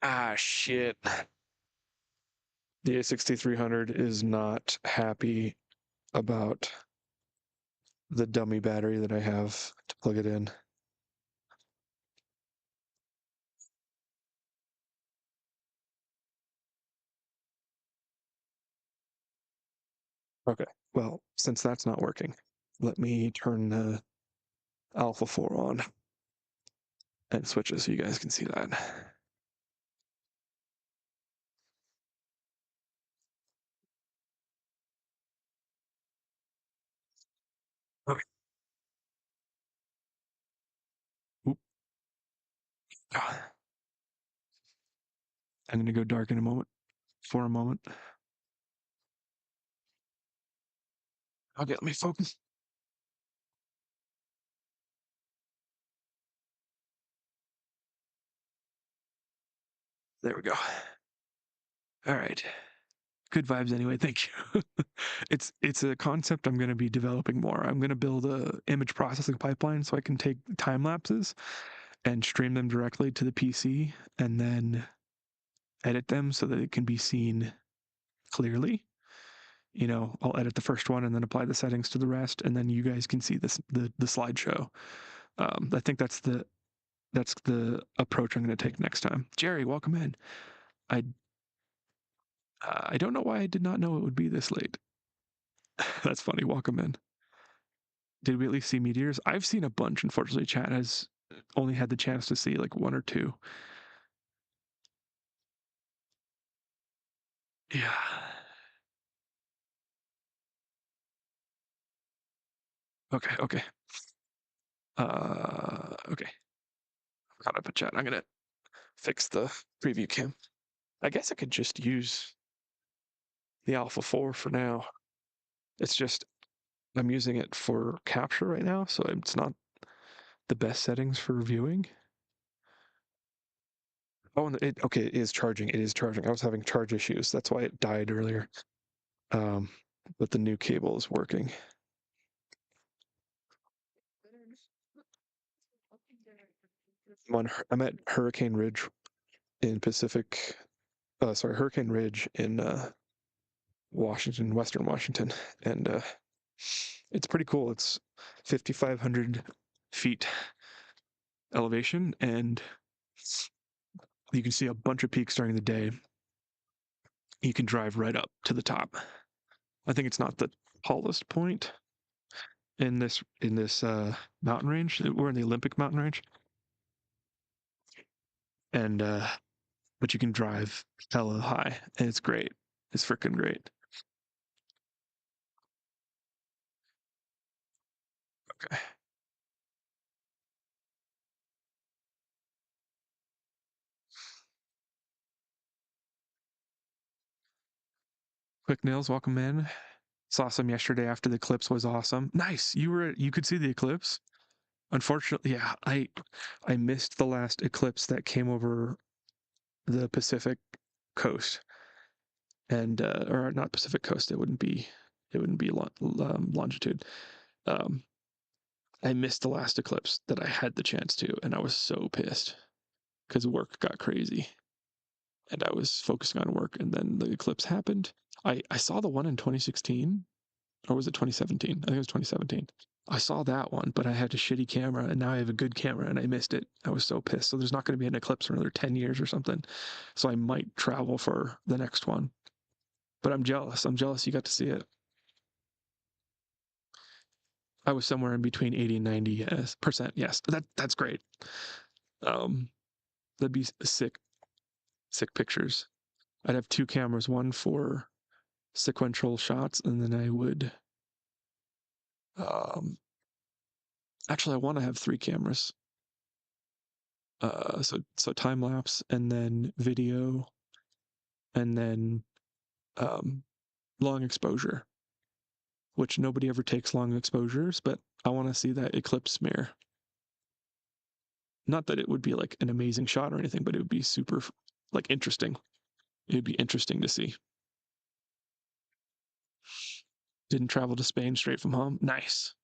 Ah, shit. The A6300 is not happy about the dummy battery that I have to plug it in. Okay, well, since that's not working, let me turn the Alpha 4 on and switch it so you guys can see that. Okay. Oop. I'm gonna go dark in a moment. For a moment. Okay, let me focus. There we go. All right. Good vibes anyway, thank you. It's a concept I'm going to be developing more. I'm going to build a image processing pipeline so I can take time lapses and stream them directly to the PC and then edit them so that it can be seen clearly. You know, I'll edit the first one and then apply the settings to the rest, and then you guys can see the slideshow. I think that's the approach I'm going to take next time. Jerry, welcome in. I I don't know why I did not know it would be this late. That's funny. Welcome in. Did we at least see meteors? I've seen a bunch. Unfortunately, chat has only had the chance to see like one or two. Yeah. Okay. Okay. Okay. Caught up a chat. I'm gonna fix the preview cam. I guess I could just use the Alpha 4 for now. It's just I'm using it for capture right now, so it's not the best settings for viewing. Oh, and okay, it is charging. It is charging. I was having charge issues. That's why it died earlier. Um, but the new cable is working. I'm at Hurricane Ridge in Pacific. Sorry, Hurricane Ridge in Washington, Western Washington, and it's pretty cool. It's 5,500 feet elevation, and you can see a bunch of peaks during the day. You can drive right up to the top. I think it's not the tallest point in this mountain range. We're in the Olympic mountain range, and but you can drive hella high, and it's great. It's freaking great. Okay. Quick Nails, welcome in. Saw some yesterday after the eclipse was awesome. Nice. You could see the eclipse. Unfortunately, yeah, I missed the last eclipse that came over the Pacific coast, and or not Pacific coast. It wouldn't be longitude. Um, I missed the last eclipse that I had the chance to, and I was so pissed because work got crazy, and I was focusing on work, and then the eclipse happened. I saw the one in 2016, or was it 2017? I think it was 2017. I saw that one, but I had a shitty camera, and now I have a good camera, and I missed it. I was so pissed. So there's not going to be an eclipse for another 10 years or something. So I might travel for the next one. But I'm jealous. I'm jealous you got to see it. I was somewhere in between 80 and 90%. Yes, that's great. That'd be sick pictures. I'd have two cameras, one for sequential shots, and then I would. Actually, I want to have three cameras. So time lapse, and then video, and then long exposure, which nobody ever takes long exposures, but I want to see that eclipse mirror. Not that it would be like an amazing shot or anything, but it would be super like interesting. It would be interesting to see. Didn't travel to Spain straight from home. Nice.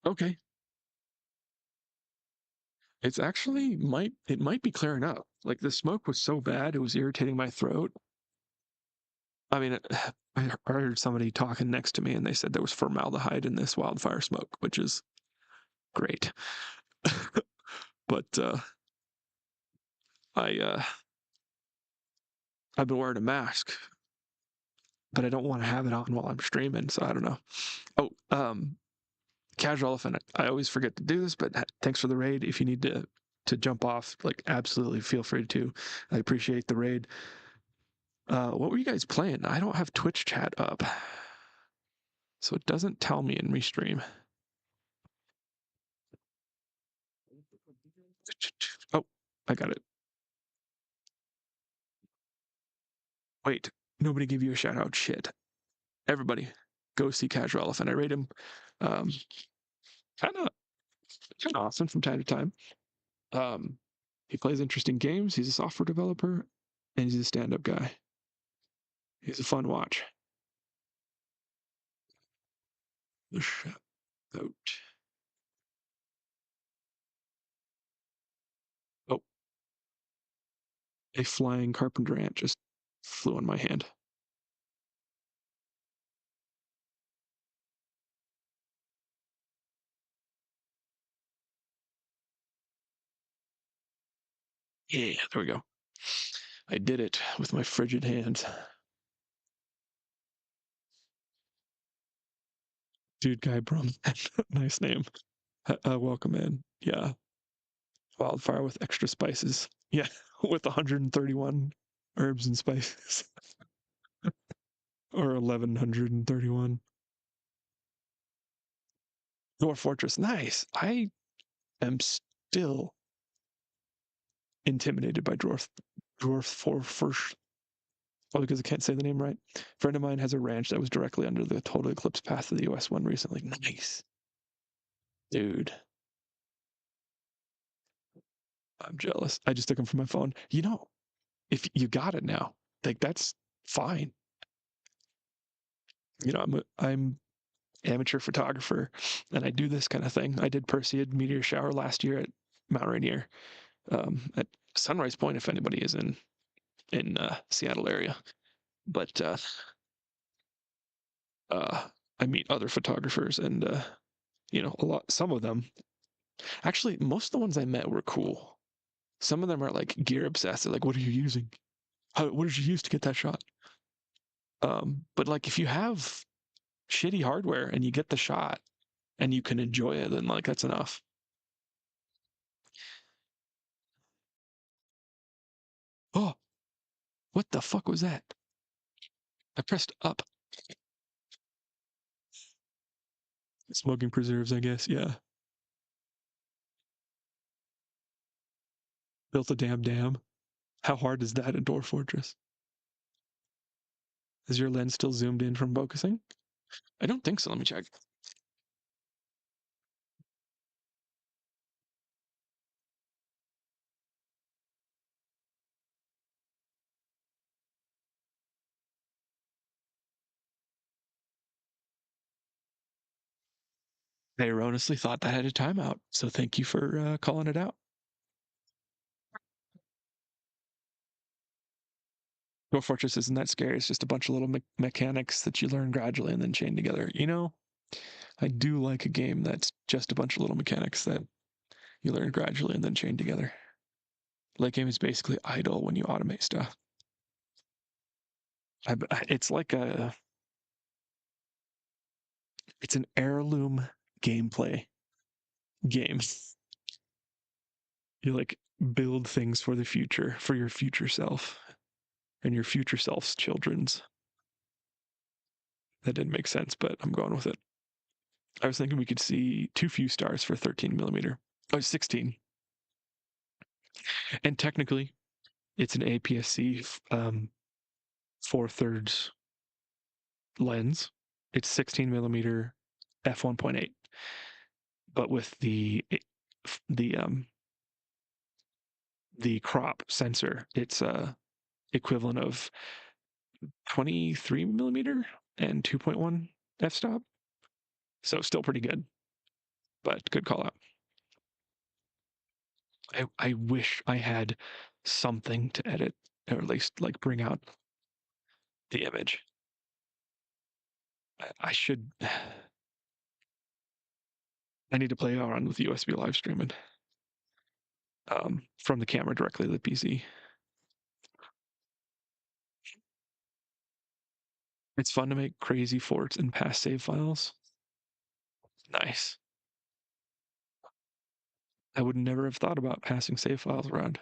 Okay. It's actually it might be clearing up. Like the smoke was so bad, it was irritating my throat. I mean, I heard somebody talking next to me, and they said there was formaldehyde in this wildfire smoke, which is great. But I've been wearing a mask, but I don't want to have it on while I'm streaming, so I don't know. Oh, Casual Elephant, I always forget to do this, but thanks for the raid. If you need to jump off, like absolutely feel free to. I appreciate the raid. What were you guys playing? I don't have Twitch chat up, so it doesn't tell me in Restream. Oh, I got it. Wait, nobody gave you a shout out. Shit. Everybody, go see Casual Elephant. I rate him kind of awesome from time to time. He plays interesting games. He's a software developer, and he's a stand-up guy. He's a fun watch. The shout out. Oh, a flying carpenter ant just flew on my hand. Yeah, there we go. I did it with my frigid hands. Dude, Guy Brum. Nice name. Welcome in. Yeah. Wildfire with extra spices. Yeah, with 131 herbs and spices. Or 1131. Dwarf Fortress. Nice. I am still intimidated by Dwarf Fortress. Probably because I can't say the name right. A friend of mine has a ranch that was directly under the total eclipse path of the US one recently. Nice. Dude. I'm jealous. I just took them from my phone. You know, if you got it now, like that's fine. You know, I'm amateur photographer and I do this kind of thing. I did Perseid meteor shower last year at Mount Rainier, at Sunrise Point, if anybody is in Seattle area. But I meet other photographers and you know, some of them, actually most of the ones I met were cool. Some of them are like gear obsessed. They're like, what are you using? What did you use to get that shot? But like if you have shitty hardware and you get the shot and you can enjoy it, then like that's enough. Oh, what the fuck was that? I pressed up. Smoking preserves, I guess. Yeah. Built a damn dam. How hard is that in Dwarf Fortress? Is your lens still zoomed in from focusing? I don't think so. Let me check. I erroneously thought that had a timeout, so thank you for calling it out. Dwarf Fortress isn't that scary. It's just a bunch of little mechanics that you learn gradually and then chain together. You know, I do like a game that's just a bunch of little mechanics that you learn gradually and then chain together. Late game is basically idle when you automate stuff. It's like it's an heirloom gameplay game. You like build things for the future, for your future self and your future self's children's. That didn't make sense, but I'm going with it. I was thinking we could see too few stars for 13 millimeter. Oh, 16. And technically, it's an APS-C 4/3 lens. It's 16 millimeter f1.8, but with the crop sensor, it's equivalent of 23 millimeter and 2.1 f-stop. So still pretty good, but good call out. I wish I had something to edit, or at least like bring out the image. I should. I need to play around with USB live streaming from the camera directly to the PC. It's fun to make crazy forts and pass save files. Nice. I would never have thought about passing save files around.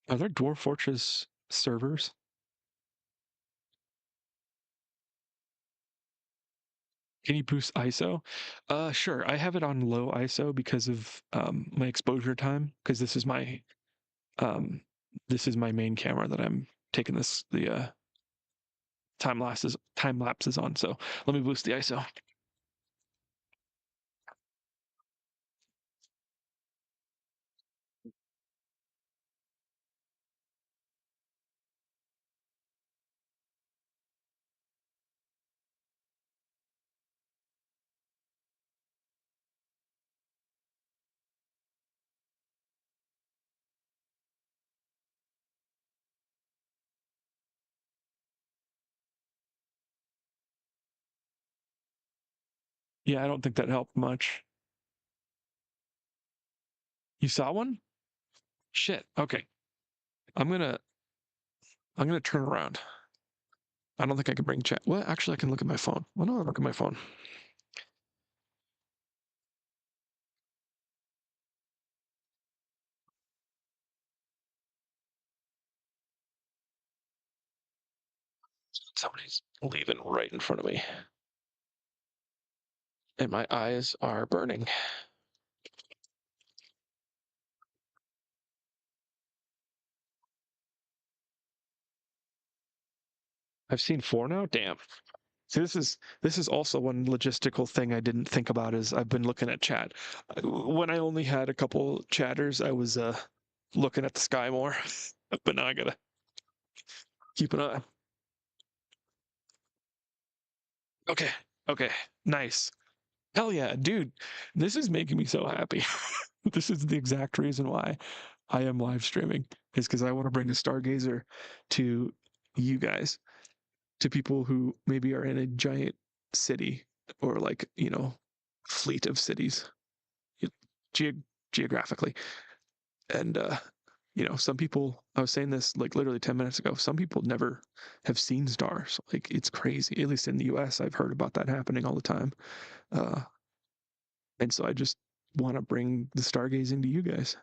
Are there Dwarf Fortress servers? Can you boost ISO? Sure. I have it on low ISO because of my exposure time. Because um, this is my main camera that I'm taking the time lapses on. So let me boost the ISO. Yeah, I don't think that helped much. You saw one? Shit. Okay. I'm gonna turn around. I don't think I can bring chat. Well, actually, I can look at my phone. Why don't I look at my phone? Somebody's leaving right in front of me. And my eyes are burning. I've seen 4 now? Damn. See, this is also one logistical thing I didn't think about is I've been looking at chat. When I only had a couple chatters, I was looking at the sky more. But now I gotta keep an eye. Okay. Okay. Nice. Hell yeah, dude. This is making me so happy. This is the exact reason why I am live streaming, is because I want to bring a stargazer to you guys, to people who maybe are in a giant city or like, fleet of cities geographically. And, some people, I was saying this like literally 10 minutes ago, some people never have seen stars. Like, it's crazy. At least in the US, I've heard about that happening all the time. And so I just want to bring the stargazing to you guys.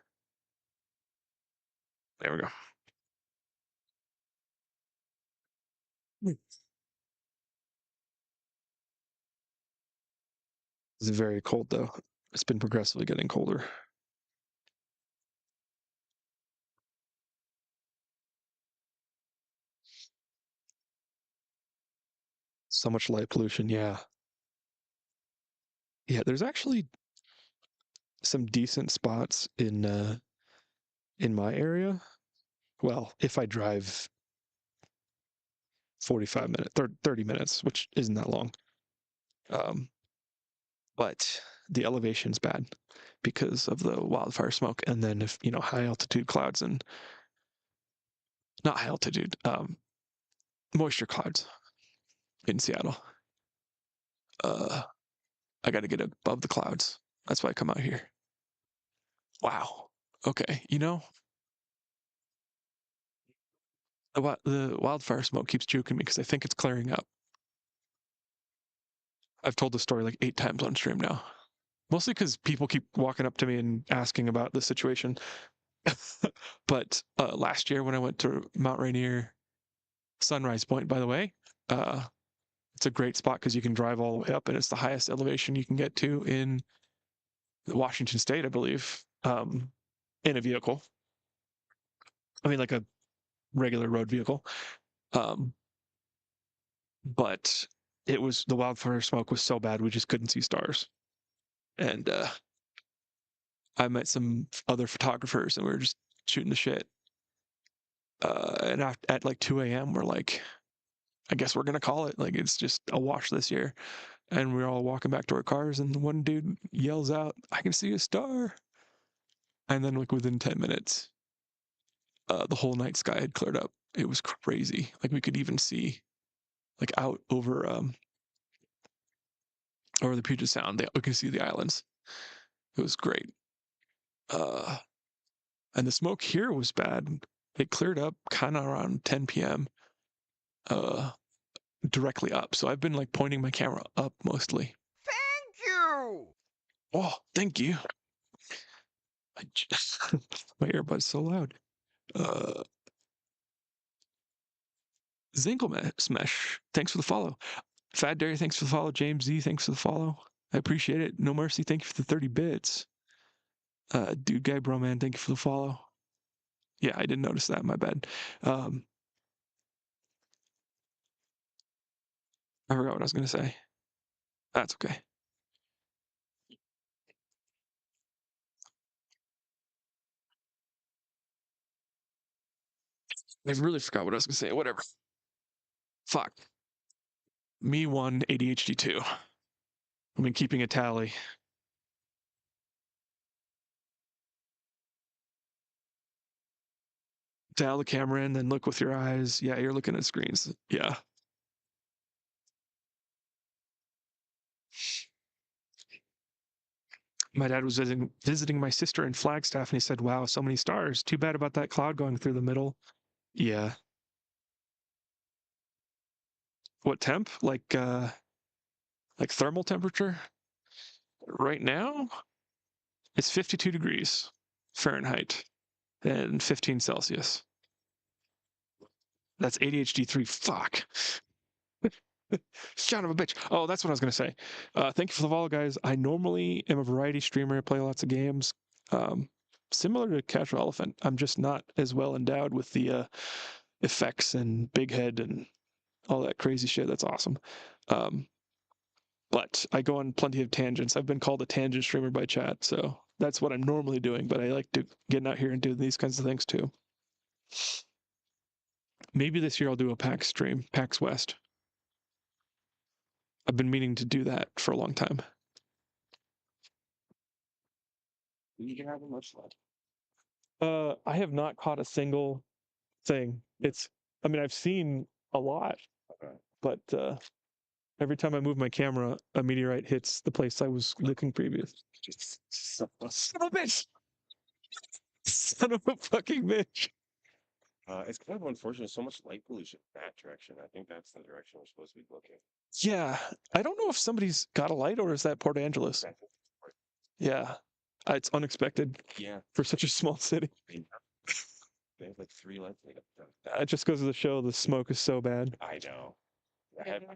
There we go. It's very cold though. It's been progressively getting colder. So much light pollution. Yeah. Yeah, there's actually some decent spots in my area. Well, if I drive 45 minutes, 30 minutes, which isn't that long. But the elevation's bad because of the wildfire smoke. And then if, high altitude clouds and not high altitude, moisture clouds in Seattle. I got to get above the clouds. That's why I come out here. Wow. Okay. The wildfire smoke keeps juking me because I think it's clearing up. I've told the story like 8 times on stream now. Mostly because people keep walking up to me and asking about the situation. But last year when I went to Mount Rainier Sunrise Point, by the way, it's a great spot because you can drive all the way up, and it's the highest elevation you can get to in Washington State, I believe, in a vehicle. I mean, like a regular road vehicle. But the wildfire smoke was so bad we just couldn't see stars. And I met some other photographers and we were just shooting the shit. And at like 2 a.m. we're like, I guess we're gonna call it. Like, it's just a wash this year. And we're all walking back to our cars, and one dude yells out, "I can see a star!" And then, like, within 10 minutes, the whole night sky had cleared up. It was crazy. Like, we could even see, like, out over the Puget Sound. We could see the islands. It was great. And the smoke here was bad. It cleared up kind of around 10 p.m. Directly up. So I've been like pointing my camera up mostly. Thank you! Oh, thank you. My earbud's so loud. Smesh, thanks for the follow. Fat Dairy, thanks for the follow. James Z, thanks for the follow. I appreciate it. No Mercy, thank you for the 30 bits. Dude Guy Broman, thank you for the follow. Yeah, I didn't notice that. My bad. I forgot what I was going to say. That's okay. I really forgot what I was going to say. Whatever. Fuck. Me 1, ADHD 2. I mean, keeping a tally. Dial the camera in, then look with your eyes. Yeah, you're looking at screens. Yeah. My dad was visiting my sister in Flagstaff, and he said, "Wow, so many stars. Too bad about that cloud going through the middle." Yeah. What temp? Like thermal temperature? Right now, it's 52 degrees Fahrenheit and 15 Celsius. That's ADHD 3. Fuck. Son of a bitch. Oh, that's what I was going to say. Thank you for the follow, guys. I normally am a variety streamer. I play lots of games. Similar to Casual Elephant, I'm just not as well endowed with the effects and big head and all that crazy shit. That's awesome. But I go on plenty of tangents. I've been called a tangent streamer by chat, so that's what I'm normally doing. But I like to get out here and do these kinds of things too. Maybe this year I'll do a PAX stream, PAX West. I've been meaning to do that for a long time. You can have a much less. I have not caught a single thing. I mean, I've seen a lot, but every time I move my camera, a meteorite hits the place I was looking previous. Son of a bitch! Son of a fucking bitch! It's kind of unfortunate. So much light pollution in that direction. I think that's the direction we're supposed to be looking. Yeah, I don't know if somebody's got a light or is that Port Angeles? Yeah, it's unexpected. Yeah, for such a small city. they have like 3 lights. It just goes to the show the smoke is so bad. I know. I had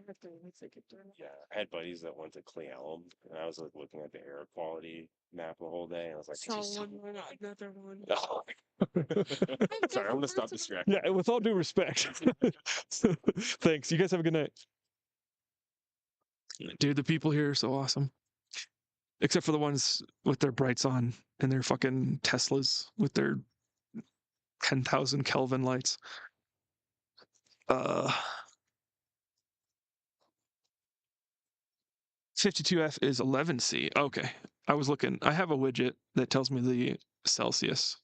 buddies that went to Cle Elum, and I was like looking at the air quality map the whole day, and I was like, Another one. no. Sorry, I'm gonna stop distracting. Yeah, with all due respect. Thanks. You guys have a good night. Dude, the people here are so awesome. Except for the ones with their brights on and their fucking Teslas with their 10,000 Kelvin lights. 52F is 11C. Okay. I was looking. I have a widget that tells me the Celsius,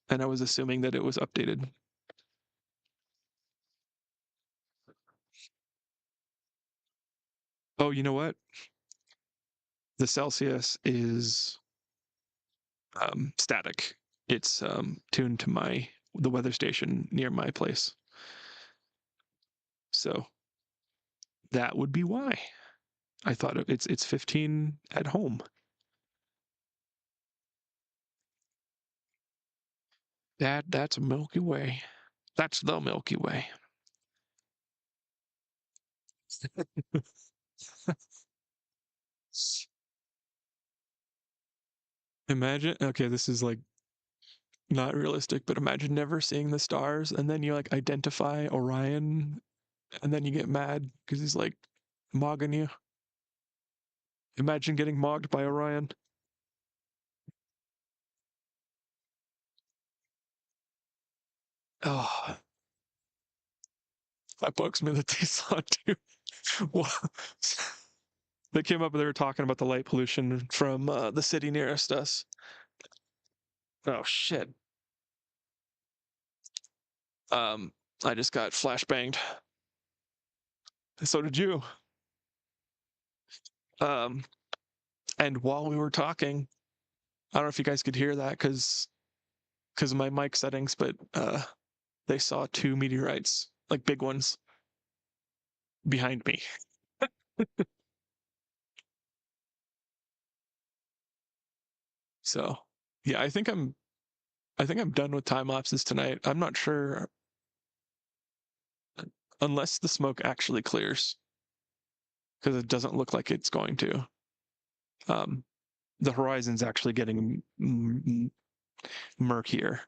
and I was assuming that it was updated. Oh, you know what? The Celsius is static. It's tuned to the weather station near my place. So that would be why. I thought it's 15 at home. That's Milky Way. That's the Milky Way. Imagine, okay, this is like not realistic, but imagine never seeing the stars and then you like identify Orion and then you get mad because he's like mogging you. Imagine getting mogged by Orion. Oh, that bugs me that they saw too. Well, They came up and they were talking about the light pollution from the city nearest us. Oh shit. I just got flashbanged. So did you. And while we were talking, I don't know if you guys could hear that because of my mic settings, but they saw 2 meteorites, like big ones, behind me. So yeah, I think I'm done with time lapses tonight. I'm not sure unless the smoke actually clears, because it doesn't look like it's going to. The horizon's actually getting murkier.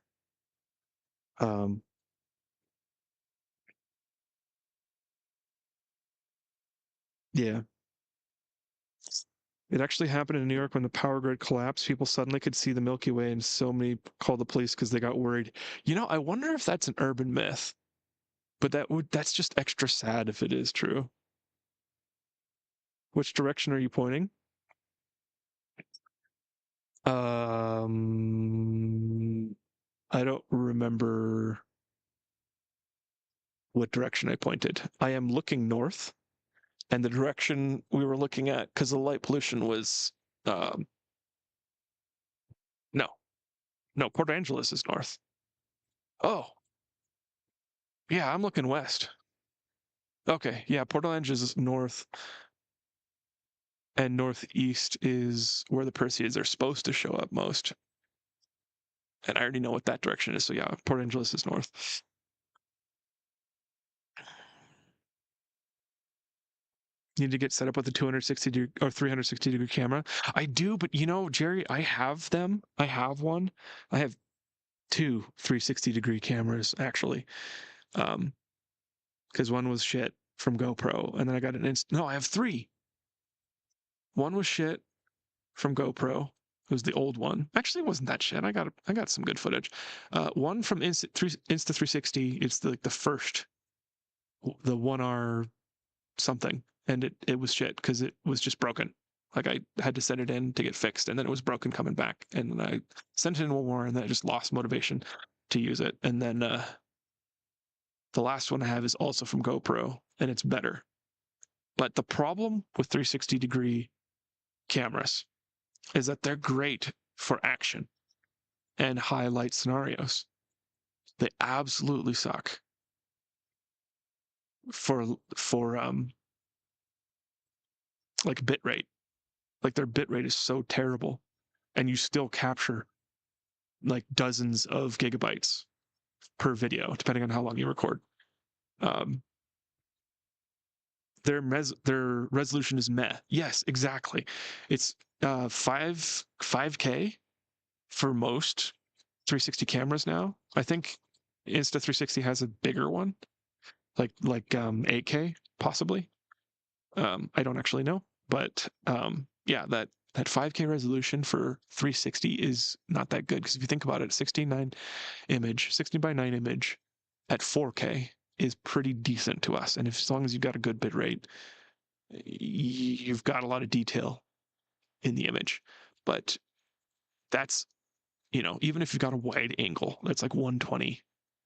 Yeah. It actually happened in New York when the power grid collapsed. People suddenly could see the Milky Way, and so many called the police because they got worried. I wonder if that's an urban myth, but that's just extra sad if it is true. Which direction are you pointing? I don't remember what direction I pointed. I am looking north, and the direction we were looking at, because the light pollution was, no, Port Angeles is north. Oh, yeah, I'm looking west. Okay, yeah, Port Angeles is north, and northeast is where the Perseids are supposed to show up most. And I already know what that direction is, so yeah, Port Angeles is north. Need to get set up with a 260 or 360-degree camera. I do, but Jerry, I have them. I have one. I have 2 360-degree cameras actually, because one was shit from GoPro, and then I got no, I have 3. One was shit from GoPro. It was the old one. Actually, it wasn't that shit. I got some good footage. One from Insta360. It's the first, the 1R something, and it was shit because it was just broken. Like I had to send it in to get fixed, and then it was broken coming back, and then I sent it in one more, and then I just lost motivation to use it. And then the last one I have is also from GoPro, and it's better. But the problem with 360-degree cameras is that they're great for action and highlight scenarios. They absolutely suck for like bit rate. Like their bit rate is so terrible, and you still capture like dozens of gigabytes per video, depending on how long you record. Their resolution is meh. Yes, exactly. It's 5K for most 360 cameras now. I think Insta360 has a bigger one, like 8K possibly. I don't actually know, but yeah, that 5K resolution for 360 is not that good, because if you think about it, 16:9 image, 16:9 image at 4K is pretty decent to us, and as long as you've got a good bit rate, you've got a lot of detail in the image. But that's, even if you've got a wide angle that's like 120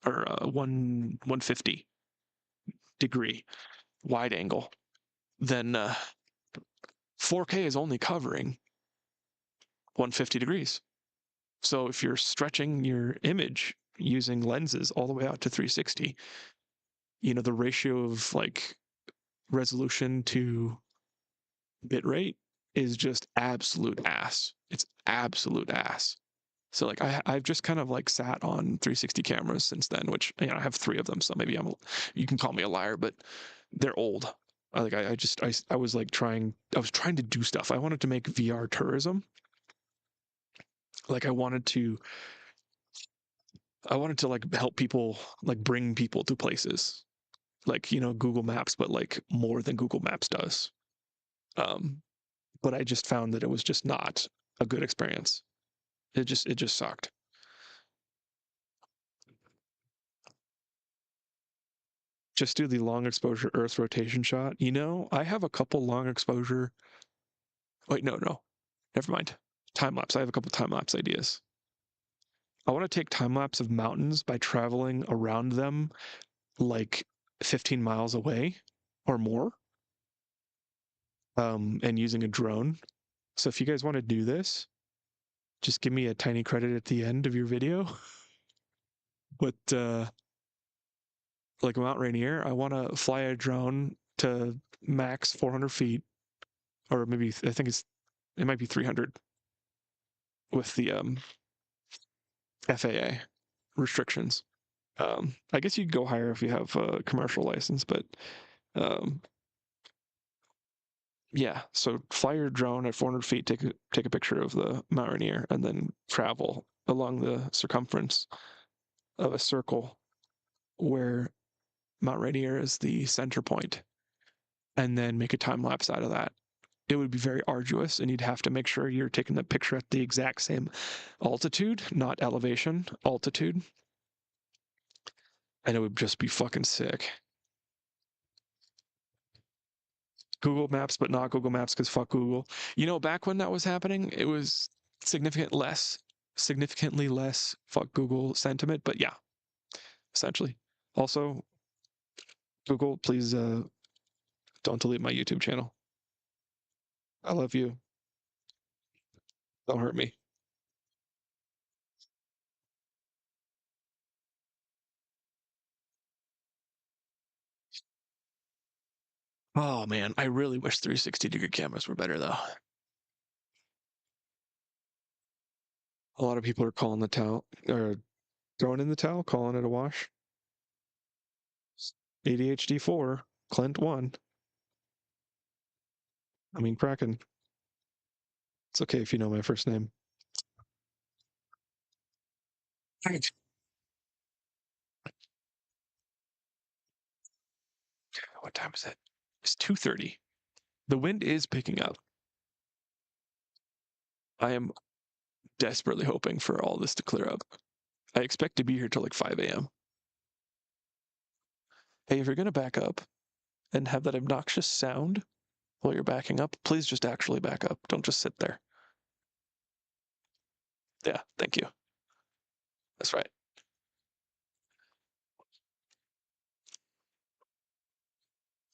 or 150 degree wide angle, then 4K is only covering 150 degrees. So if you're stretching your image using lenses all the way out to 360, the ratio of like resolution to bit rate is just absolute ass. It's absolute ass. So like I've just kind of like sat on 360 cameras since then, which I have 3 of them, so maybe you can call me a liar, but they're old. I was trying to do stuff. I wanted to make VR tourism. Like I wanted to like help people, like bring people to places, like Google Maps, but like more than Google Maps does. But I just found that it was just not a good experience. It just sucked. Just do the long exposure Earth rotation shot. I have a couple long exposure Wait, no, never mind. Time lapse. I have a couple time lapse ideas. I want to take time lapse of mountains by traveling around them like 15 miles away or more, and using a drone. So if you guys want to do this, just give me a tiny credit at the end of your video. But like Mount Rainier, I want to fly a drone to max 400 feet, or maybe I think it might be 300 with the FAA restrictions. I guess you could go higher if you have a commercial license, but um, yeah. So fly your drone at 400 feet, take a picture of the Mount Rainier, and then travel along the circumference of a circle where Mount Rainier is the center point, and then make a time lapse out of that. It would be very arduous, and you'd have to make sure you're taking the picture at the exact same altitude, not elevation, altitude. And it would just be fucking sick. Google Maps, but not Google Maps because fuck Google. You know, back when that was happening, it was significantly less fuck Google sentiment, but yeah, essentially. Also, Google, please don't delete my YouTube channel. I love you. Don't hurt me. Oh man, I really wish 360-degree cameras were better though. A lot of people are calling the towel, or throwing in the towel, calling it a wash. ADHD 4, Clint 1. I mean, Kraken. It's okay if you know my first name. What time is it? It's 2:30. The wind is picking up. I am desperately hoping for all this to clear up. I expect to be here till like 5 a.m. Hey, if you're going to back up and have that obnoxious sound while you're backing up, please just actually back up. Don't just sit there. Yeah, thank you. That's right.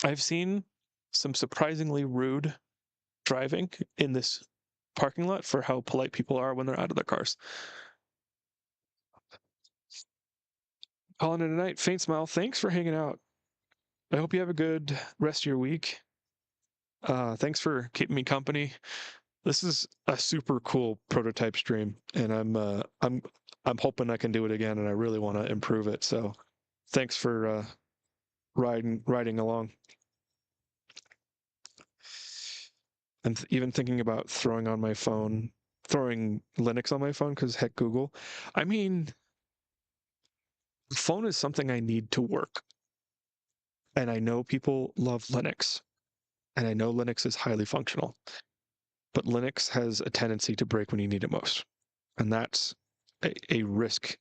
I've seen some surprisingly rude driving in this parking lot for how polite people are when they're out of their cars. Calling it a night. Faint smile. Thanks for hanging out. I hope you have a good rest of your week. Thanks for keeping me company. This is a super cool prototype stream, and I'm hoping I can do it again, and I really want to improve it. So, thanks for riding along. And even thinking about throwing Linux on my phone because heck, Google. I mean, the phone is something I need to work, and I know people love Linux, and I know Linux is highly functional, but Linux has a tendency to break when you need it most, and that's a risk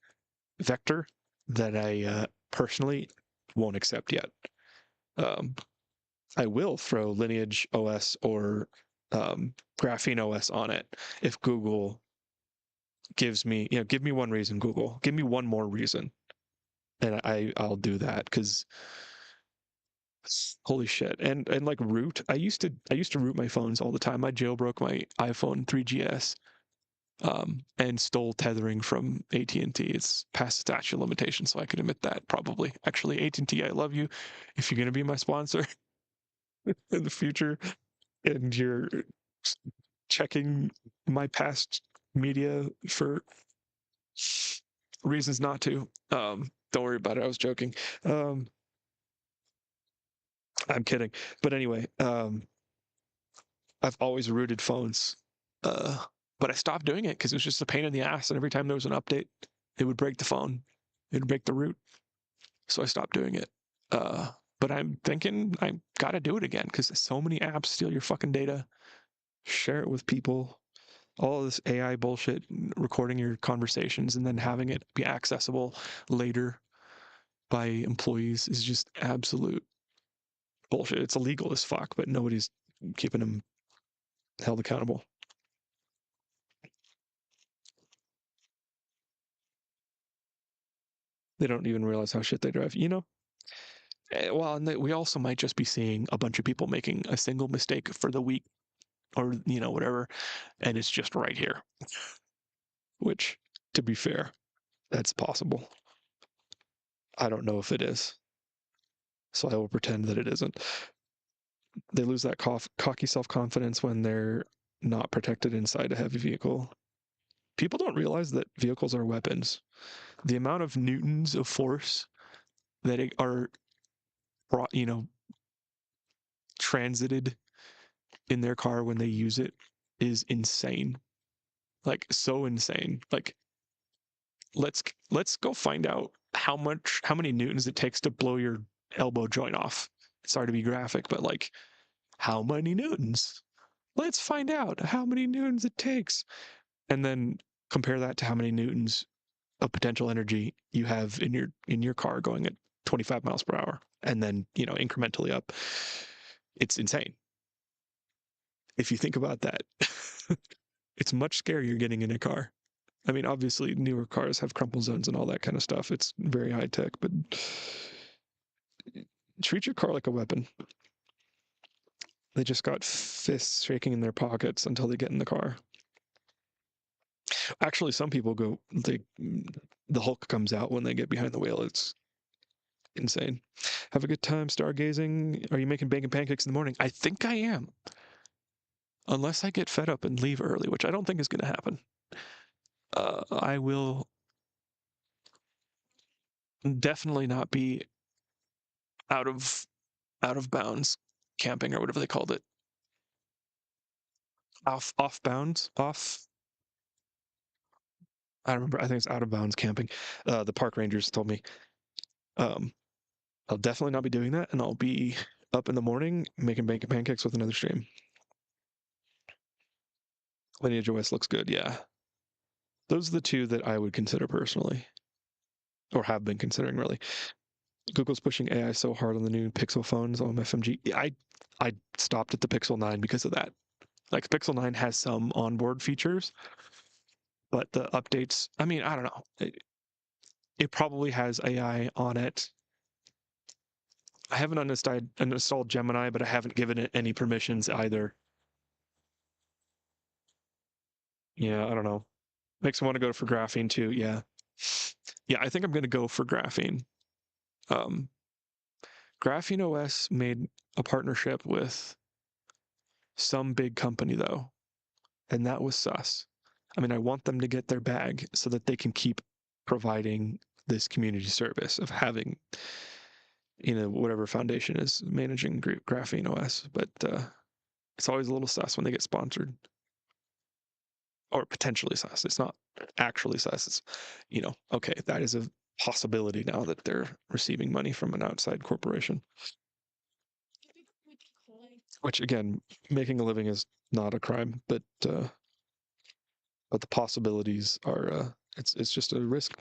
vector that I personally won't accept yet. I will throw Lineage OS or Graphene OS on it if Google gives me, give me one reason, Google, give me one more reason, and I'll do that because holy shit. And like root, I used to root my phones all the time. I jailbroke my iPhone 3GS and stole tethering from AT&T. It's past statute of limitations, so I could admit that probably. Actually, AT&T, I love you. If you're going to be my sponsor in the future and you're checking my past media for reasons not to, don't worry about it. I was joking. I'm kidding. But anyway, I've always rooted phones. But I stopped doing it because it was just a pain in the ass. And every time there was an update, it would break the phone. It would break the root. So I stopped doing it. But I'm thinking I gotta do it again because so many apps steal your fucking data. Share it with people. All this AI bullshit, recording your conversations and then having it be accessible later by employees is just absolute bullshit. It's illegal as fuck, but nobody's keeping them held accountable. They don't even realize how shit they drive, you know? Well, and we also might just be seeing a bunch of people making a single mistake for the week or, you know, whatever, and it's just right here. Which, to be fair, that's possible. I don't know if it is. So I will pretend that it isn't. They lose that cocky self-confidence when they're not protected inside a heavy vehicle. People don't realize that vehicles are weapons. The amount of newtons of force that are brought, you know, transited in their car when they use it is insane. Like so insane. Like let's go find out how many newtons it takes to blow your elbow joint off. Sorry to be graphic, but like how many newtons? Let's find out how many newtons it takes. And then compare that to how many newtons of potential energy you have in your car going at 25 miles per hour and then, you know, incrementally up. It's insane. If you think about that, it's much scarier getting in a car. I mean, obviously, newer cars have crumple zones and all that kind of stuff. It's very high tech, but treat your car like a weapon. They just got fists shaking in their pockets until they get in the car. Actually, some people go, the Hulk comes out when they get behind the wheel. It's insane. Have a good time stargazing. Are you making bacon pancakes in the morning? I think I am. Unless I get fed up and leave early, which I don't think is going to happen. I will definitely not be out of bounds camping or whatever they called it. Off bounds off. I don't remember. I think it's out of bounds camping. The park rangers told me. I'll definitely not be doing that, and I'll be up in the morning making bacon pancakes with another stream. Lineage OS looks good, yeah. Those are the two that I would consider personally, or have been considering really. Google's pushing AI so hard on the new Pixel phones on FMG. I stopped at the Pixel 9 because of that. Like Pixel 9 has some onboard features, but the updates, I mean, I don't know. It probably has AI on it. I haven't uninstalled Gemini, but I haven't given it any permissions either. Yeah, I don't know. Makes me want to go for graphene too. Yeah. Yeah, I think I'm going to go for graphene. Graphene OS made a partnership with some big company though, and that was sus. I mean, I want them to get their bag so that they can keep providing this community service of having, you know, whatever foundation is managing Graphene OS. But it's always a little sus when they get sponsored, or potentially sus. It's not actually sus. It's, you know, okay, that is a possibility now that they're receiving money from an outside corporation. Which again, making a living is not a crime, but the possibilities are it's just a risk.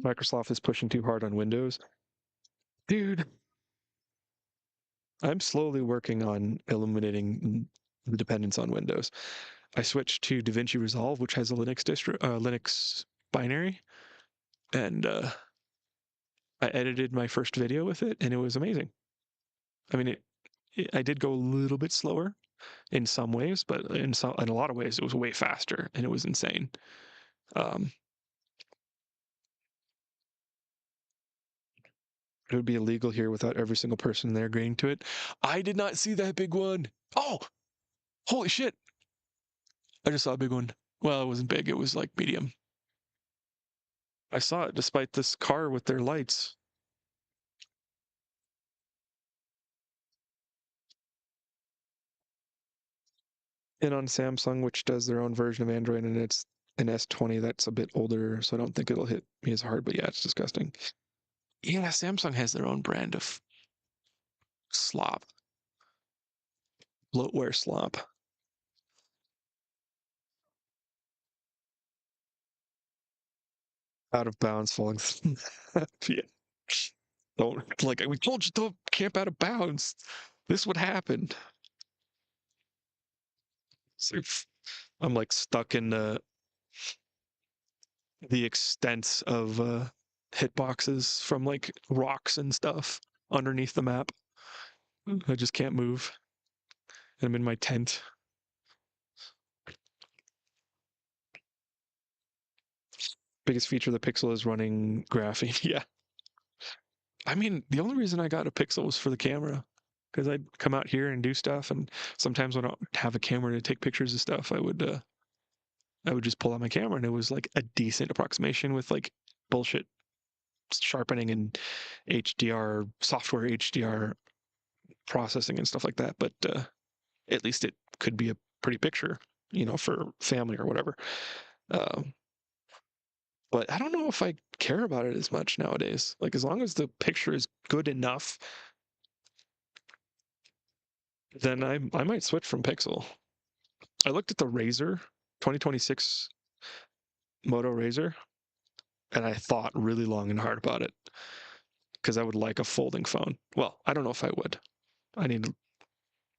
Microsoft is pushing too hard on Windows. Dude, I'm slowly working on eliminating the dependence on Windows. I switched to DaVinci Resolve, which has a Linux binary, and I edited my first video with it, and it was amazing. I mean, I did go a little bit slower in some ways, but in a lot of ways, it was way faster, and it was insane. It would be illegal here without every single person there agreeing to it. I did not see that big one. Oh, holy shit. I just saw a big one. Well, it wasn't big. It was like medium. I saw it despite this car with their lights. And on Samsung, which does their own version of Android, and it's an S20 that's a bit older, so I don't think it'll hit me as hard, but yeah, it's disgusting. Yeah, Samsung has their own brand of slop. Bloatware slop. Out of bounds falling. Yeah. Don't, like, we told you don't camp out of bounds. this would happen. So I'm like stuck in the extent of hitboxes from like rocks and stuff underneath the map. I just can't move. I'm in my tent. Biggest feature of the Pixel is running graphene. Yeah. I mean, the only reason I got a Pixel was for the camera. Because I'd come out here and do stuff, and sometimes when I don't have a camera to take pictures of stuff, I would just pull out my camera, and it was like a decent approximation with like bullshit sharpening and HDR software, HDR processing and stuff like that. But at least it could be a pretty picture, for family or whatever. Um, but I don't know if I care about it as much nowadays. Like as long as the picture is good enough, then I might switch from Pixel. I looked at the Razer 2026 Moto Razer, and I thought really long and hard about it because I would like a folding phone. Well, I don't know if I would. I need to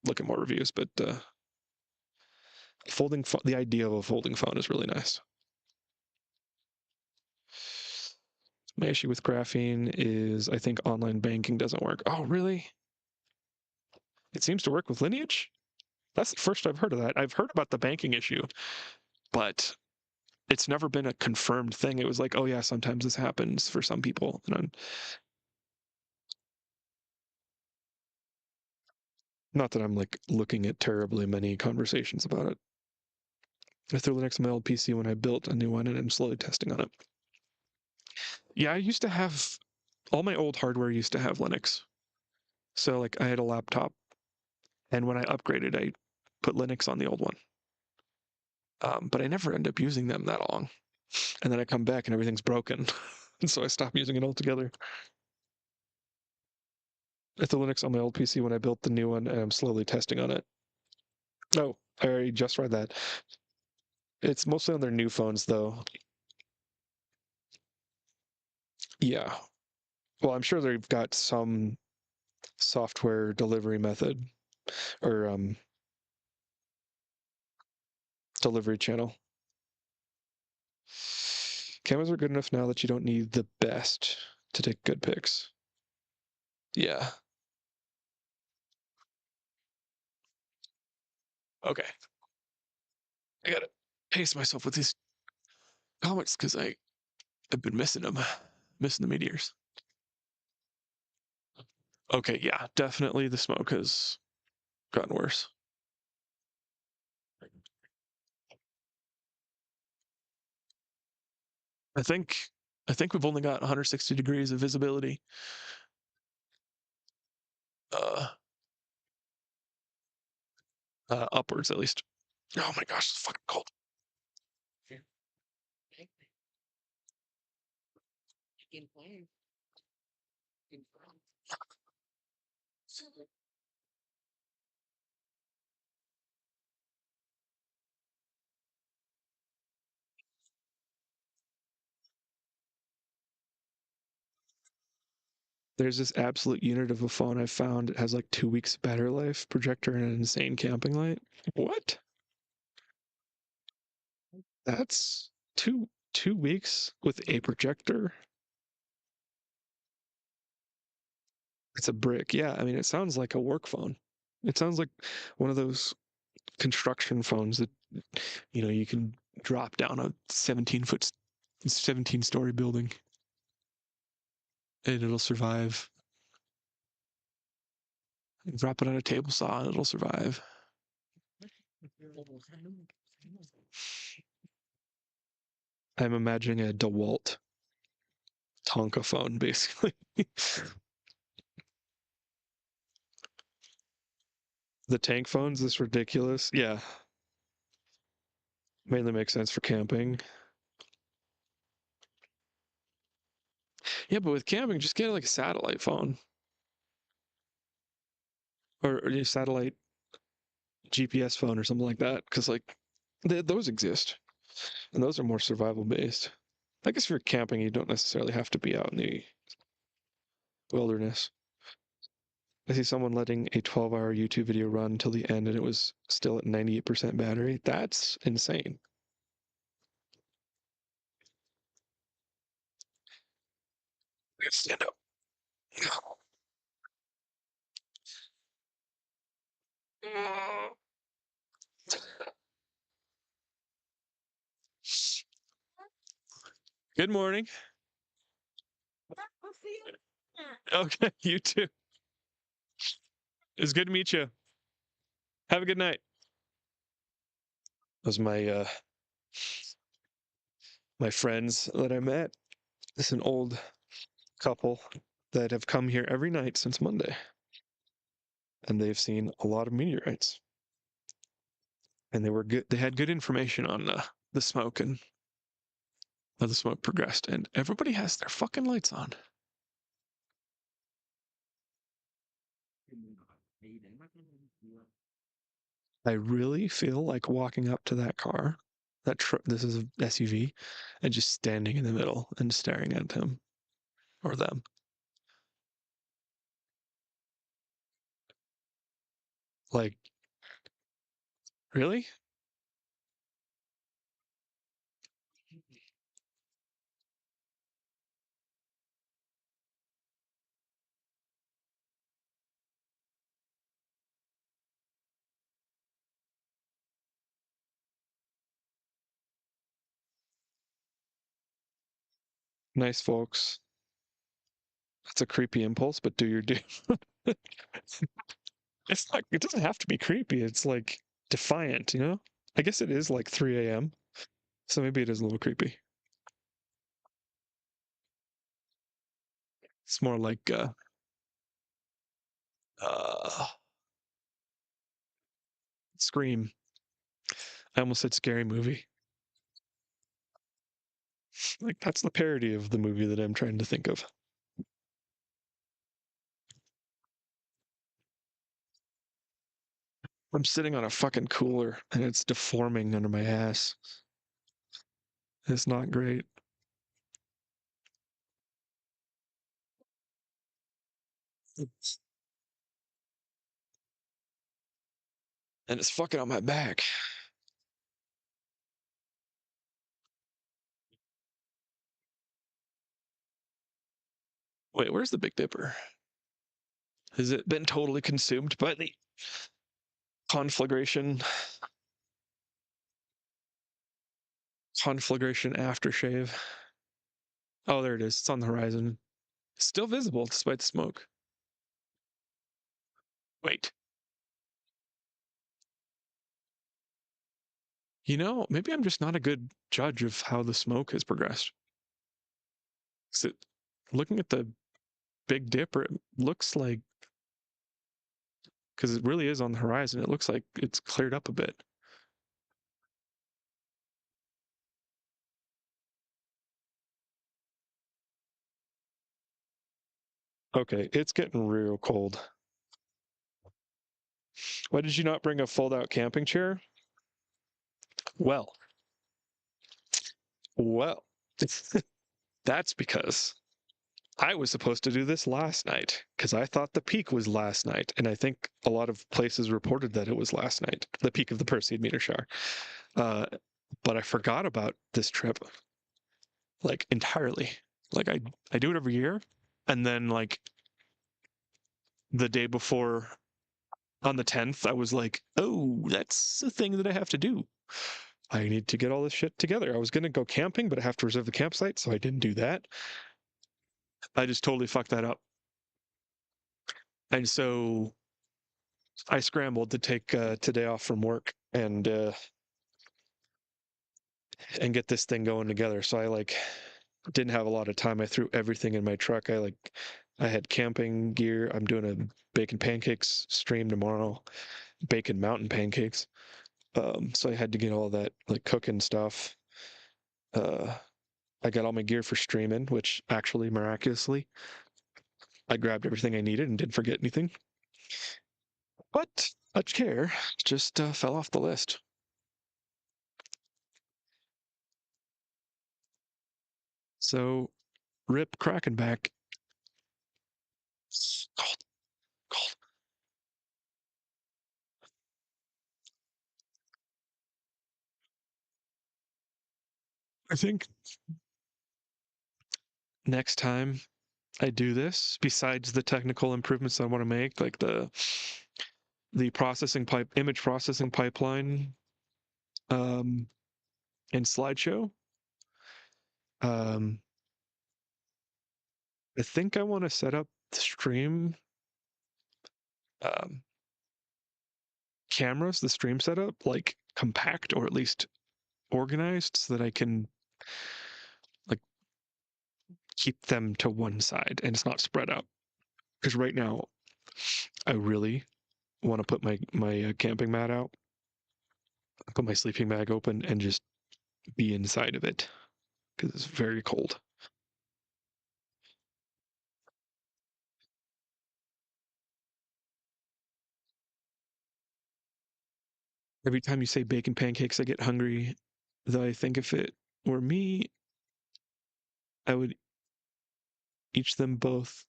look at more reviews, but the idea of a folding phone is really nice. My issue with graphene is I think online banking doesn't work. Oh, really? It seems to work with Lineage? That's the first I've heard of that. I've heard about the banking issue, but it's never been a confirmed thing. It was like, oh yeah, sometimes this happens for some people. And not that I'm like looking at terribly many conversations about it. I threw Linux on my old PC when I built a new one, and I'm slowly testing on it. Yeah, I used to have all my old hardware used to have Linux. So like I had a laptop, and when I upgraded, I put Linux on the old one. But I never end up using them that long. And then I come back and everything's broken. And so I stopped using it altogether. I threw Linux on my old PC when I built the new one, and I'm slowly testing on it. Oh, I already just read that. It's mostly on their new phones, though. Yeah. Well, I'm sure they've got some software delivery method or delivery channel. Cameras are good enough now that you don't need the best to take good pics. Yeah. Okay. I gotta pace myself with these comics because I've been missing them, missing the meteors. Okay, yeah, definitely the smoke has gotten worse. I think I think we've only got 160 degrees of visibility. Uh, upwards at least. Oh my gosh, it's fucking cold. There's this absolute unit of a phone I found. It has like 2 weeks battery life, projector, and an insane camping light. What? That's two weeks with a projector. It's a brick. Yeah, I mean, it sounds like a work phone. It sounds like one of those construction phones that you can drop down a 17-story building and it'll survive. You drop it on a table saw and it'll survive. I'm imagining a DeWalt Tonka phone, basically. The tank phones, this ridiculous. Yeah. Mainly makes sense for camping. Yeah, but with camping, just get like a satellite phone. Or a satellite GPS phone or something like that. Because like those exist. And those are more survival based. I guess if you're camping, you don't necessarily have to be out in the wilderness. I see someone letting a 12-hour YouTube video run till the end and it was still at 98% battery. That's insane. Stand up. Good morning. We'll see you. Okay, you too. It's good to meet you. Have a good night. Those my my friends that I met. It's an old couple that have come here every night since Monday. And they've seen a lot of meteorites. And they were good. They had good information on the smoke and how the smoke progressed. And everybody has their fucking lights on. I really feel like walking up to that car, this is an SUV, and just standing in the middle and staring at him or them. Like, really? Nice folks. That's a creepy impulse, but do your due. It's not, it doesn't have to be creepy. It's like defiant, you know? I guess it is like 3 a.m. So maybe it is a little creepy. It's more like uh Scream. I almost said scary movie. Like that's the parody of the movie that I'm trying to think of. I'm sitting on a fucking cooler and it's deforming under my ass. It's not great. And it's fucking on my back. Wait, where's the Big Dipper? Has it been totally consumed by the conflagration? Conflagration aftershave. Oh, there it is. It's on the horizon. It's still visible despite the smoke. Wait. You know, maybe I'm just not a good judge of how the smoke has progressed. Looking at the Big Dipper, it looks like, because it really is on the horizon, it looks like it's cleared up a bit. Okay, it's getting real cold. Why did you not bring a fold-out camping chair? Well, well, that's because I was supposed to do this last night because I thought the peak was last night, and I think a lot of places reported that it was last night, the peak of the Perseid meteor shower. But I forgot about this trip, like entirely. Like I do it every year, and then like the day before, on the 10th, I was like, oh, that's a thing that I have to do. I need to get all this shit together. I was gonna go camping, but I have to reserve the campsite, so I didn't do that. I just totally fucked that up. And so I scrambled to take today off from work and get this thing going together. So I like didn't have a lot of time. I threw everything in my truck. I had camping gear. I'm doing a bacon pancakes stream tomorrow, bacon mountain pancakes. So I had to get all that like cooking stuff. I got all my gear for streaming, which actually miraculously I grabbed everything I needed and didn't forget anything. But a chair just fell off the list. So, rip Krakenback. Cold, cold. I think next time I do this, besides the technical improvements I want to make, like the image processing pipeline, and slideshow, I think I want to set up the stream um, cameras, the stream setup, like compact or at least organized, so that I can like keep them to one side and it's not spread out. Because right now, I really want to put my camping mat out, put my sleeping bag open, and just be inside of it because it's very cold. Every time you say bacon pancakes, I get hungry. Though I think if it were me, I would eat them both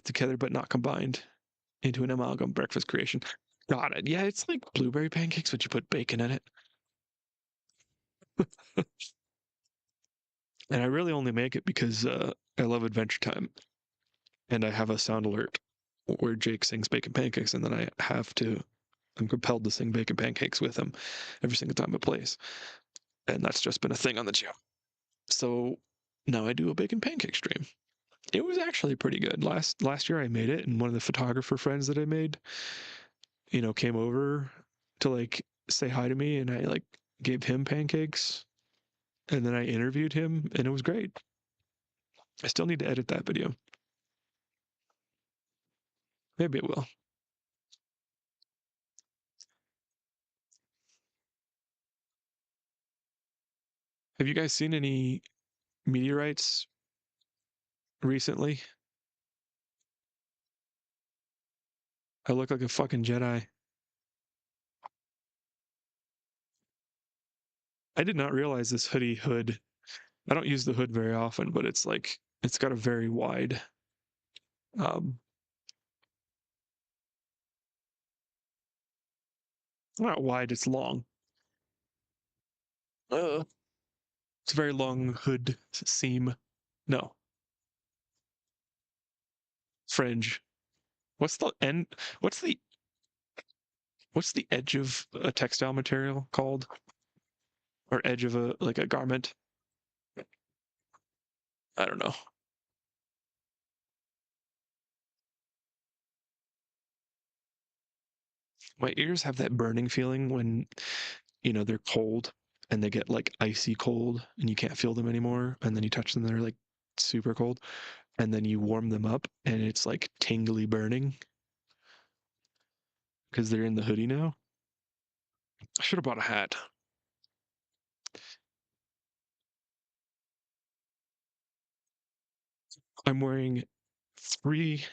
together, but not combined into an amalgam breakfast creation. Got it. Yeah, it's like blueberry pancakes, but you put bacon in it. And I really only make it because I love Adventure Time, and I have a sound alert where Jake sings bacon pancakes, and then I'm compelled to sing bacon pancakes with him every single time it plays, and that's just been a thing on the channel. So now I do a bacon pancake stream. It was actually pretty good. Last year I made it, and one of the photographer friends that I made, came over to like say hi to me, and I like gave him pancakes, and then I interviewed him, and it was great. I still need to edit that video. Maybe it will. Have you guys seen any meteorites recently? I look like a fucking Jedi. I did not realize this hood. I don't use the hood very often, but it's got a very wide um not wide, it's long. It's a very long hood seam. No, fringe. What's the end? What's the what's the edge of a textile material called? Or edge of a garment? I don't know. My ears have that burning feeling when, they're cold and they get like icy cold and you can't feel them anymore. And then you touch them, they're like super cold. And then you warm them up and it's like tingly burning because they're in the hoodie now. I should have bought a hat. I'm wearing three,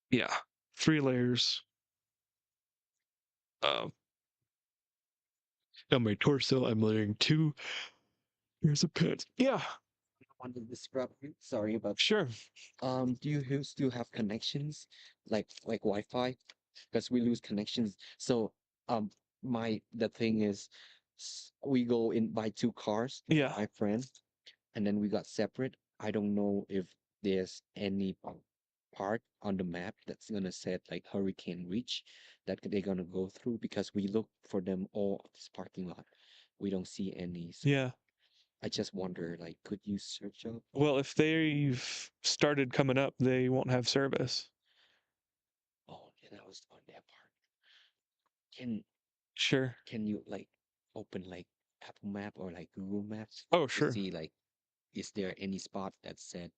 yeah, 3 layers. Um, on my torso, I'm wearing 2 pairs of pants. Yeah, I want to disrupt you. Sorry about. sure. Do you still have connections like Wi-Fi? Because we lose connections. So the thing is, we go in by 2 cars. Yeah. My friend, and then we got separate. I don't know if there's any part on the map that's gonna set like hurricane reach that they're gonna go through because we look for them all this parking lot. We don't see any. So Yeah. I just wonder, like, could you search up? Well, if they've started coming up, they won't have service. Oh, yeah, that was on that part. Can Sure. can you like open like Apple Map or like Google Maps Oh, to sure. see like is there any spot that said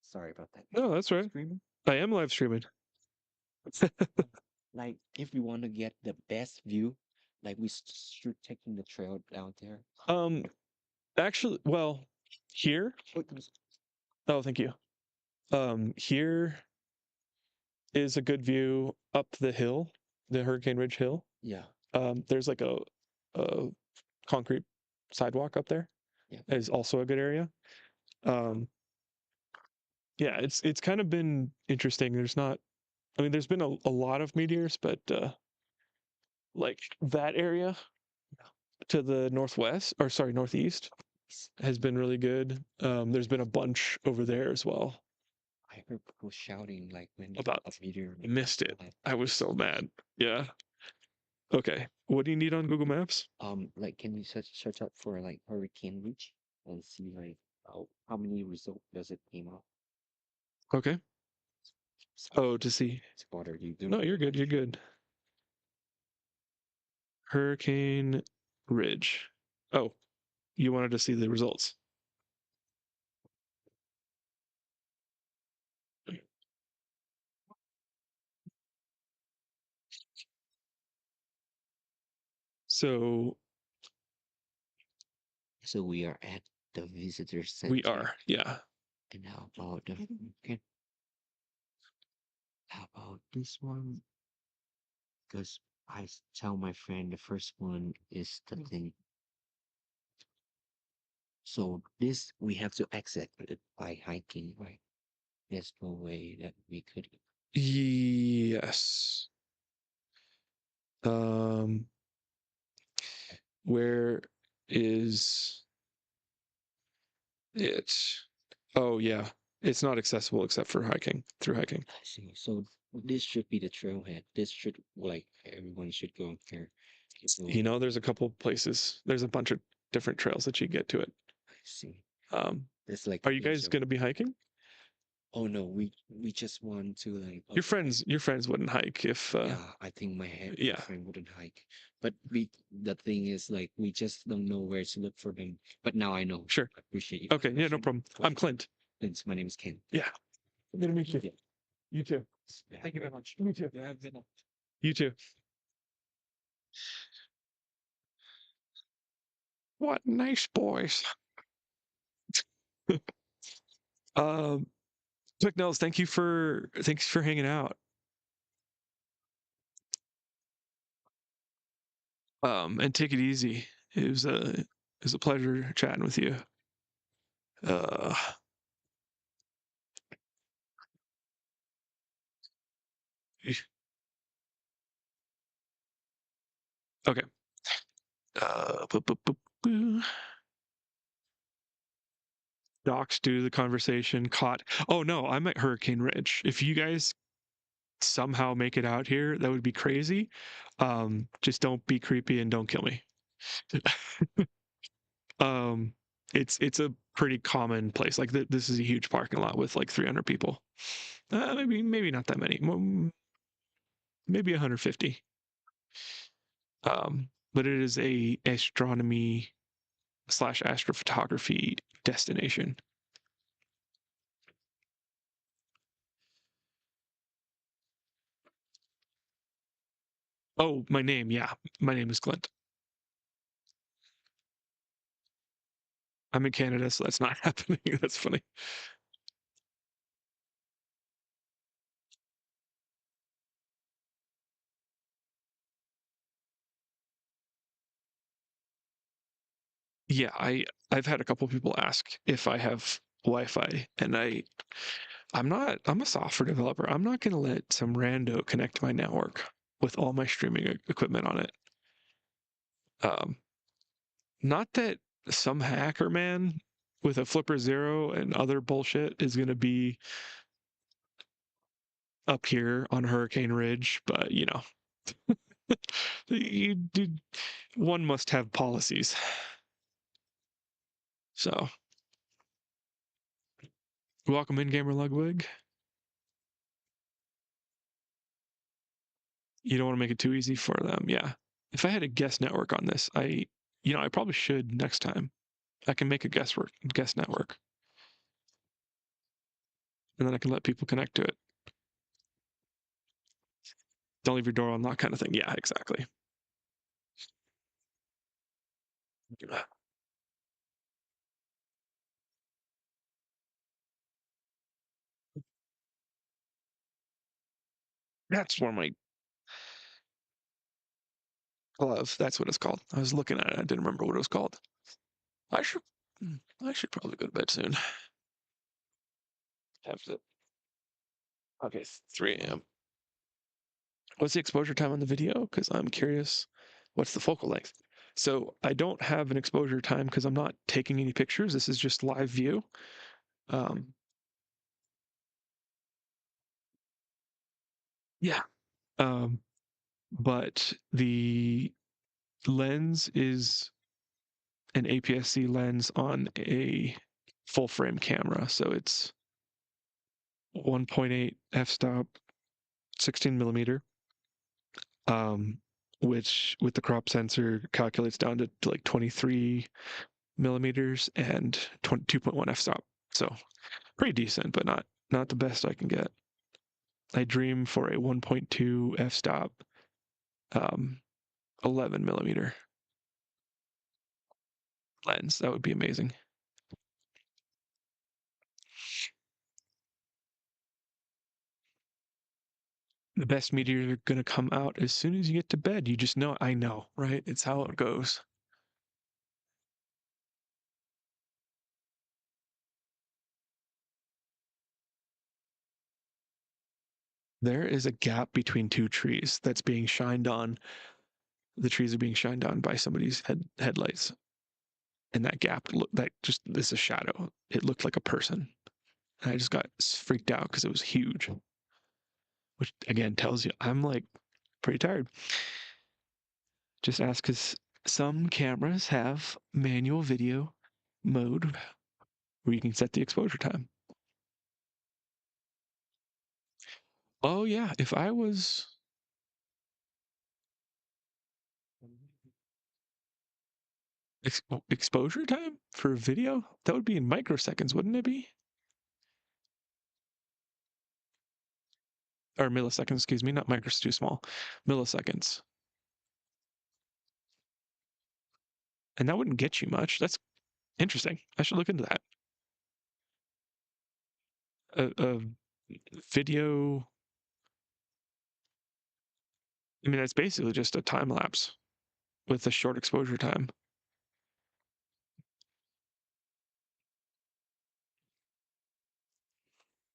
sorry about that. No, that's right. Streaming? I am live streaming. Like if we want to get the best view, like we should taking the trail down there. Actually, well, here. Oh, Oh, thank you. Here is a good view up the hill, the Hurricane Ridge Hill. yeah, There's like a concrete sidewalk up there. Yeah. Is also a good area. Yeah, it's kind of been interesting. There's not, I mean, there's been a lot of meteors, but like that area to the northwest, or sorry, northeast, has been really good. There's been a bunch over there as well. I heard people shouting like when About a meteor I missed it. like, I was so mad. Yeah. Okay. What do you need on Google Maps? like can you search up for like hurricane reach and see like how many result does it came out? Okay. Oh, to see. Spotter, you do. No, you're good. You're good. Hurricane Ridge. Oh, you wanted to see the results. So So we are at the visitor center. we are, yeah. And how about the okay. How about this one? Because tell my friend the first one is the thing. So this we have to exit it by hiking, right? There's no way that we could. Yes. Where is it? Oh yeah. It's not accessible except for hiking, through hiking. I see. So this should be the trailhead. This should like everyone should go here. You know, there's a couple places. There's a bunch of different trails that you get to it. I see. It's like are you guys going to be hiking? Oh no, we just want to like Your friends wouldn't hike if yeah, I think my yeah. friend wouldn't hike. But the thing is like we just don't know where to look for them. But now I know. Sure. I appreciate you. Okay, yeah, no problem. I'm Clint. Clint, my name is Ken. Yeah. Good to meet you. Yeah. You too. Thank you very much. Me too. Yeah, You too. What nice boys. Quick Nels, thanks for hanging out. And take it easy. It was a pleasure chatting with you. Okay. Docs do the conversation caught. Oh no, I'm at Hurricane Ridge. If you guys somehow make it out here, that would be crazy. Just don't be creepy and don't kill me. It's a pretty common place. Like this is a huge parking lot with like 300 people. Maybe not that many. Maybe 150. But it is a astronomy / astrophotography destination. Oh, my name. Yeah, my name is Clint. I'm in Canada, so that's not happening. That's funny. Yeah, I've had a couple people ask if I have Wi-Fi, and I'm a software developer. I'm not going to let some rando connect to my network with all my streaming equipment on it. Not that some hacker man with a flipper zero and other bullshit is going to be up here on Hurricane Ridge, but you know, one must have policies. So, welcome in, Gamer Ludwig. You don't want to make it too easy for them. Yeah. If I had a guest network on this, I probably should next time. I can make a guest network. And then I can let people connect to it. Don't leave your door unlocked kind of thing. Yeah, exactly. That's one of my glove. That's what it's called. I was looking at it. I didn't remember what it was called. I should probably go to bed soon. Have to. Okay, 3 a.m. What's the exposure time on the video? Because I'm curious. What's the focal length? So I don't have an exposure time because I'm not taking any pictures. This is just live view. Yeah. But the lens is an APS-C lens on a full frame camera. So it's 1.8 f-stop, 16 millimeter, which with the crop sensor calculates down to like 23 millimeters and 2.1 f-stop. So pretty decent, but not the best I can get. I dream for a 1.2 f-stop, 11 millimeter lens. That would be amazing. The best meteors are going to come out as soon as you get to bed. You just know. I know, right? It's how it goes. There is a gap between two trees that's being shined on. The trees are being shined on by somebody's headlights. And that gap, that just is a shadow. It looked like a person. And I just got freaked out because it was huge. Which again tells you I'm like pretty tired. Just ask because some cameras have manual video mode where you can set the exposure time. Oh yeah, if I was exposure time for video, that would be in microseconds, wouldn't it be? Or milliseconds, excuse me, not micros, too small. Milliseconds. And that wouldn't get you much. That's interesting. I should look into that. A video. I mean, it's basically just a time lapse with a short exposure time.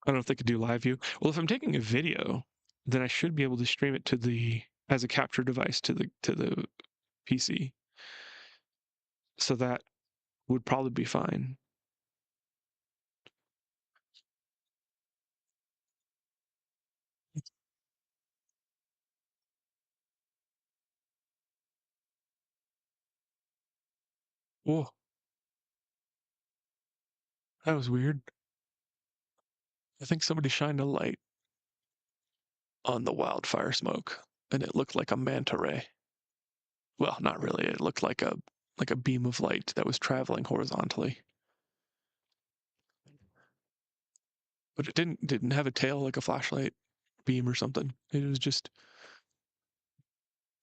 I don't know if they could do live view. Well, if I'm taking a video, then I should be able to stream it to the as a capture device to the PC. So that would probably be fine. Whoa, that was weird. I think somebody shined a light on the wildfire smoke, and it looked like a manta ray. Well, not really. It looked like a beam of light that was traveling horizontally. But it didn't have a tail like a flashlight beam or something. It was just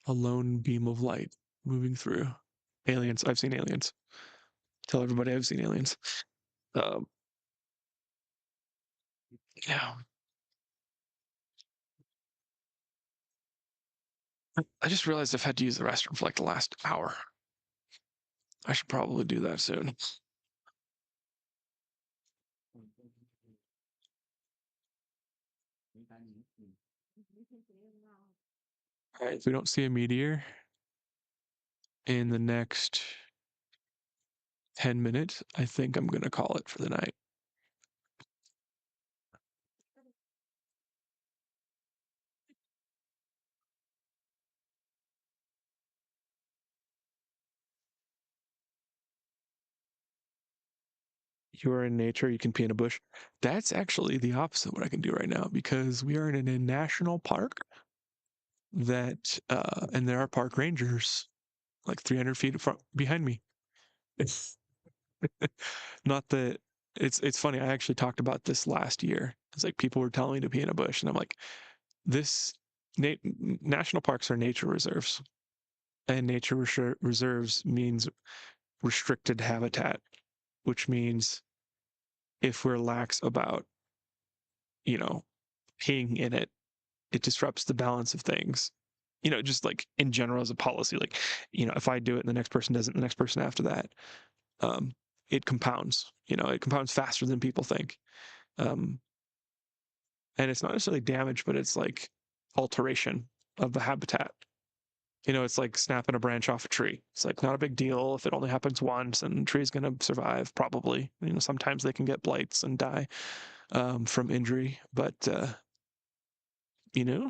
a lone beam of light moving through. Aliens. I've seen aliens. Tell everybody I've seen aliens. Um, yeah. I just realized I've had to use the restroom for like the last hour. I should probably do that soon. All right, if we don't see a meteor in the next 10 minutes, I think I'm going to call it for the night. You are in nature, you can pee in a bush. That's actually the opposite of what I can do right now because we are in a national park that, and there are park rangers like 300 feet behind me. It's not that it's funny. I actually talked about this last year. It's like people were telling me to pee in a bush, and I'm like, this national parks are nature reserves, and nature reserves means restricted habitat, which means if we're lax about, peeing in it, it disrupts the balance of things. Just like in general as a policy, like, if I do it and the next person does it, the next person after that, it compounds. It compounds faster than people think. And it's not necessarily damage, but it's like alteration. of the habitat. You know, it's like snapping a branch off a tree. It's like not a big deal if it only happens once, and the tree's going to survive probably. You know, sometimes they can get blights and die from injury, but you know,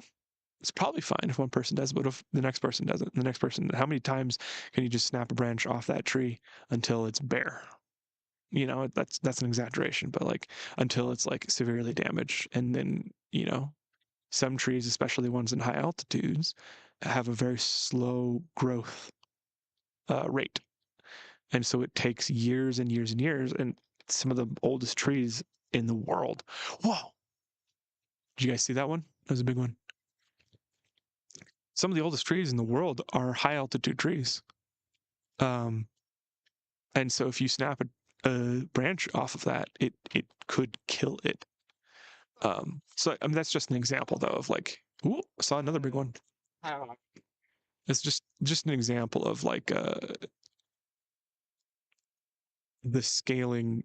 it's probably fine if one person does. But if the next person doesn't, the next person, how many times can you just snap a branch off that tree until it's bare? You know, that's an exaggeration, but like until it's like severely damaged, and then you know, some trees, especially ones in high altitudes, have a very slow growth rate. And so it takes years and years and years. And some of the oldest trees in the world. Whoa! Did you guys see that one? That was a big one. Some of the oldest trees in the world are high altitude trees. And so if you snap a branch off of that, it could kill it. So I mean that's just an example though of like, ooh, I saw another big one. It's just an example of like the scaling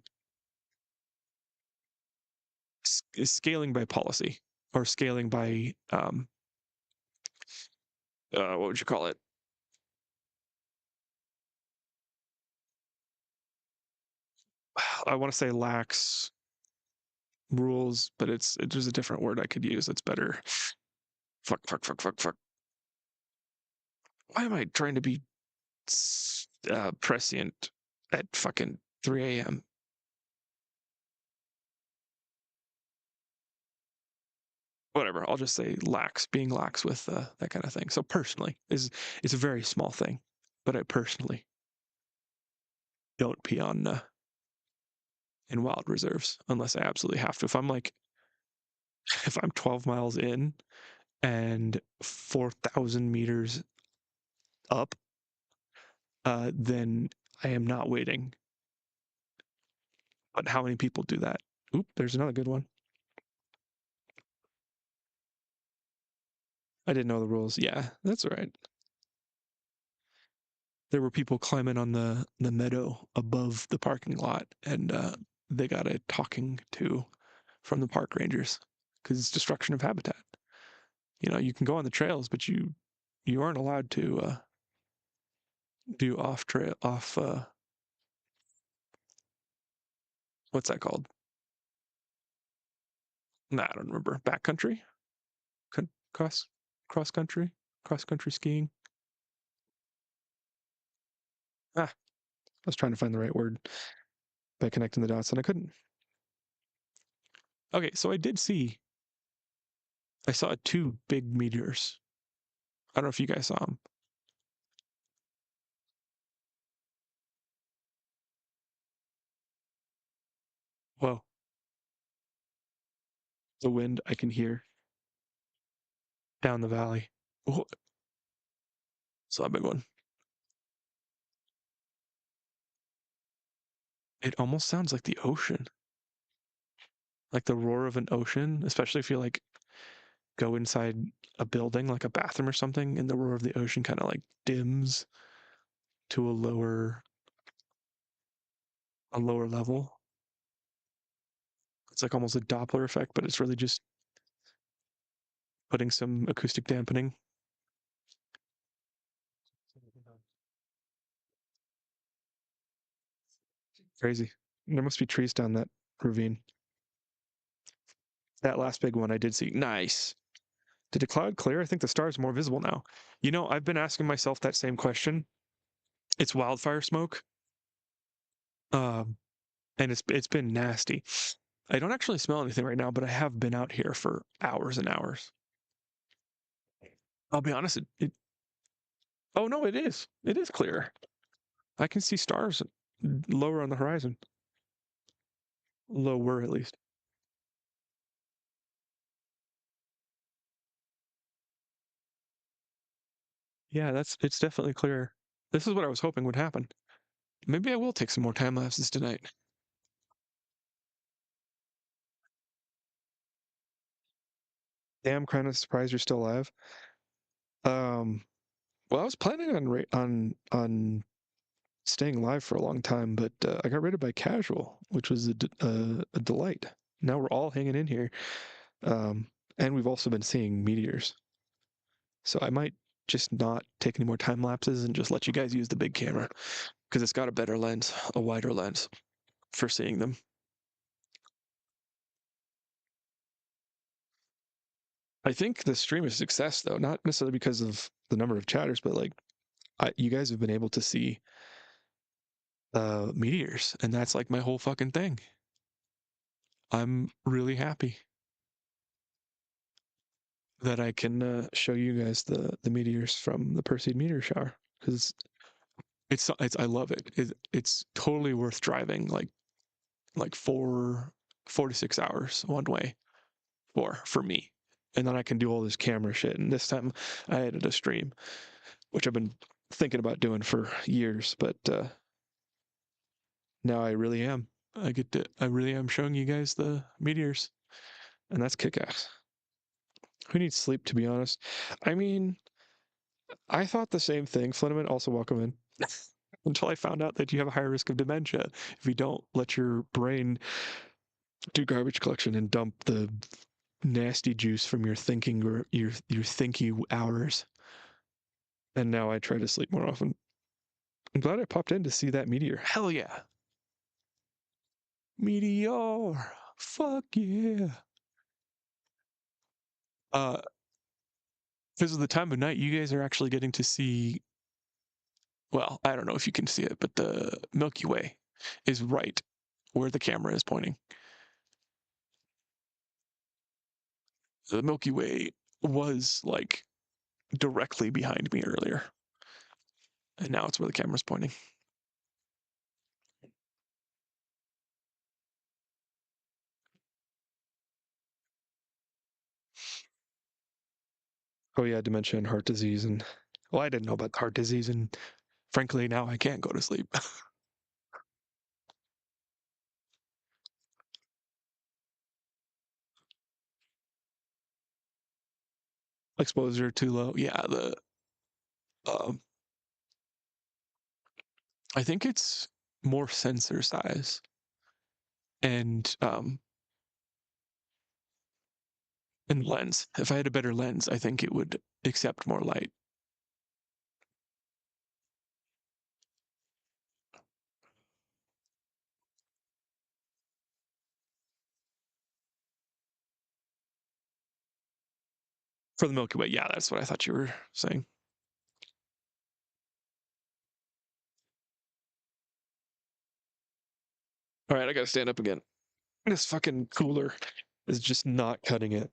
by policy or scaling by what would you call it? I want to say lax rules, but there's a different word I could use that's better. Fuck. Why am I trying to be prescient at fucking 3 a.m.? Whatever. I'll just say lax, being lax with that kind of thing. So personally is a very small thing, but I personally don't pee on in wild reserves unless I absolutely have to. If I'm like, if I'm 12 miles in and 4,000 meters up, then I am not waiting. But how many people do that? Oop, there's another good one. I didn't know the rules. Yeah, that's all right. There were people climbing on the meadow above the parking lot, and they got a talking to from the park rangers because it's destruction of habitat. You know, you can go on the trails, but you aren't allowed to do off what's that called? Nah, I don't remember. Backcountry, cross country, cross country skiing. Ah, I was trying to find the right word by connecting the dots and I couldn't. Okay, so I saw two big meteors. I don't know if you guys saw them. Whoa. The wind I can hear down the valley. Oh, saw a big one. It almost sounds like the ocean. Like the roar of an ocean, especially if you like go inside a building, like a bathroom or something, and the roar of the ocean kind of like dims to a lower level. It's like almost a Doppler effect, but it's really just putting some acoustic dampening. Crazy. There must be trees down that ravine. That last big one I did see. Nice. Did the cloud clear? I think the stars are more visible now. You know, I've been asking myself that same question. It's wildfire smoke. And it's been nasty. I don't actually smell anything right now, but I have been out here for hours and hours. I'll be honest, oh no, it is. It is clear. I can see stars lower on the horizon. Lower at least. Yeah, it's definitely clear. This is what I was hoping would happen. Maybe I will take some more time lapses tonight. Damn, kind of surprised you're still alive. Well, I was planning on staying alive for a long time, but I got raided by casual, which was a delight. Now we're all hanging in here, and we've also been seeing meteors. So I might just not take any more time lapses and just let you guys use the big camera because it's got a better lens, a wider lens for seeing them. I think the stream is a success though, not necessarily because of the number of chatters, but like you guys have been able to see meteors, and that's like my whole fucking thing. I'm really happy that I can show you guys the meteors from the Perseid meteor shower because it's I love it. It's totally worth driving like 4 to 6 hours one way for me, and then I can do all this camera shit. And this time I added a stream, which I've been thinking about doing for years, but now I really am. I really am showing you guys the meteors, and that's kick-ass. Who needs sleep, to be honest? I mean, I thought the same thing. Flinneman, also welcome in. Until I found out that you have a higher risk of dementia if you don't let your brain do garbage collection and dump the nasty juice from your thinking or your thinky hours. And now I try to sleep more often. I'm glad I popped in to see that meteor. Hell yeah. Meteor. Fuck yeah. Because of the time of night, you guys are actually getting to see, well, I don't know if you can see it, but the Milky Way is right where the camera is pointing. The Milky Way was like directly behind me earlier, and now it's where the camera's pointing. Oh yeah, dementia and heart disease, and well, I didn't know about heart disease, and frankly, now I can't go to sleep. Exposure too low. Yeah, um, I think it's more sensor size, and and lens. If I had a better lens, I think it would accept more light. For the Milky Way, yeah, that's what I thought you were saying. All right, I gotta stand up again. This fucking cooler is just not cutting it.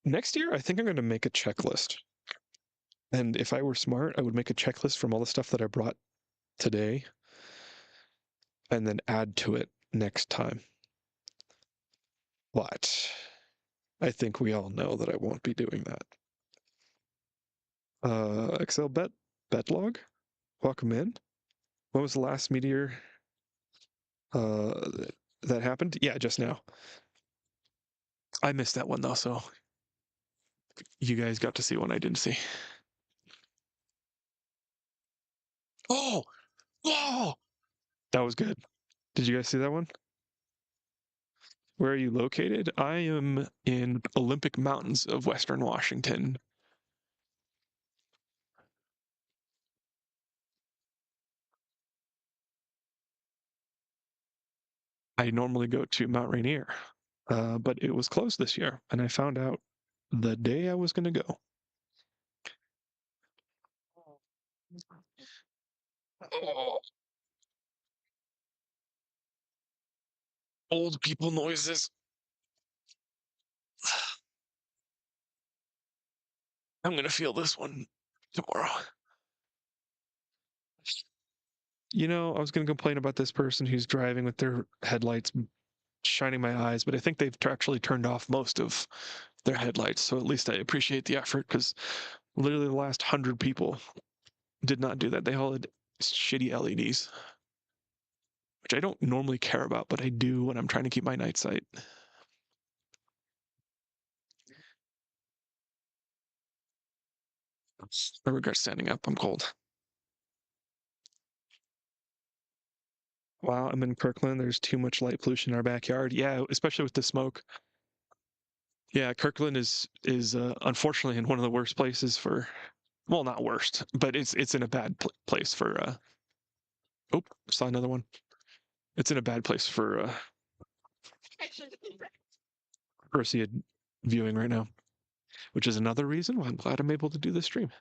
Next year, I think I'm gonna make a checklist. And if I were smart, I would make a checklist from all the stuff that I brought today and then add to it next time. But I think we all know that I won't be doing that. Excel bet log, welcome in. When was the last meteor uh, that happened? Yeah, just now. I missed that one though, so you guys got to see one I didn't see. Oh, oh, that was good. Did you guys see that one? Where are you located? I am in Olympic Mountains of Western Washington. I normally go to Mount Rainier, but it was closed this year, and I found out the day I was going to go. Oh, old people noises. I'm going to feel this one tomorrow. You know, I was going to complain about this person who's driving with their headlights shining my eyes, but I think they've actually turned off most of their headlights. So at least I appreciate the effort because literally the last 100 people did not do that. They all had shitty LEDs, which I don't normally care about, but I do when I'm trying to keep my night sight. I regret standing up. I'm cold. Wow, I'm in Kirkland. There's too much light pollution in our backyard. Yeah, especially with the smoke. Yeah, Kirkland is unfortunately in one of the worst places for, well, not worst, but it's in a bad place for. Oh, saw another one. It's in a bad place for Perseid viewing right now, which is another reason why I'm glad I'm able to do this stream.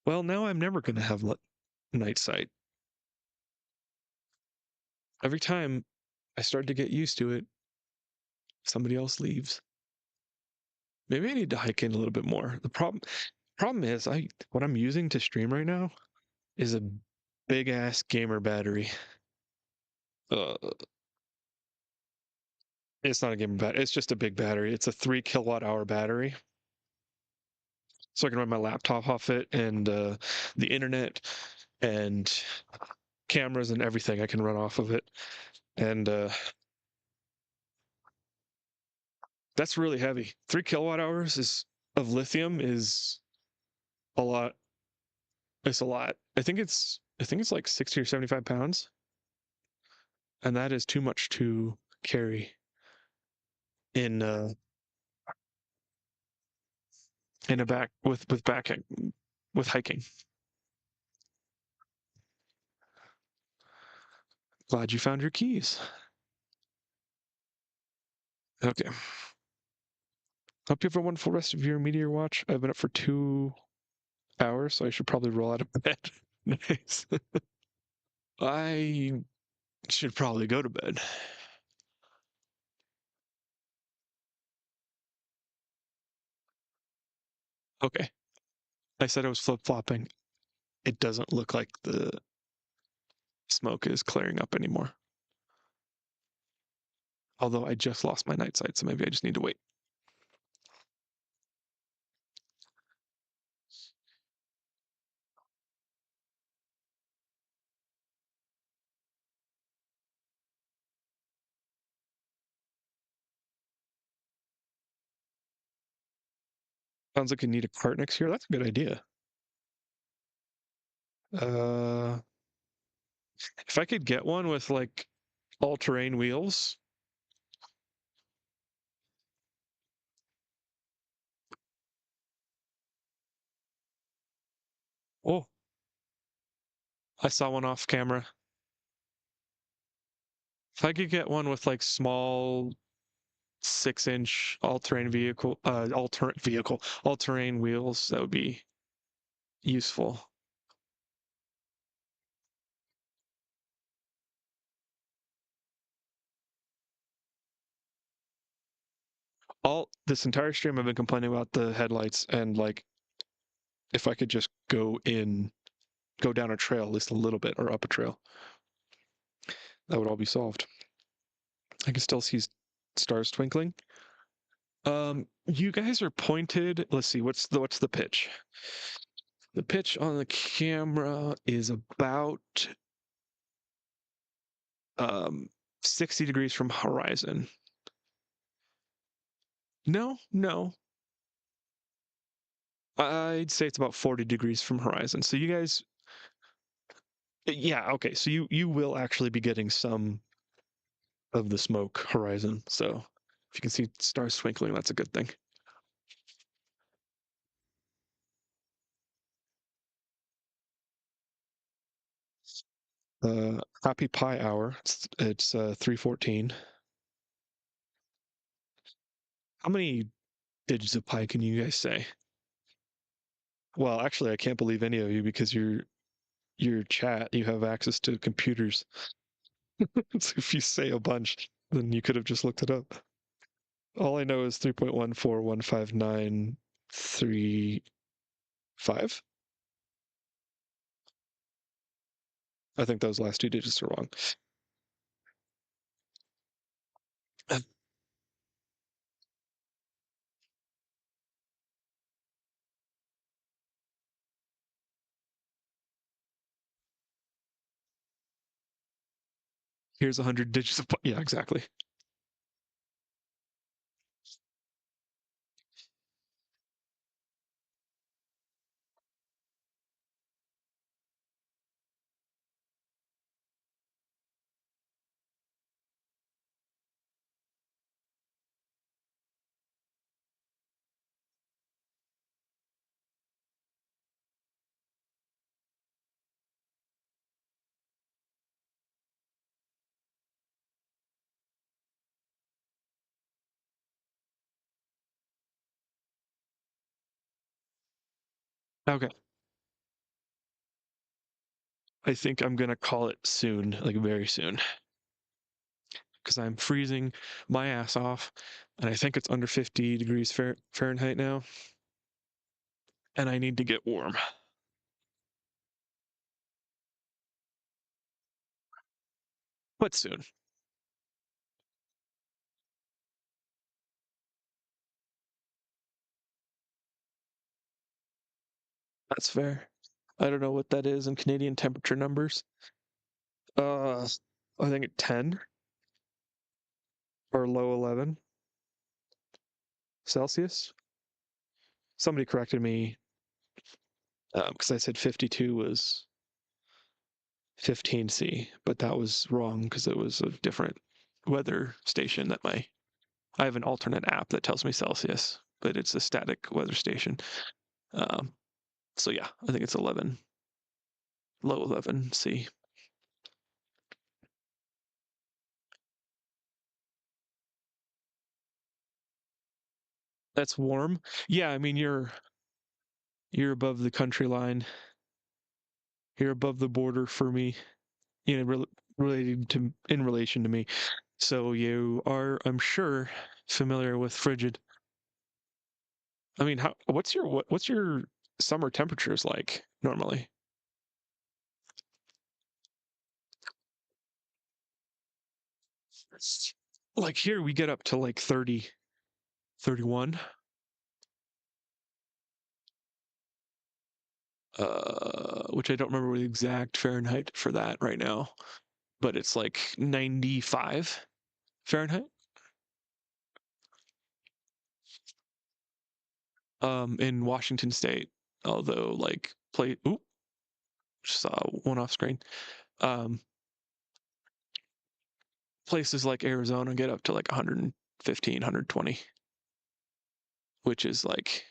Well, now I'm never going to have night sight. Every time I start to get used to it, somebody else leaves. Maybe I need to hike in a little bit more. The problem is what I'm using to stream right now is a big ass gamer battery. Uh, it's not a gamer battery. It's just a big battery. It's a 3 kilowatt hour battery. So I can run my laptop off it and the internet and cameras and everything I can run off of it. And that's really heavy. 3 kilowatt hours of lithium is a lot. It's a lot. I think it's like 60 or 75 pounds. And that is too much to carry in a back with with hiking. Glad you found your keys. Okay. Hope you have a wonderful rest of your meteor watch. I've been up for 2 hours, so I should probably roll out of bed. Nice. I should probably go to bed. Okay. I said I was flip-flopping. It doesn't look like the smoke is clearing up anymore. Although I just lost my night sight, so maybe I just need to wait. Sounds like you need a cart next year. That's a good idea. If I could get one with like all-terrain wheels. Oh, I saw one off camera. If I could get one with like small 6-inch all-terrain all-terrain wheels, that would be useful. All this entire stream I've been complaining about the headlights, and like if I could just go down a trail at least a little bit, or up a trail, that would all be solved. I can still see stars twinkling. You guys are pointed. Let's see, what's the pitch? The pitch on the camera is about 60 degrees from horizon. No. I'd say it's about 40 degrees from horizon. So you guys, yeah, okay. So you will actually be getting some of the smoke horizon. So if you can see stars twinkling, that's a good thing. Happy Pi Hour. It's 3:14. How many digits of pi can you guys say? Well, actually, I can't believe any of you because your chat, you have access to computers. So if you say a bunch, then you could have just looked it up. All I know is 3.141593.5. I think those last 2 digits are wrong. Here's 100 digits of yeah, exactly. Okay. I think I'm gonna call it soon, like very soon, because I'm freezing my ass off, and I think it's under 50 degrees Fahrenheit now, and I need to get warm. But soon. That's fair. I don't know what that is in Canadian temperature numbers. I think at 10 or low 11 Celsius. Somebody corrected me because I said 52 was 15C, but that was wrong because it was a different weather station that I have an alternate app that tells me Celsius, but it's a static weather station. Um, so yeah, I think it's 11, low 11C. That's warm. Yeah, I mean you're above the country line. You're above the border for me, you know, related to in relation to me. So you are, I'm sure, familiar with frigid. I mean, what's your summer temperatures like normally? Like here we get up to like 30, 31. Which I don't remember the exact Fahrenheit for that right now, but it's like 95 Fahrenheit. In Washington State, although like saw one off screen. Places like Arizona get up to like 115, 120, which is like,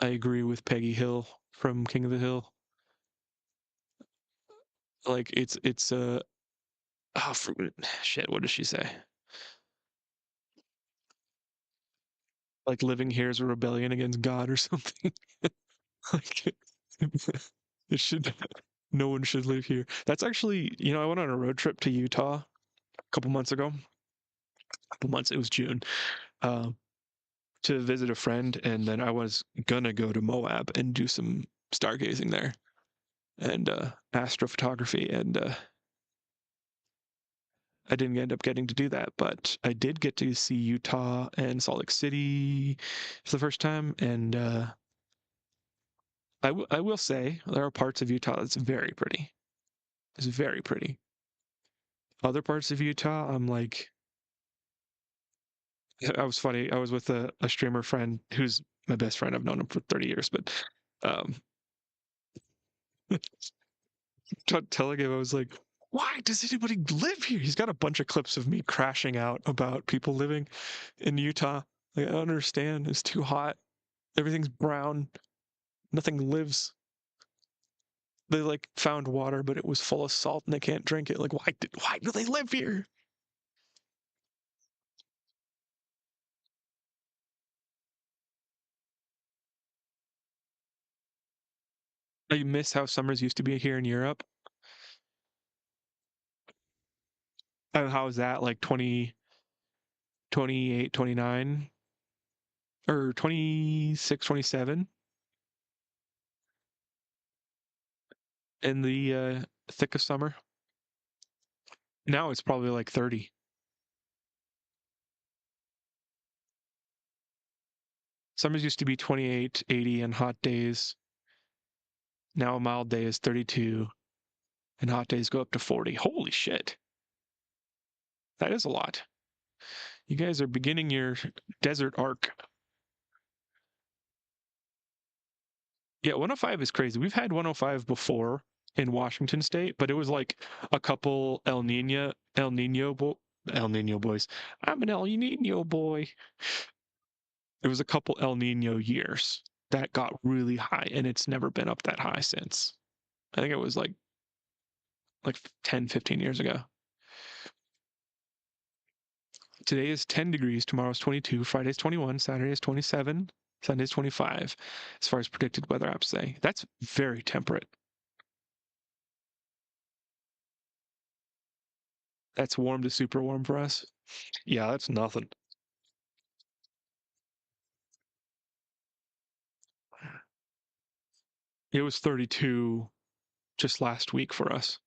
I agree with Peggy Hill from King of the Hill. Like oh shit, what does she say? Like living here is a rebellion against God or something. Like it should no one should live here. That's actually, I went on a road trip to Utah a couple months ago. It was June. Um, to visit a friend, and then I was gonna go to Moab and do some stargazing there and astrophotography, and I didn't end up getting to do that, but I did get to see Utah and Salt Lake City for the first time, and I will say there are parts of Utah that's very pretty. It's very pretty. Other parts of Utah, I'm like, I was funny. I was with a streamer friend who's my best friend. I've known him for 30 years, but um, telling him, I was like, why does anybody live here? He's got a bunch of clips of me crashing out about people living in Utah. Like, I don't understand. It's too hot. Everything's brown. Nothing lives. They like found water, but it was full of salt and they can't drink it. Like, why do they live here? I miss how summers used to be here in Europe. How is that like 20, 28, 29, or 26, 27? in the thick of summer. Now it's probably like 30. Summers used to be 28, 80 and hot days. Now a mild day is 32 and hot days go up to 40. Holy shit. That is a lot. You guys are beginning your desert arc. Yeah, 105 is crazy. We've had 105 before in Washington State, but it was like a couple El Nino boys. I'm an El Nino boy. It was a couple El Nino years that got really high, and it's never been up that high since. I think it was like 10, 15 years ago. Today is 10 degrees, tomorrow's 22, Friday's 21, Saturday is 27, Sunday's 25, as far as predicted weather apps say. That's very temperate. That's warm to super warm for us. Yeah, that's nothing. It was 32 just last week for us.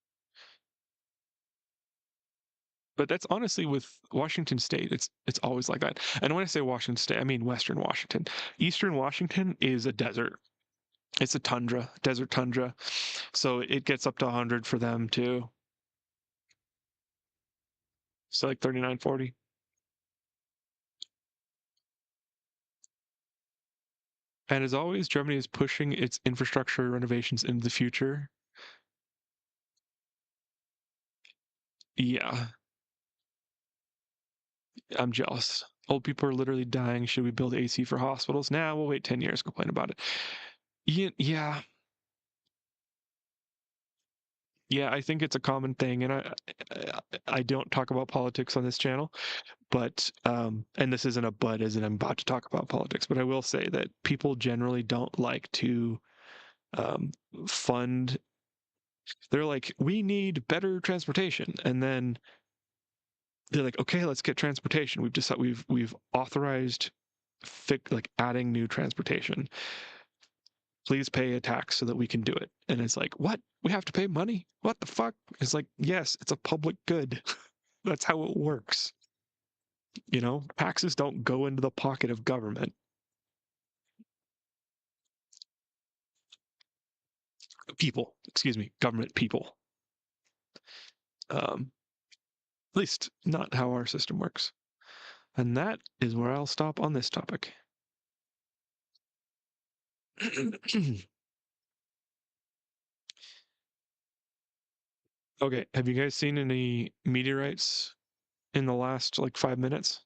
But that's honestly with Washington State. It's always like that. And when I say Washington State, I mean Western Washington. Eastern Washington is a desert. It's a tundra, desert tundra. So it gets up to 100 for them too. So like 39, 40. And as always, Germany is pushing its infrastructure renovations into the future. Yeah, I'm jealous. Old people are literally dying. Should we build AC for hospitals? Nah, we'll wait 10 years, complain about it. Yeah. Yeah, I think it's a common thing, and I don't talk about politics on this channel, but and this isn't a but, as in I'm about to talk about politics, but I will say that people generally don't like to fund. They're like, we need better transportation, and then they're like, okay, let's get transportation. We've decided we've authorized like adding new transportation. Please pay a tax so that we can do it. And it's like, what? We have to pay money? What the fuck? It's like, yes, it's a public good. That's how it works. You know, taxes don't go into the pocket of government. People, excuse me, government people. At least not how our system works. And that is where I'll stop on this topic. Okay, have you guys seen any meteorites in the last like 5 minutes?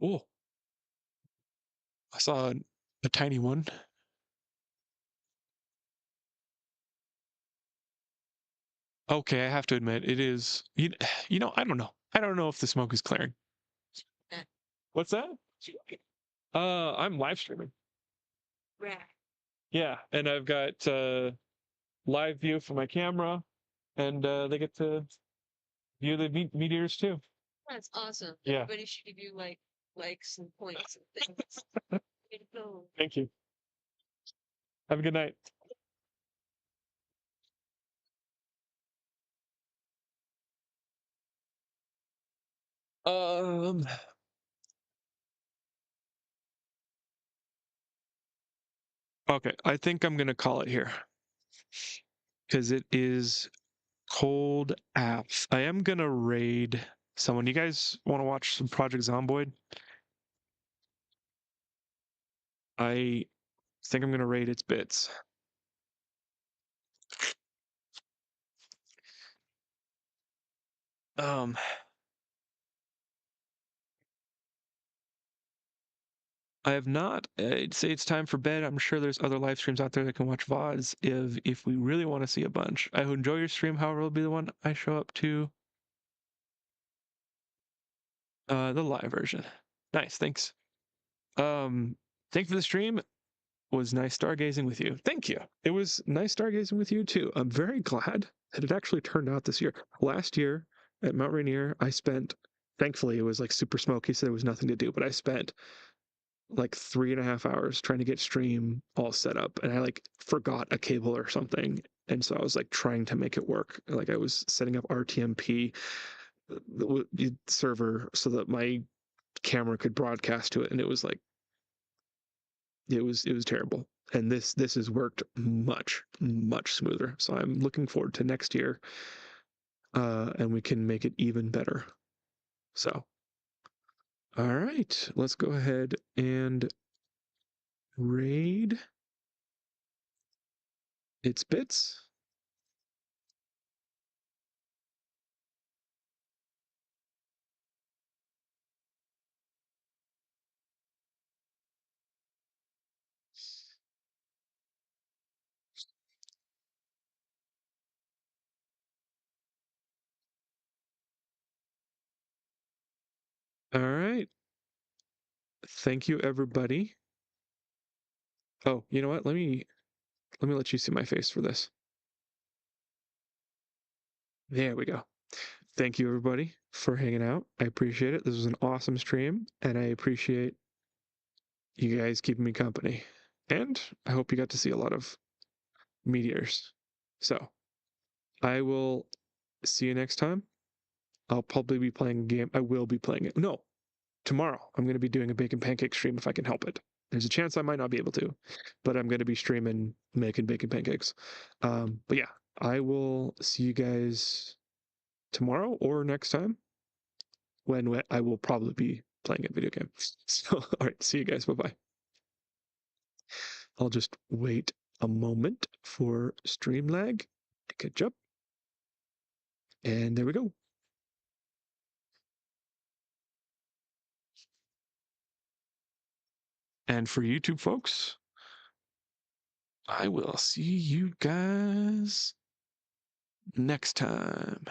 Oh, I saw a tiny one. Okay, I have to admit, it is. You know, I don't know. I don't know if the smoke is clearing. What's that? I'm live streaming. Right. Yeah, and I've got live view for my camera, and they get to view the meteors too. That's awesome. Yeah. Everybody should give you likes and points and things. Way to go. Thank you. Have a good night. Um. Okay, I think I'm gonna call it here because it is cold apps. I am gonna raid someone. You guys want to watch some Project Zomboid? I think I'm gonna raid its bits. I have not. I'd say it's time for bed. I'm sure there's other live streams out there that can watch VODs if we really want to see a bunch. I enjoy your stream, however, it'll be the one I show up to. The live version. Nice, thanks. Thank you for the stream. It was nice stargazing with you. Thank you. It was nice stargazing with you too. I'm very glad that it actually turned out this year. Last year at Mount Rainier, I spent thankfully it was like super smoky, so there was nothing to do. But I spent like 3.5 hours trying to get stream all set up, and I like forgot a cable or something, and so I was like trying to make it work. Like I was setting up RTMP the server so that my camera could broadcast to it, and it was like it was terrible. And this has worked much smoother. So I'm looking forward to next year, and we can make it even better. So, all right, let's go ahead and raid its bits. All right. Thank you, everybody. Oh, you know what? Let me let you see my face for this. There we go. Thank you, everybody, for hanging out. I appreciate it. This was an awesome stream, and I appreciate you guys keeping me company. And I hope you got to see a lot of meteors. So I will see you next time. I'll probably be playing a game. I will be playing it. No, tomorrow I'm going to be doing a bacon pancake stream if I can help it. There's a chance I might not be able to, but I'm going to be streaming making bacon pancakes. But yeah, I will see you guys tomorrow or next time when I will probably be playing a video game. So, all right, see you guys. Bye bye. I'll just wait a moment for stream lag to catch up. And there we go. And for YouTube folks, I will see you guys next time.